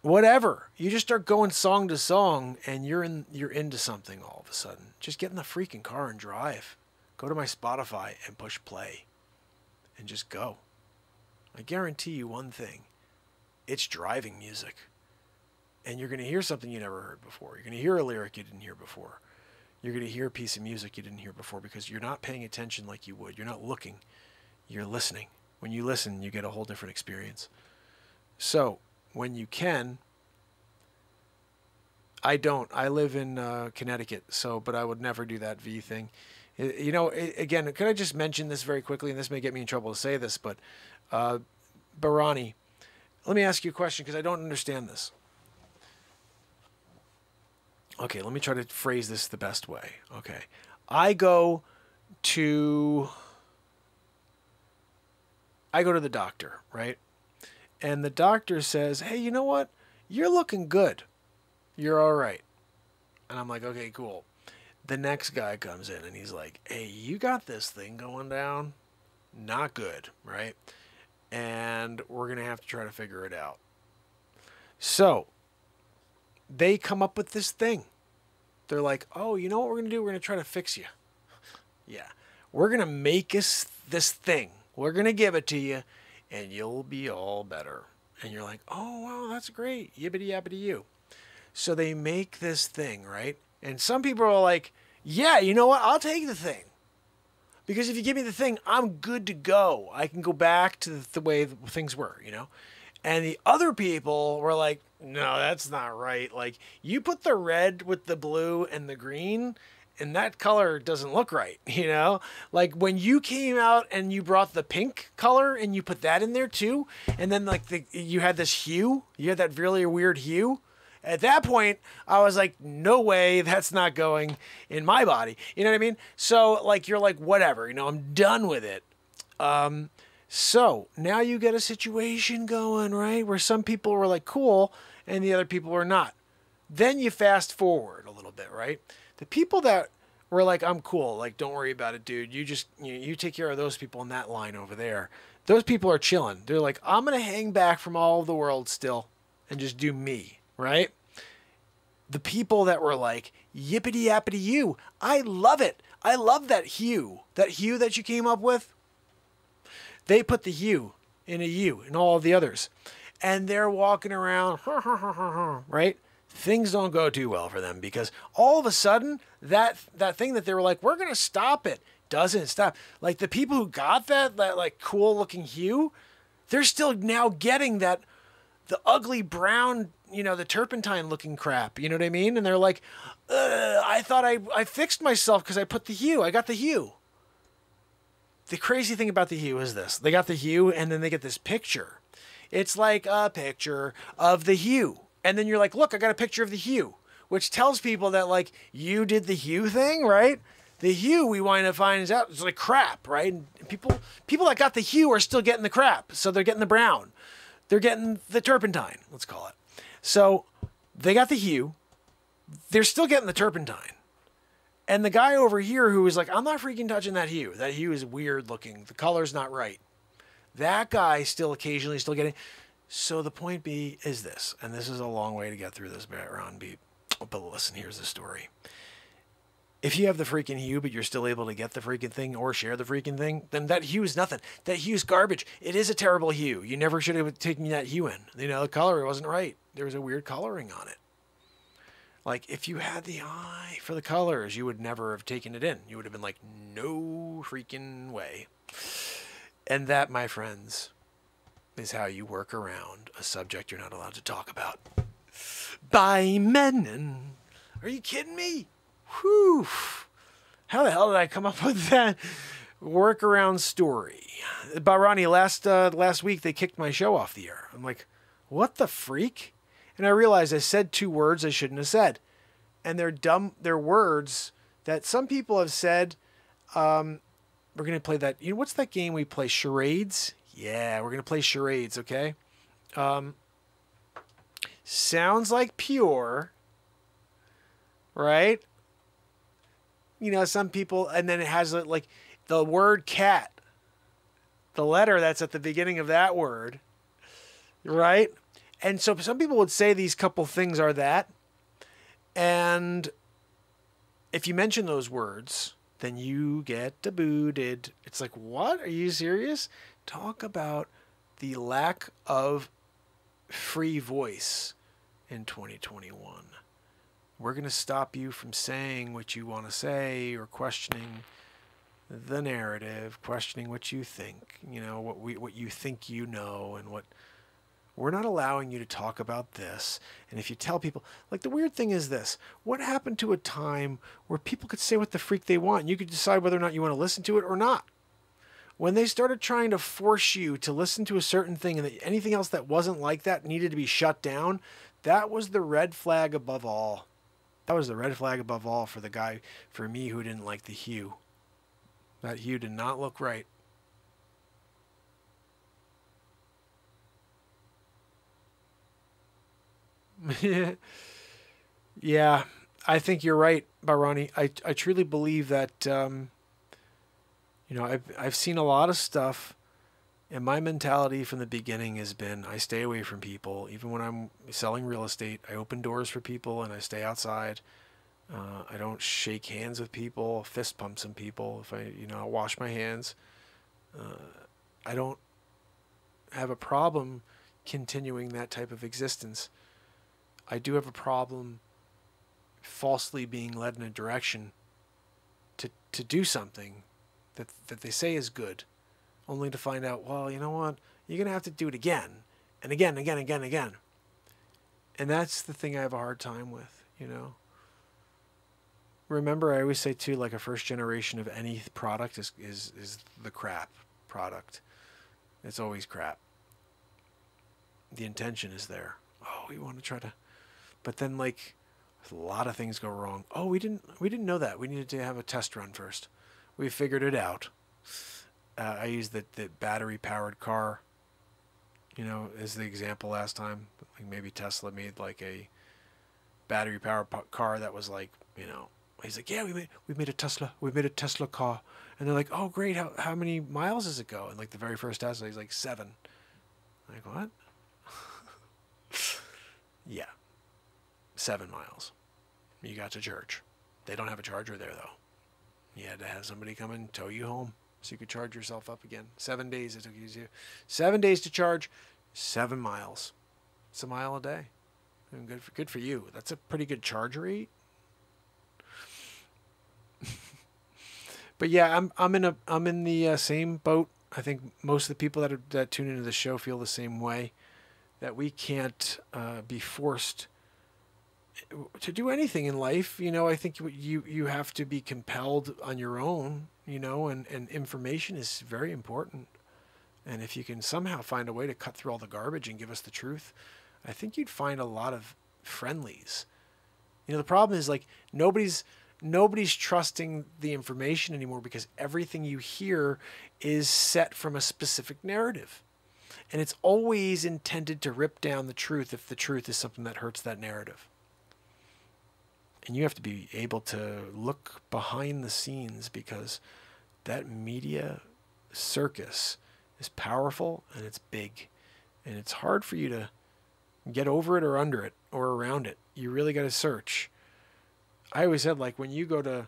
S1: whatever. You just start going song to song and you're into something all of a sudden. Just get in the freaking car and drive. Go to my Spotify and push play and just go. I guarantee you one thing. It's driving music. And you're going to hear something you never heard before. You're going to hear a lyric you didn't hear before. You're going to hear a piece of music you didn't hear before because you're not paying attention like you would. You're not looking. You're listening. When you listen, you get a whole different experience. So, when you can, I don't. I live in Connecticut, but I would never do that V thing. You know, again, could I just mention this very quickly, and this may get me in trouble to say this, but Barani, let me ask you a question because I don't understand this. Okay, let me try to phrase this the best way. Okay, I go to the doctor, right? And the doctor says, hey, you know what? You're looking good. You're all right. And I'm like, okay, cool. The next guy comes in and he's like, hey, you got this thing going down? Not good, right? And we're going to have to try to figure it out. So they come up with this thing. They're like, oh, you know what we're going to do? We're going to try to fix you. Yeah. We're going to make us this thing. We're going to give it to you and you'll be all better. And you're like, oh, wow, that's great. Yibbity yabbity you. So they make this thing, right? And some people are like, yeah, you know what? I'll take the thing. Because if you give me the thing, I'm good to go. I can go back to the way things were, you know? And the other people were like, no, that's not right. Like, you put the red with the blue and the green, and that color doesn't look right, you know? Like, when you came out and you brought the pink color and you put that in there too, and then, like, you had this hue, you had that really weird hue. At that point, I was like, no way, that's not going in my body. You know what I mean? So, like, you're like, whatever, you know, I'm done with it. So, now you get a situation going, right? Where some people were like, cool, and the other people were not. Then you fast forward a little bit, right? The people that were like, I'm cool, like, don't worry about it, dude. You take care of those people in that line over there. Those people are chilling. They're like, I'm going to hang back from all of the world still and just do me. Right? The people that were like, yippity yappity you, I love it. I love that hue that you came up with. They put the hue in a U and all of the others. And they're walking around, right? Things don't go too well for them because all of a sudden that thing that they were like, we're going to stop it, doesn't stop. Like the people who got that like cool looking hue, they're still now getting the ugly brown, you know, the turpentine looking crap, you know what I mean? And they're like, I thought I fixed myself because I put the hue. I got the hue. the crazy thing about the hue is this. They got the hue, and then they get this picture. It's like a picture of the hue. And then you're like, look, I got a picture of the hue, which tells people that, like, you did the hue thing, right? The hue, we wind up finding out, it's like crap, right? And people that got the hue are still getting the crap. So they're getting the brown. They're getting the turpentine, let's call it. So they got the hue. They're still getting the turpentine. And the guy over here who is like, I'm not freaking touching that hue. That hue is weird looking. The color's not right. That guy still occasionally still getting. So the point B is this, and this is a long way to get through this, Ron B. But listen, here's the story. If you have the freaking hue, but you're still able to get the freaking thing or share the freaking thing, then that hue is nothing. That hue is garbage. It is a terrible hue. You never should have taken that hue in. You know, the color wasn't right. There was a weird coloring on it. Like, if you had the eye for the colors, you would never have taken it in. You would have been like, no freaking way. And that, my friends, is how you work around a subject you're not allowed to talk about. By men. Are you kidding me? Whew. How the hell did I come up with that workaround story? Ronnie, last week they kicked my show off the air. I'm like, what the freak? And I realized I said 2 words I shouldn't have said. And they're dumb. They're words that some people have said. We're going to play that. You know, what's that game we play? Charades? Yeah, we're going to play charades, okay? Sounds like pure, right? You know, some people, and then it has like the word cat, the letter that's at the beginning of that word, right? And so some people would say these couple things are that. And if you mention those words, then you get booted. It's like, what? Are you serious? Talk about the lack of free voice in 2021. We're going to stop you from saying what you want to say or questioning the narrative, questioning what you think, you know, what you think you know, and what we're not allowing you to talk about this. And if you tell people, like, the weird thing is this, what happened to a time where people could say what the freak they want and you could decide whether or not you want to listen to it or not? When they started trying to force you to listen to a certain thing and that anything else that wasn't like that needed to be shut down, that was the red flag above all. That was the red flag above all for the guy, for me, who didn't like the hue. That hue did not look right. Yeah, I think you're right, Barani. I truly believe that, you know, I've seen a lot of stuff, and my mentality from the beginning has been I stay away from people. Even when I'm selling real estate, I open doors for people and I stay outside. I don't shake hands with people, fist pump some people. If I wash my hands. I don't have a problem continuing that type of existence. I do have a problem falsely being led in a direction to do something that they say is good, only to find out, well, you know what, you're going to have to do it again and again, again, again, again. And that's the thing I have a hard time with, you know. Remember, I always say too, like, a first generation of any product is the crap product. It's always crap. The intention is there. Oh, we want to try to, but then, like, a lot of things go wrong. Oh, we didn't know that. We needed to have a test run first. We figured it out. I used the battery powered car, you know, as the example last time. Like, maybe Tesla made like a battery powered car that was like, you know, he's like, yeah, we made a Tesla car, and they're like, oh great, how many miles does it go? And like the very first Tesla, he's like 7. I'm like, what? Yeah, 7 miles. You got to church. They don't have a charger there though. You had to have somebody come and tow you home so you could charge yourself up again. 7 days it took you. 7 days to charge, 7 miles. It's a mile a day. And good for you. That's a pretty good charge rate. But yeah, I'm in the same boat. I think most of the people that tune into the show feel the same way. That we can't be forced to do anything in life, you know, I think you have to be compelled on your own, you know, and information is very important. And if you can somehow find a way to cut through all the garbage and give us the truth, I think you'd find a lot of friendlies. You know, the problem is like nobody's trusting the information anymore because everything you hear is set from a specific narrative. And it's always intended to rip down the truth if the truth is something that hurts that narrative. And you have to be able to look behind the scenes because that media circus is powerful and it's big. And it's hard for you to get over it or under it or around it. You really got to search. I always said, like, when you go to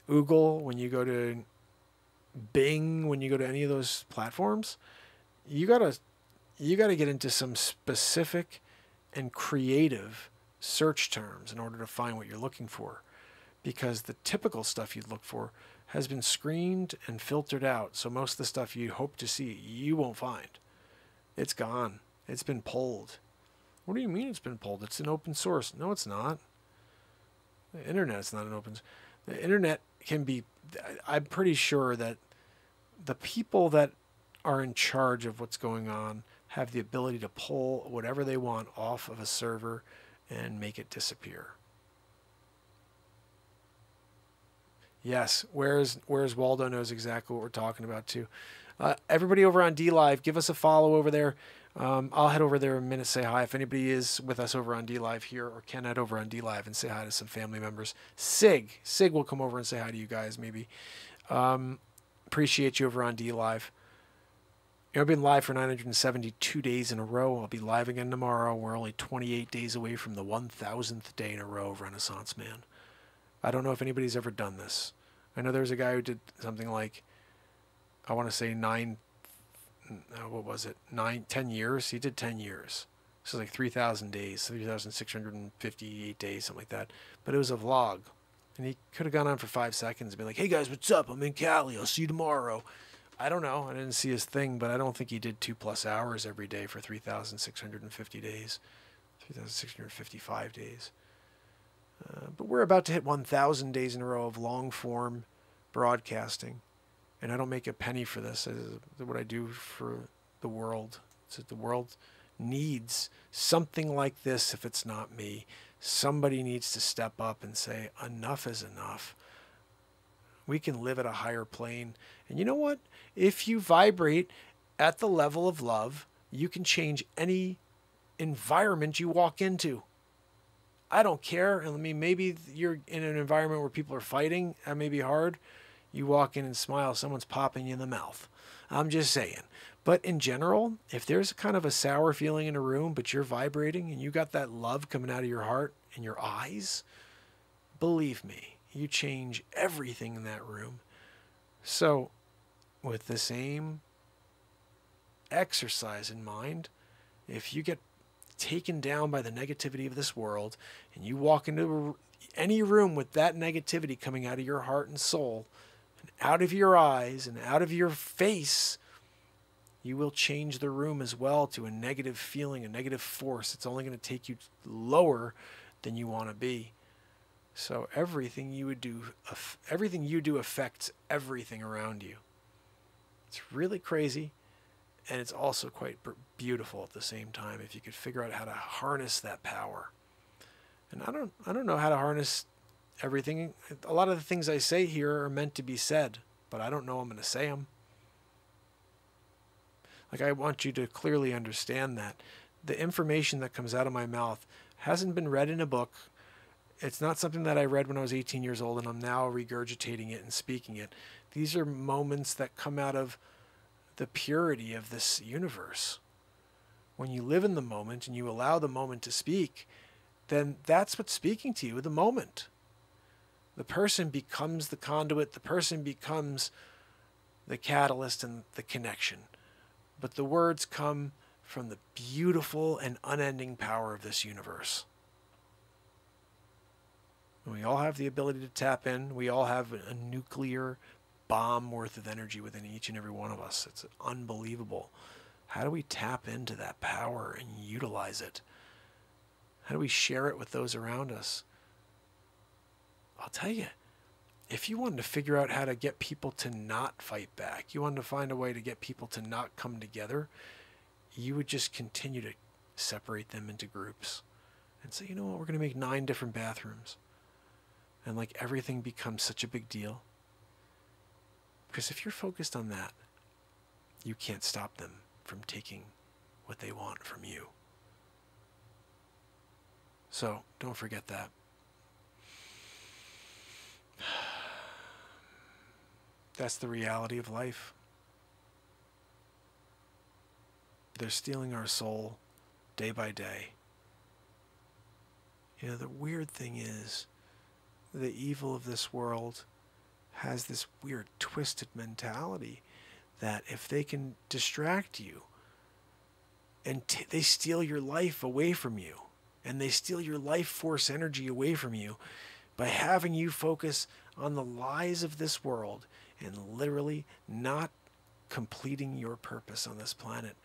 S1: Google, when you go to Bing, when you go to any of those platforms, you gotta get into some specific and creative search terms in order to find what you're looking for, because the typical stuff you'd look for has been screened and filtered out. So most of the stuff you hope to see, you won't find. It's gone. It's been pulled. What do you mean it's been pulled? It's an open source. No, it's not. The internet's not an open. The internet can be. I'm pretty sure that the people that are in charge of what's going on have the ability to pull whatever they want off of a server and make it disappear. Yes, where's Waldo knows exactly what we're talking about too. Everybody over on DLive, give us a follow over there. I'll head over there in a minute, say hi. If anybody is with us over on DLive here or can head over on DLive and say hi to some family members. Sig will come over and say hi to you guys maybe. Appreciate you over on DLive. I've been live for 972 days in a row. I'll be live again tomorrow. We're only 28 days away from the 1,000th day in a row of Renaissance Man. I don't know if anybody's ever done this. I know there's a guy who did something like, I want to say 10 years? He did 10 years. So like 3,000 days, 3,658 days, something like that. But it was a vlog. And he could have gone on for 5 seconds and been like, hey guys, what's up? I'm in Cali. I'll see you tomorrow. I don't know. I didn't see his thing, but I don't think he did 2+ hours every day for 3,650 days, 3,655 days. But we're about to hit 1,000 days in a row of long-form broadcasting, and I don't make a penny for this. It's what I do for the world. It's that the world needs something like this. If it's not me, somebody needs to step up and say, enough is enough. We can live at a higher plane. And you know what? If you vibrate at the level of love, you can change any environment you walk into. I don't care. I mean, maybe you're in an environment where people are fighting. That may be hard. You walk in and smile, someone's popping you in the mouth. I'm just saying. But in general, if there's kind of a sour feeling in a room, but you're vibrating and you got that love coming out of your heart and your eyes, believe me, you change everything in that room. So, with the same exercise in mind, if you get taken down by the negativity of this world and you walk into any room with that negativity coming out of your heart and soul and out of your eyes and out of your face, you will change the room as well to a negative feeling, a negative force. It's only going to take you lower than you want to be. So everything you do affects everything around you. It's really crazy, and it's also quite beautiful at the same time if you could figure out how to harness that power. And I don't know how to harness everything. A lot of the things I say here are meant to be said, but I don't know I'm going to say them. Like, I want you to clearly understand that the information that comes out of my mouth hasn't been read in a book. It's not something that I read when I was 18 years old and I'm now regurgitating it and speaking it. These are moments that come out of the purity of this universe. When you live in the moment and you allow the moment to speak, then that's what's speaking to you, the moment. The person becomes the conduit, the person becomes the catalyst and the connection. But the words come from the beautiful and unending power of this universe. And we all have the ability to tap in. We all have a nuclear bomb worth of energy within each and every one of us. It's unbelievable. How do we tap into that power and utilize it? How do we share it with those around us? I'll tell you, if you wanted to figure out how to get people to not fight back, you wanted to find a way to get people to not come together, you would just continue to separate them into groups and say, you know what, we're going to make 9 different bathrooms. And like everything becomes such a big deal. Because if you're focused on that, you can't stop them from taking what they want from you. So don't forget that. That's the reality of life. They're stealing our soul day by day. You know, the weird thing is, the evil of this world has this weird twisted mentality that if they can distract you and they steal your life away from you, and they steal your life force energy away from you by having you focus on the lies of this world and literally not completing your purpose on this planet,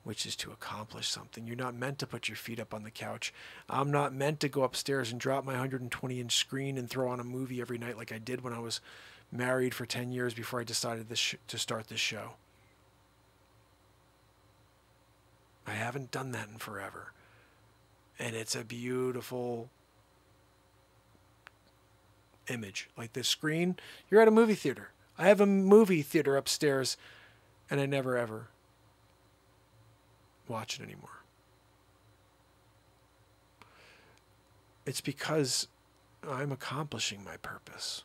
S1: which is to accomplish something. You're not meant to put your feet up on the couch. I'm not meant to go upstairs and drop my 120-inch screen and throw on a movie every night like I did when I was married for 10 years before I decided to start this show. I haven't done that in forever. And it's a beautiful image. Like this screen, you're at a movie theater. I have a movie theater upstairs, and I never ever watch it anymore. It's because I'm accomplishing my purpose.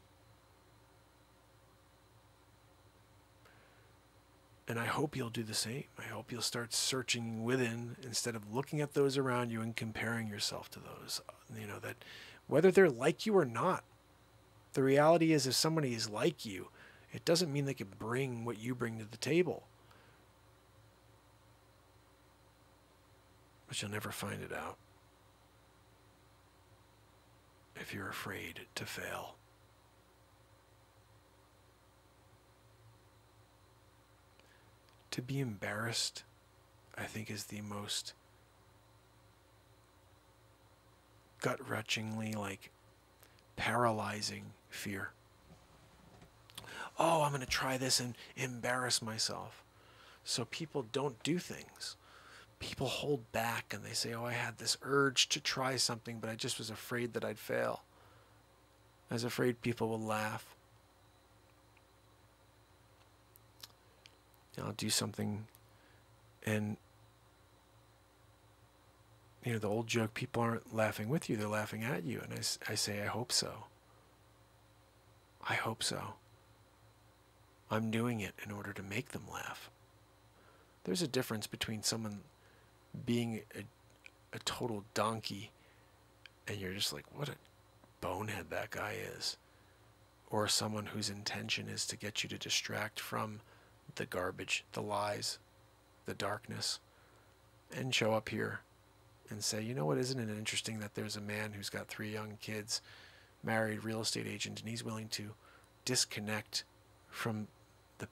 S1: And I hope you'll do the same. I hope you'll start searching within instead of looking at those around you and comparing yourself to those. You know, that whether they're like you or not, the reality is if somebody is like you, it doesn't mean they can bring what you bring to the table. But you'll never find it out if you're afraid to fail. To be embarrassed, I think, is the most gut-wrenchingly, like, paralyzing fear. Oh, I'm going to try this and embarrass myself. So people don't do things. People hold back and they say, oh, I had this urge to try something, but I just was afraid that I'd fail. I was afraid people would laugh. I'll do something and, you know, the old joke, people aren't laughing with you, they're laughing at you. And I say, I hope so. I hope so. I'm doing it in order to make them laugh. There's a difference between someone being a total donkey and you're just like, what a bonehead that guy is. Or someone whose intention is to get you to distract from the garbage, the lies, the darkness, and show up here and say, you know what, isn't it interesting that there's a man who's got 3 young kids, married, real estate agent, and he's willing to disconnect from the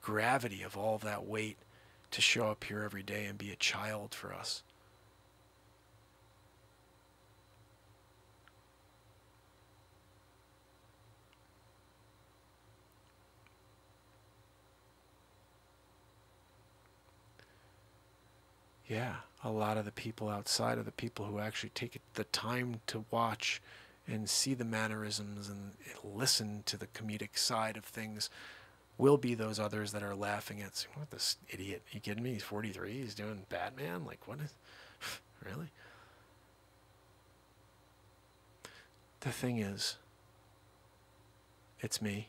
S1: gravity of all that weight to show up here every day and be a child for us. Yeah, a lot of the people outside are the people who actually take the time to watch and see the mannerisms and listen to the comedic side of things will be those others that are laughing at, what, this idiot, are you kidding me? He's 43, he's doing Batman? Like, what is, really? The thing is, it's me.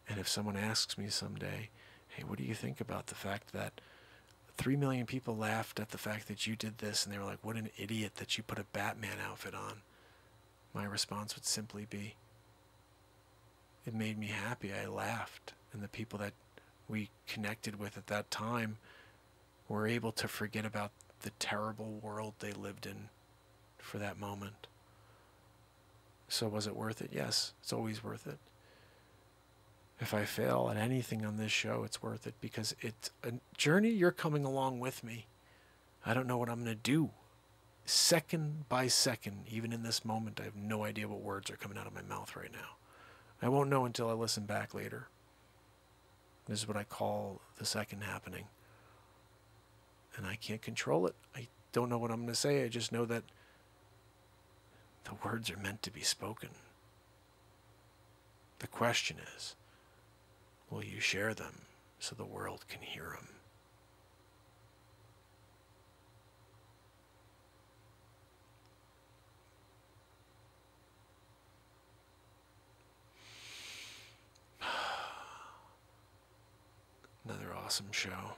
S1: And if someone asks me someday, hey, what do you think about the fact that 3 million people laughed at the fact that you did this, and they were like, what an idiot that you put a Batman outfit on? My response would simply be, it made me happy. I laughed. And the people that we connected with at that time were able to forget about the terrible world they lived in for that moment. So was it worth it? Yes, it's always worth it. If I fail at anything on this show, it's worth it because it's a journey. You're coming along with me. I don't know what I'm going to do second by second, even in this moment, I have no idea what words are coming out of my mouth right now. I won't know until I listen back later. This is what I call the second happening. And I can't control it. I don't know what I'm going to say. I just know that the words are meant to be spoken. The question is, will you share them so the world can hear them? Another awesome show.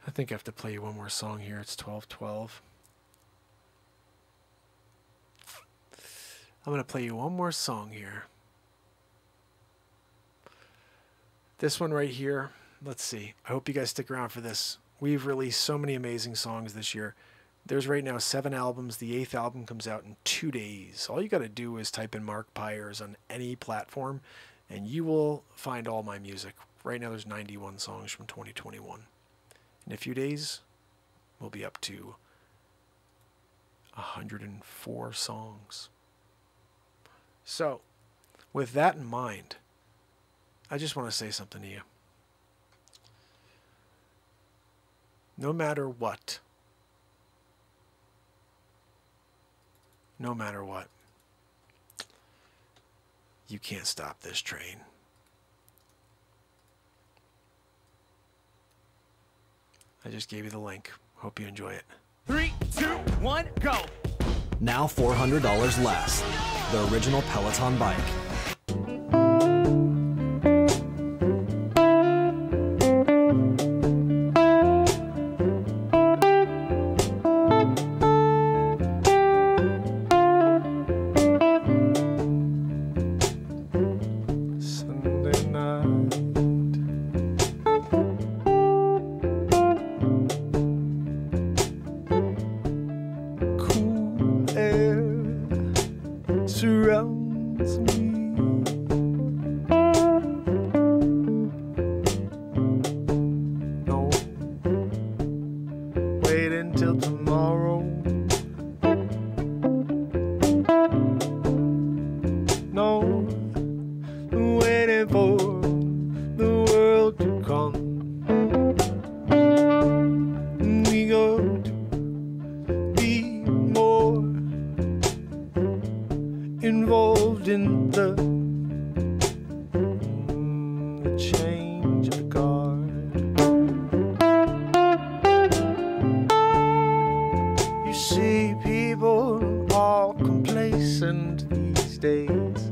S1: I think I have to play you one more song here. It's 12:12. I'm going to play you one more song here. This one right here. Let's see. I hope you guys stick around for this. We've released so many amazing songs this year. There's right now 7 albums. The 8th album comes out in 2 days. All you got to do is type in Mark Pires on any platform, and you will find all my music. Right now there's 91 songs from 2021. In a few days, we'll be up to 104 songs. So, with that in mind, I just want to say something to you. No matter what, you can't stop this train. I just gave you the link. Hope you enjoy it.
S3: 3, 2, 1, go.
S4: Now $400 less. The original Peloton bike.
S1: Sunday night. Cool air surrounds me. No, wait until tomorrow. No, waiting for the world to come. We go to be more involved in the change of the guard. You see people all complacent these days.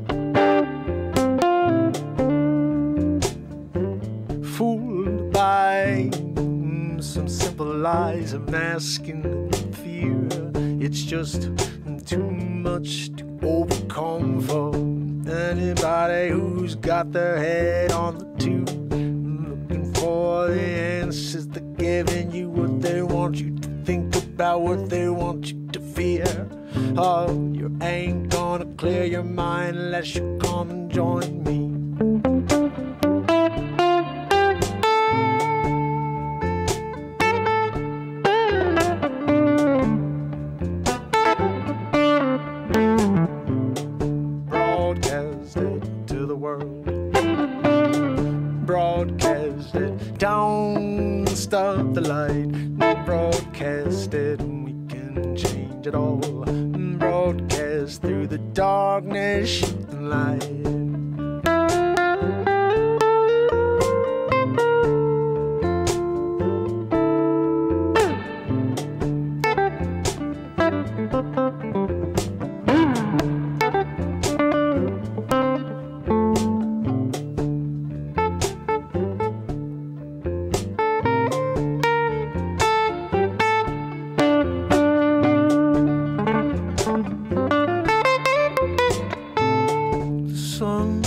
S1: Fooled by some simple lies masking fear. It's just too much to overcome for anybody who's got their head on the tube, looking for the answers. They're giving you what they want you to think about, what they want you to fear. Oh, you ain't gonna clear your mind unless you come and join me. Broadcasted to the world. Broadcasted. Don't stop the light. Broadcasted. We can change it all. Broadcast through the darkness, shoot the light. The sun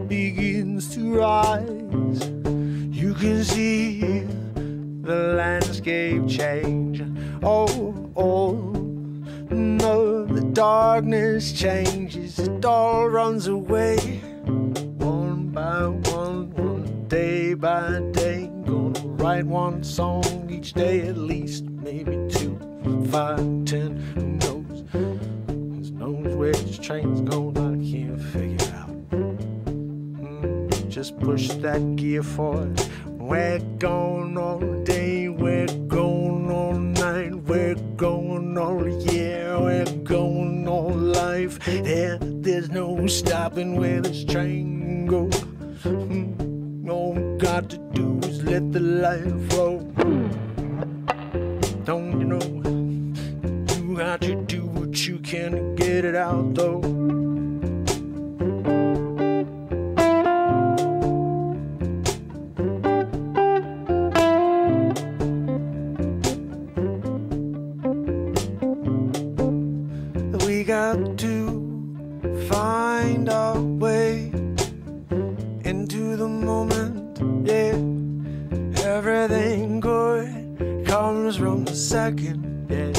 S1: begins to rise. You can see the landscape change. Oh, no, the darkness changes. It all runs away. One by one, day by day. Gonna write one song each day, at least, maybe 2.
S2: 5, 10, who knows? Who knows where this train's going? I can't figure it out. Just push that gear forward. We're going all day, we're going all night, we're going all year, we're going all life. There's no stopping where this train goes. All we got to do is let the life roll. Don't you know? You got to do what you can to get it out though. We got to find our way into the moment, yeah. Everything good comes from the second, yeah.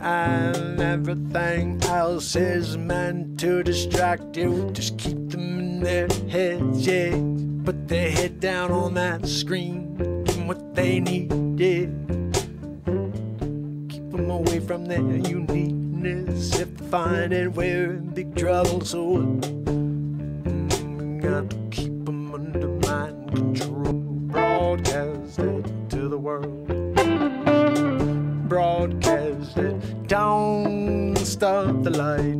S2: And everything else is meant to distract you. Just keep them in their heads, yeah. Put their head down on that screen, give them what they need, yeah. Keep them away from their uniqueness. If they find it, we're in big trouble, so got to keep them under mind control. Broadcasted to the world. Broadcasted, don't stop the light.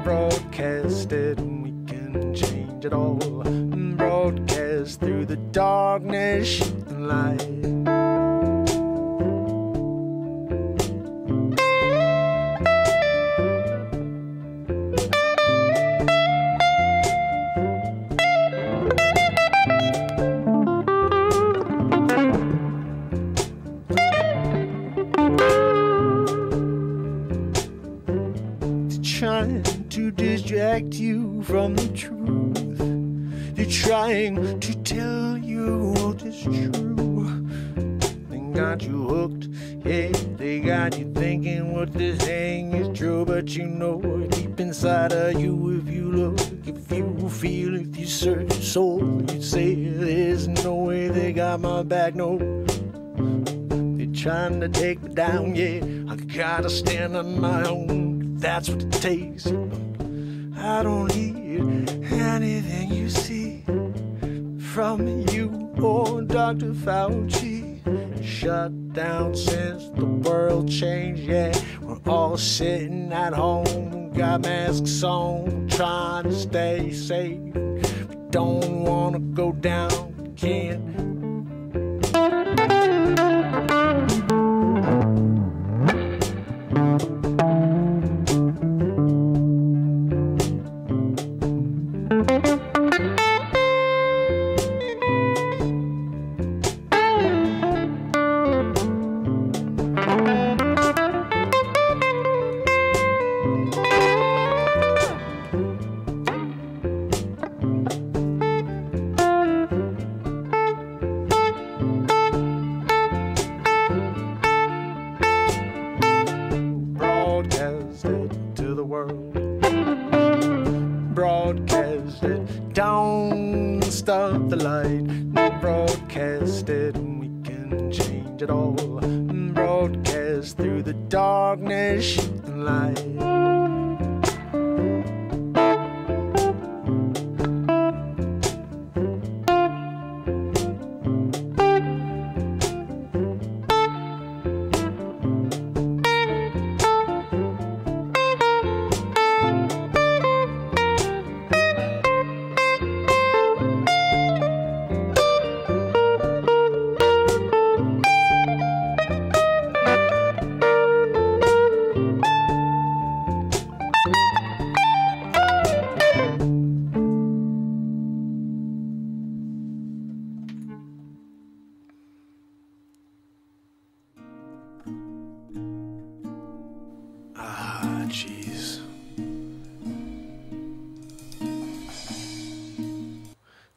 S2: Broadcasted, we can change it all. Broadcast through the darkness, shoot the light. Trying to distract you from the truth. They're trying to tell you what is true. They got you hooked, yeah. They got you thinking what they're saying is true. But you know deep inside of you, if you look, if you feel, if you search your soul, you'd say there's no way they got my back, no. They're trying to take me down, yeah. I gotta stand on my own. That's what it takes. I don't need anything you see from you or Dr. Fauci. Shut down since the world changed, yeah. We're all sitting at home, got masks on, trying to stay safe. We don't wanna go down, we can't. Broadcasted, don't stop the light. Broadcasted, we can change it all. Broadcast through the darkness, shoot the light. Jeez. I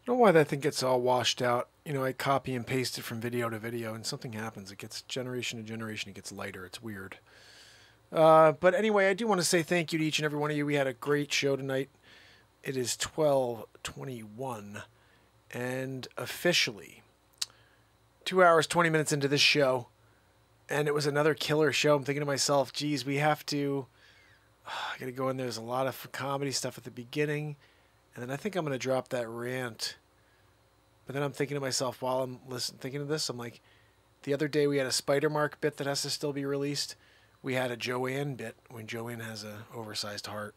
S2: don't know why that thing gets all washed out. You know, I copy and paste it from video to video, and something happens. It gets generation to generation. It gets lighter. It's weird. But anyway, I do want to say thank you to each and every one of you. We had a great show tonight. It is 12:21, and officially 2 hours, 20 minutes into this show,
S1: And it was another killer show. I'm thinking to myself, geez, we have to... I got to go in. There's a lot of comedy stuff at the beginning. And then I think I'm going to drop that rant. But then I'm thinking to myself, while I'm thinking of this, I'm like, the other day we had a Spider-Mark bit that has to still be released. We had a Joanne bit when Joanne has an oversized heart.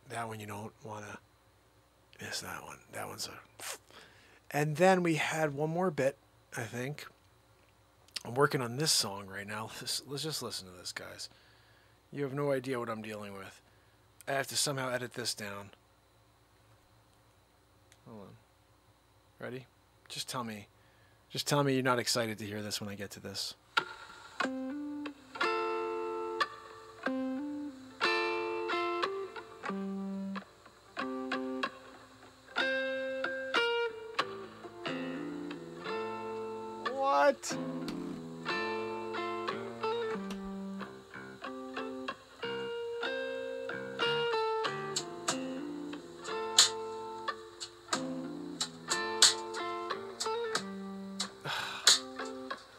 S1: That one you don't want to miss that one. That one's a... And then we had one more bit, I think. I'm working on this song right now. Let's just listen to this, guys. You have no idea what I'm dealing with. I have to somehow edit this down. Hold on. Ready? Just tell me you're not excited to hear this when I get to this. What?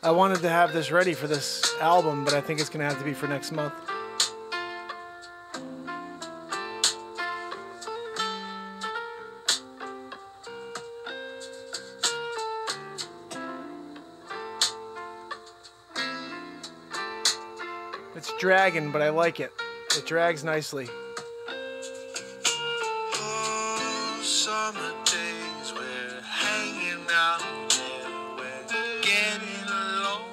S1: I wanted to have this ready for this album, but I think it's going to have to be for next month. It's dragging, but I like it. It drags nicely.
S2: Oh, summer days, we're hanging out, yeah, we're getting along.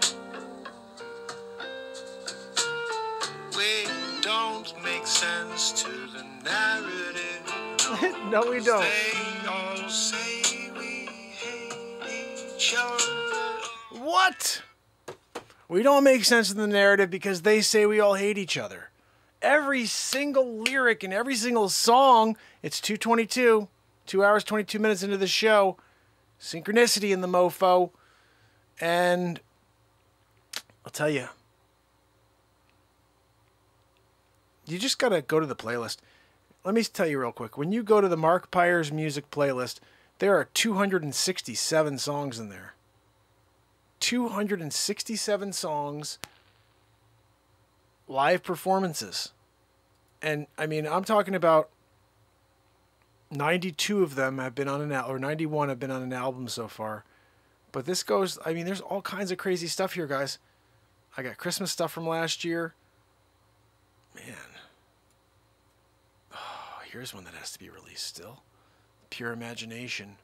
S2: We don't make sense to the narrative.
S1: No, we don't.
S2: They all say we hate each other.
S1: What? We don't make sense of the narrative because they say we all hate each other. Every single lyric and every single song, it's 2:22, 2 hours, 22 minutes into the show. Synchronicity in the mofo. And I'll tell you, you just got to go to the playlist. Let me tell you real quick. When you go to the Mark Pires music playlist, there are 267 songs in there. 267 songs, live performances. And I mean, I'm talking about 92 of them have been on an album, or 91 have been on an album so far. But this goes, I mean, there's all kinds of crazy stuff here, guys. I got Christmas stuff from last year. Man. Oh, here's one that has to be released still. Pure Imagination.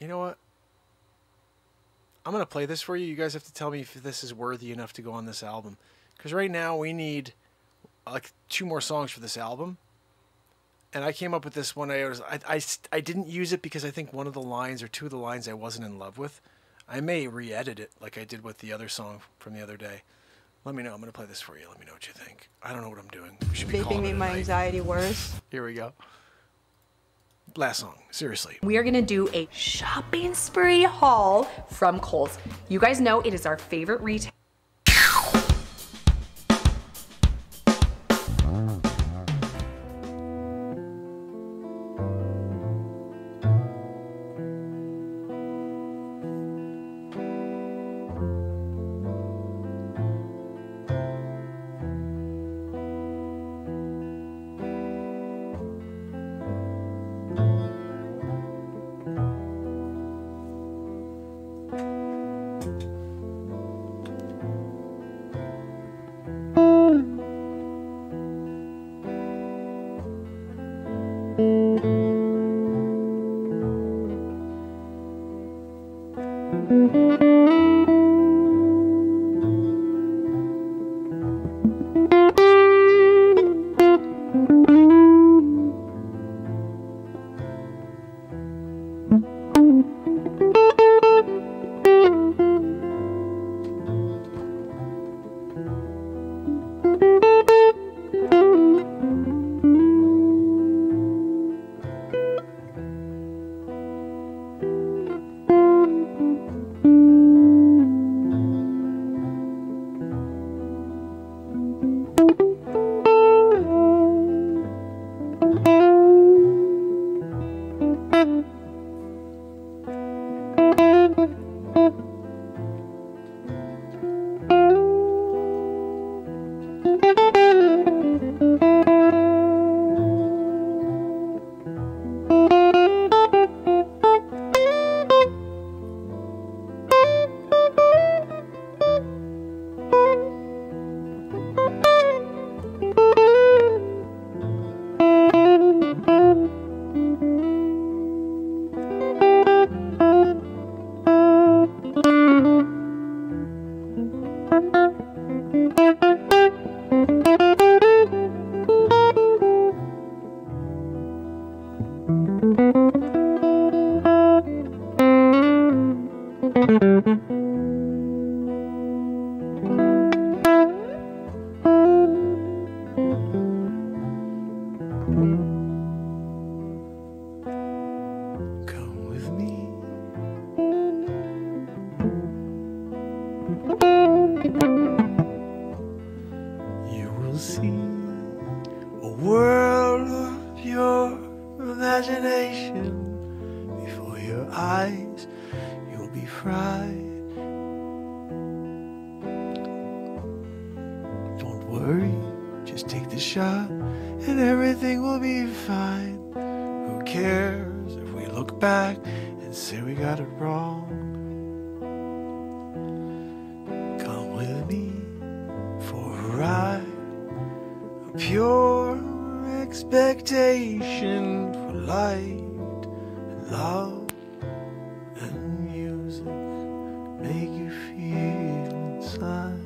S1: You know what? I'm going to play this for you. You guys have to tell me if this is worthy enough to go on this album. Because right now we need like 2 more songs for this album. And I came up with this one. I didn't use it because I think one of the lines or 2 of the lines I wasn't in love with. I may re-edit it like I did with the other song from the other day. Let me know. I'm going to play this for you. Let me know what you think. I don't know what I'm doing. We should be
S6: Vaping made my anxiety worse.
S1: Here we go. Last song, seriously.
S6: We are gonna do a shopping spree haul from Kohl's. You guys know it is our favorite retail.
S2: world of your imagination. Before your eyes, you'll be fried. Don't worry, just take the shot and everything will be fine. Who cares if we look back and say we got it wrong? Come with me for a ride, a pure expectation for light and love and music, make you feel inside.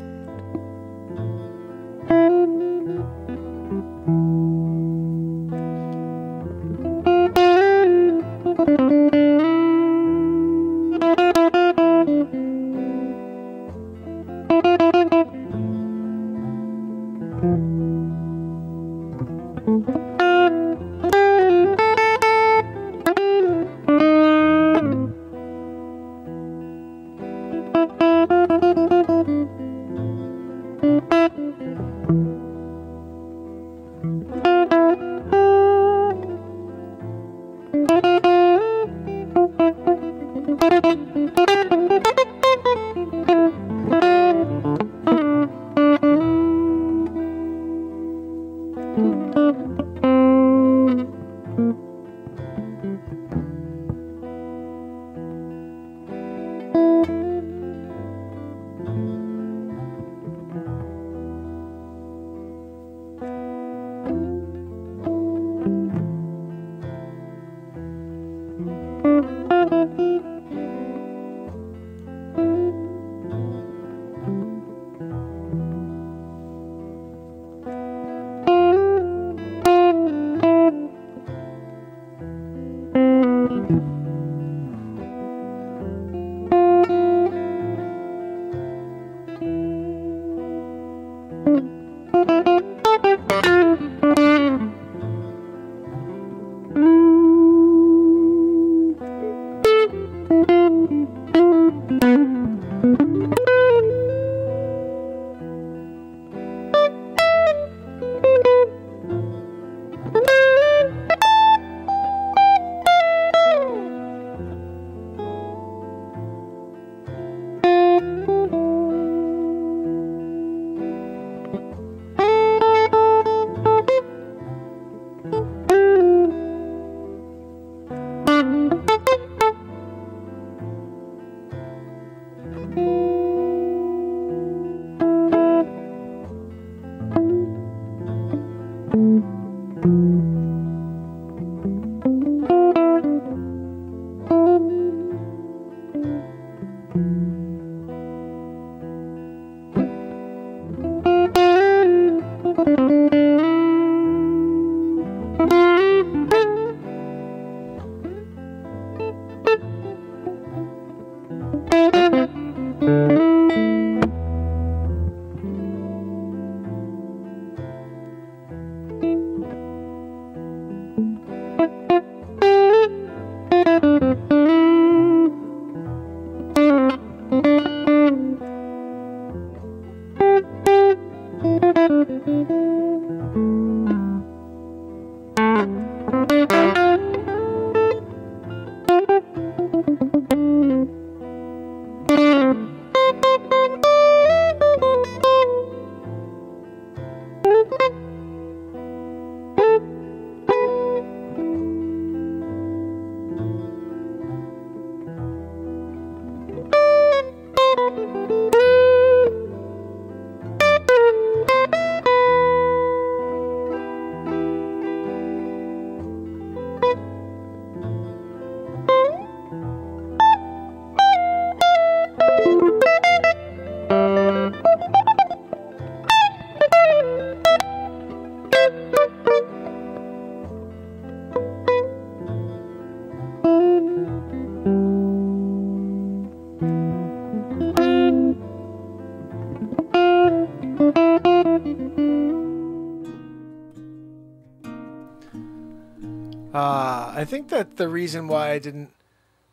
S1: I think that the reason why I didn't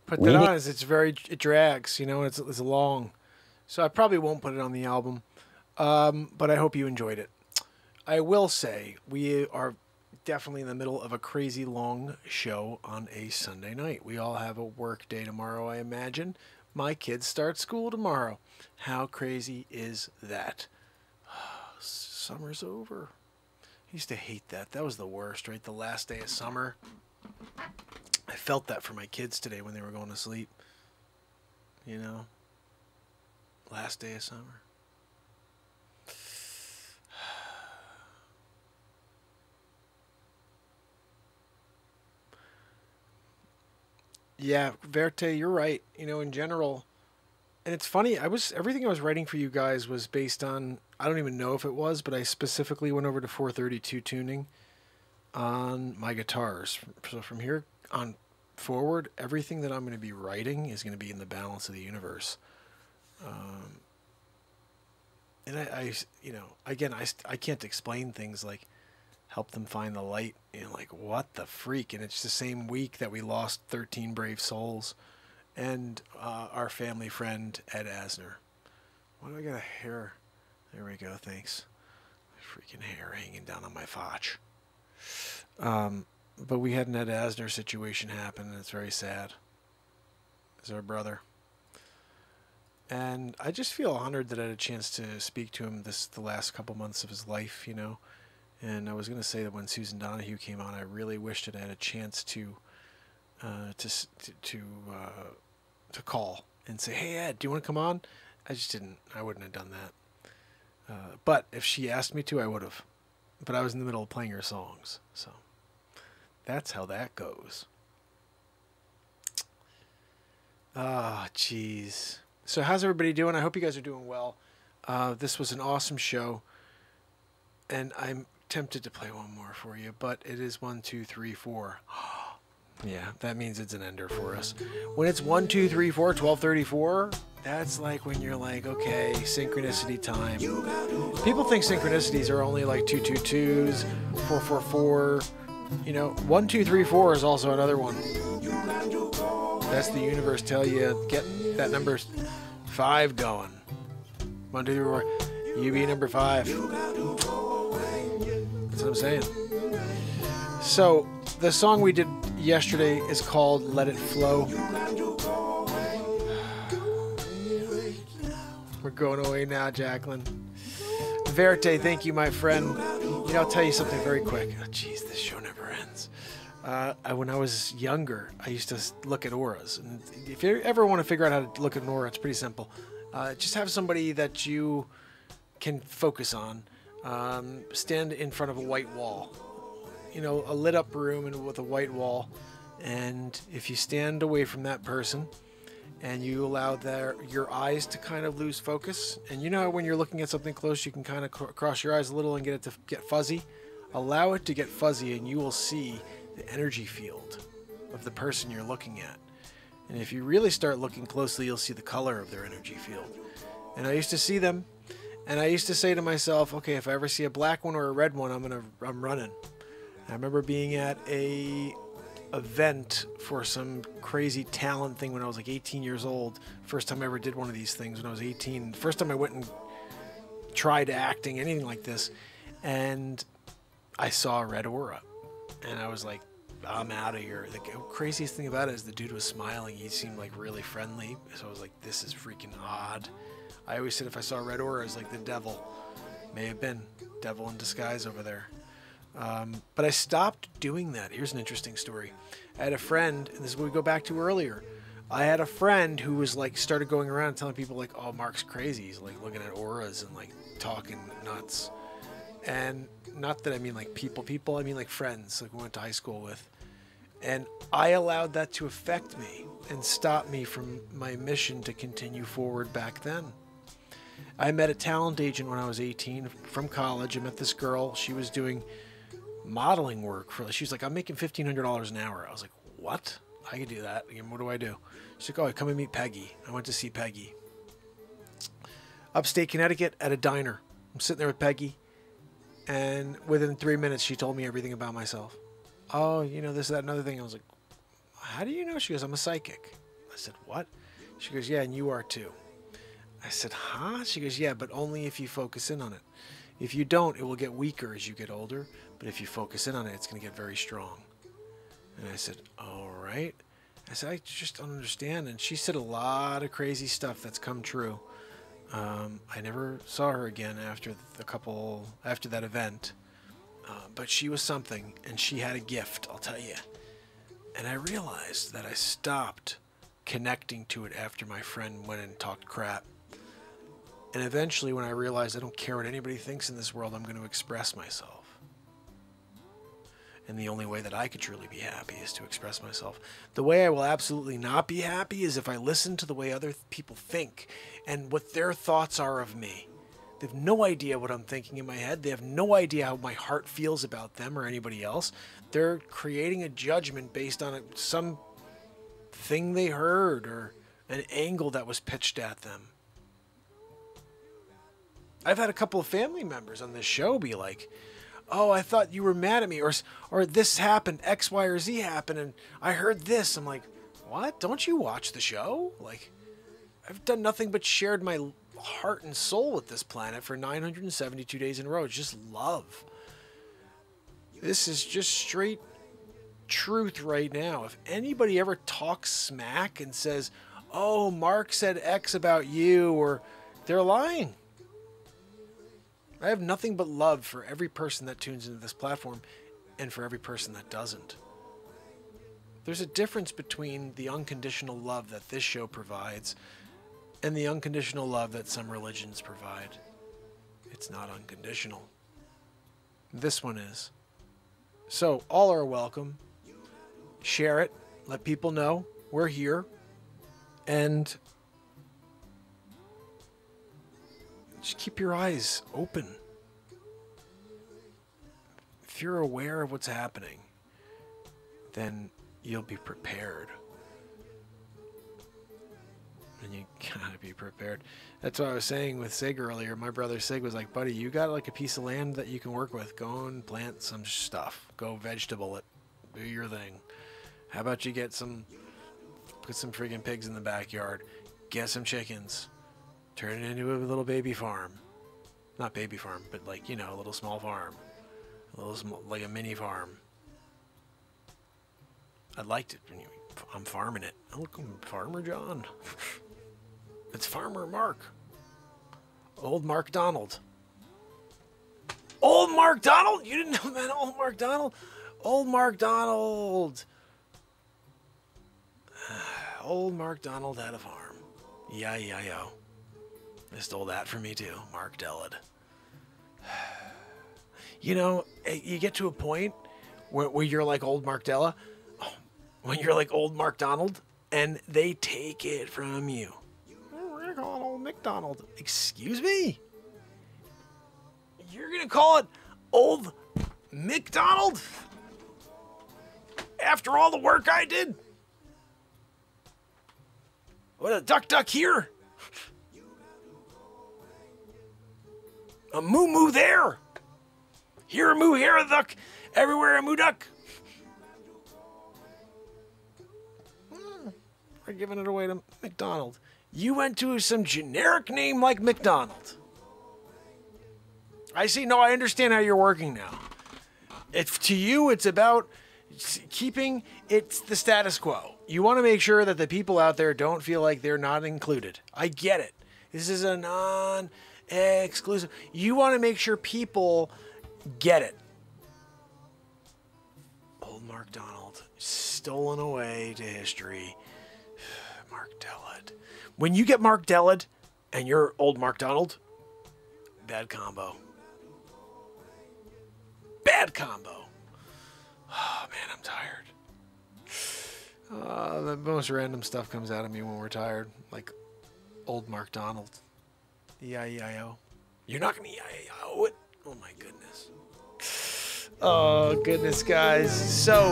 S1: put that on is it drags, you know, it's long. So I probably won't put it on the album. But I hope you enjoyed it. I will say we are definitely in the middle of a crazy long show on a Sunday night. We all have a work day tomorrow, I imagine. My kids start school tomorrow. How crazy is that? Summer's over. I used to hate that. That was the worst, right? The last day of summer. I felt that for my kids today when they were going to sleep. You know? Last day of summer. Yeah, Verte, you're right. You know, in general, and it's funny, everything I was writing for you guys was based on, I don't even know if it was, but I specifically went over to 432 tuning on my guitars. So from here on forward, everything that I'm going to be writing is going to be in the balance of the universe. And I you know, again, I can't explain things like help them find the light. You know, like, what the freak? And it's the same week that we lost 13 brave souls and our family friend, Ed Asner. Why do I got a hair? There we go, thanks. Freaking hair hanging down on my fotch. But we had an Ed Asner situation happen, and it's very sad. He's our brother. And I just feel honored that I had a chance to speak to him the last couple months of his life, you know. And I was going to say that when Susan Donahue came on, I really wished that I had a chance to call and say, "Hey Ed, do you want to come on?" I just didn't. I wouldn't have done that. But if she asked me to, I would have. But I was in the middle of playing her songs, so that's how that goes. Ah, jeez. So how's everybody doing? I hope you guys are doing well. This was an awesome show, and I'm tempted to play one more for you, but it is 1, 2, 3, 4. Yeah, that means it's an ender for us. When it's 1, 2, 3, 4, 1234, that's like when you're like, okay, synchronicity time. People think synchronicities are only like 222s, 444. You know, 1, 2, 3, 4 is also another one. That's the universe tell you, get that number 5 going. 1, 2, 3, 4. You be number 5. That's what I'm saying. So, the song we did yesterday is called Let It Flow. We're going away now, Jacqueline. Verte, thank you, my friend. You know, I'll tell you something very quick. Oh, jeez, this show never ends. When I was younger, I used to look at auras. And if you ever want to figure out how to look at an aura, it's pretty simple. Just have somebody that you can focus on stand in front of a white wall. You know, a lit up room and with a white wall. And if you stand away from that person and you allow your eyes to kind of lose focus, and you know when you're looking at something close, you can kind of cross your eyes a little and get it to get fuzzy. Allow it to get fuzzy and you will see the energy field of the person you're looking at. And if you really start looking closely, you'll see the color of their energy field. And I used to see them, and I used to say to myself, okay, if I ever see a black one or a red one, I'm running. I remember being at a event for some crazy talent thing when I was like 18 years old. First time I ever did one of these things when I was 18. First time I went and tried acting, anything like this. And I saw a red aura. And I was like, I'm out of here. The craziest thing about it is the dude was smiling. He seemed like really friendly. So I was like, this is freaking odd. I always said if I saw a red aura, it was like the devil. May have been devil in disguise over there. But I stopped doing that. Here's an interesting story. I had a friend, and this is what we go back to earlier. I had a friend who was like, started going around and telling people like, oh, Mark's crazy. He's like looking at auras and like talking nuts. And not that I mean like people, I mean like friends, like we went to high school with. And I allowed that to affect me and stop me from my mission to continue forward back then. I met a talent agent when I was 18 from college. I met this girl. She was doing modeling work for, she was like, I'm making $1,500 an hour. I was like, what? I could do that. What do I do? She's like, oh, come and meet Peggy. I went to see Peggy. Upstate Connecticut at a diner. I'm sitting there with Peggy. And within 3 minutes, she told me everything about myself. Oh, you know, this, that, another thing. I was like, how do you know? She goes, I'm a psychic. I said, what? She goes, yeah, and you are too. I said, huh? She goes, yeah, but only if you focus in on it. If you don't, it will get weaker as you get older. but if you focus in on it, it's going to get very strong. And I said, all right. I said, I just don't understand. And she said a lot of crazy stuff that's come true. I never saw her again after that event. But she was something, and she had a gift, I'll tell you. And I realized that I stopped connecting to it after my friend went and talked crap. And eventually, when I realized I don't care what anybody thinks in this world, I'm going to express myself. And the only way that I could truly be happy is to express myself. The way I will absolutely not be happy is if I listen to the way other people think and what their thoughts are of me. They have no idea what I'm thinking in my head. They have no idea how my heart feels about them or anybody else. They're creating a judgment based on some thing they heard or an angle that was pitched at them. I've had a couple of family members on this show be like, oh, I thought you were mad at me, or this happened, X, Y, or Z happened, and I heard this. I'm like, what? Don't you watch the show? Like, I've done nothing but shared my heart and soul with this planet for 972 days in a row. It's just love. This is just straight truth right now. If anybody ever talks smack and says, oh, Mark said X about you, or they're lying. I have nothing but love for every person that tunes into this platform and for every person that doesn't. There's a difference between the unconditional love that this show provides and the unconditional love that some religions provide. It's not unconditional. This one is. So, all are welcome. Share it. Let people know we're here. And just keep your eyes open. If you're aware of what's happening, then you'll be prepared. And you gotta be prepared. That's what I was saying with Sig earlier. My brother Sig was like, buddy, you got like a piece of land that you can work with. Go and plant some stuff. Go vegetable it. Do your thing. How about you put some friggin' pigs in the backyard. Get some chickens. Turn it into a little baby farm. Not baby farm, but like, you know, a little small farm. Like a mini farm. I liked it. I'm farming it. Oh, look, I'm Farmer John. It's Farmer Mark. Old Mark Donald. Old Mark Donald? You didn't know that, Old Mark Donald? Old Mark Donald. Old Mark Donald had a farm. Yeah. They stole that from me too, Mark Dellid. You know, you get to a point where you're like old Mark Della, when you're like old Mark Donald, and they take it from you. We're calling old McDonald. Excuse me? You're going to call it old McDonald? After all the work I did? What, a duck here? A moo there. Here a moo, here a duck. Everywhere a moo duck. We're giving it away to McDonald. You went to some generic name like McDonald. I see. No, I understand how you're working now. To you, it's about keeping the status quo. You want to make sure that the people out there don't feel like they're not included. I get it. This is a non-exclusive. You want to make sure people get it. Old Mark Donald, stolen away to history. Mark Dellid. When you get Mark Dellid and you're old Mark Donald, bad combo. Bad combo. Oh, man, I'm tired. The most random stuff comes out of me when we're tired. Like old Mark Donald. E-I-E-I-O. You're not going to E-I-E-I-O it? Oh, my goodness. Oh, goodness, guys. So,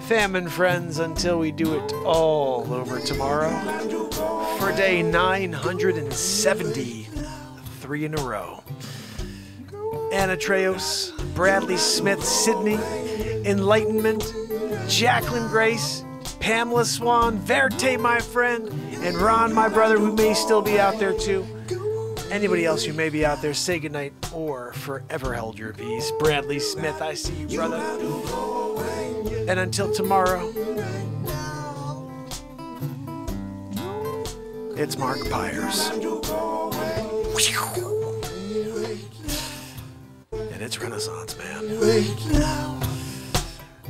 S1: famine friends, until we do it all over tomorrow. For day 973 in a row. Anna Treos, Bradley Smith, Sydney, Enlightenment, Jacqueline Grace, Pamela Swan, Verte, my friend, and Ron, my brother, who may still be out there too. Anybody else who may be out there, say goodnight or forever hold your peace. Bradley Smith, I see you, brother. And until tomorrow, it's Mark Pires. And it's Renaissance, man.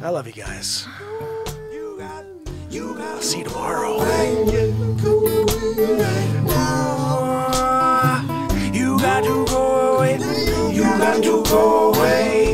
S1: I love you guys. I'll see you tomorrow. You got to go away. You got to go away.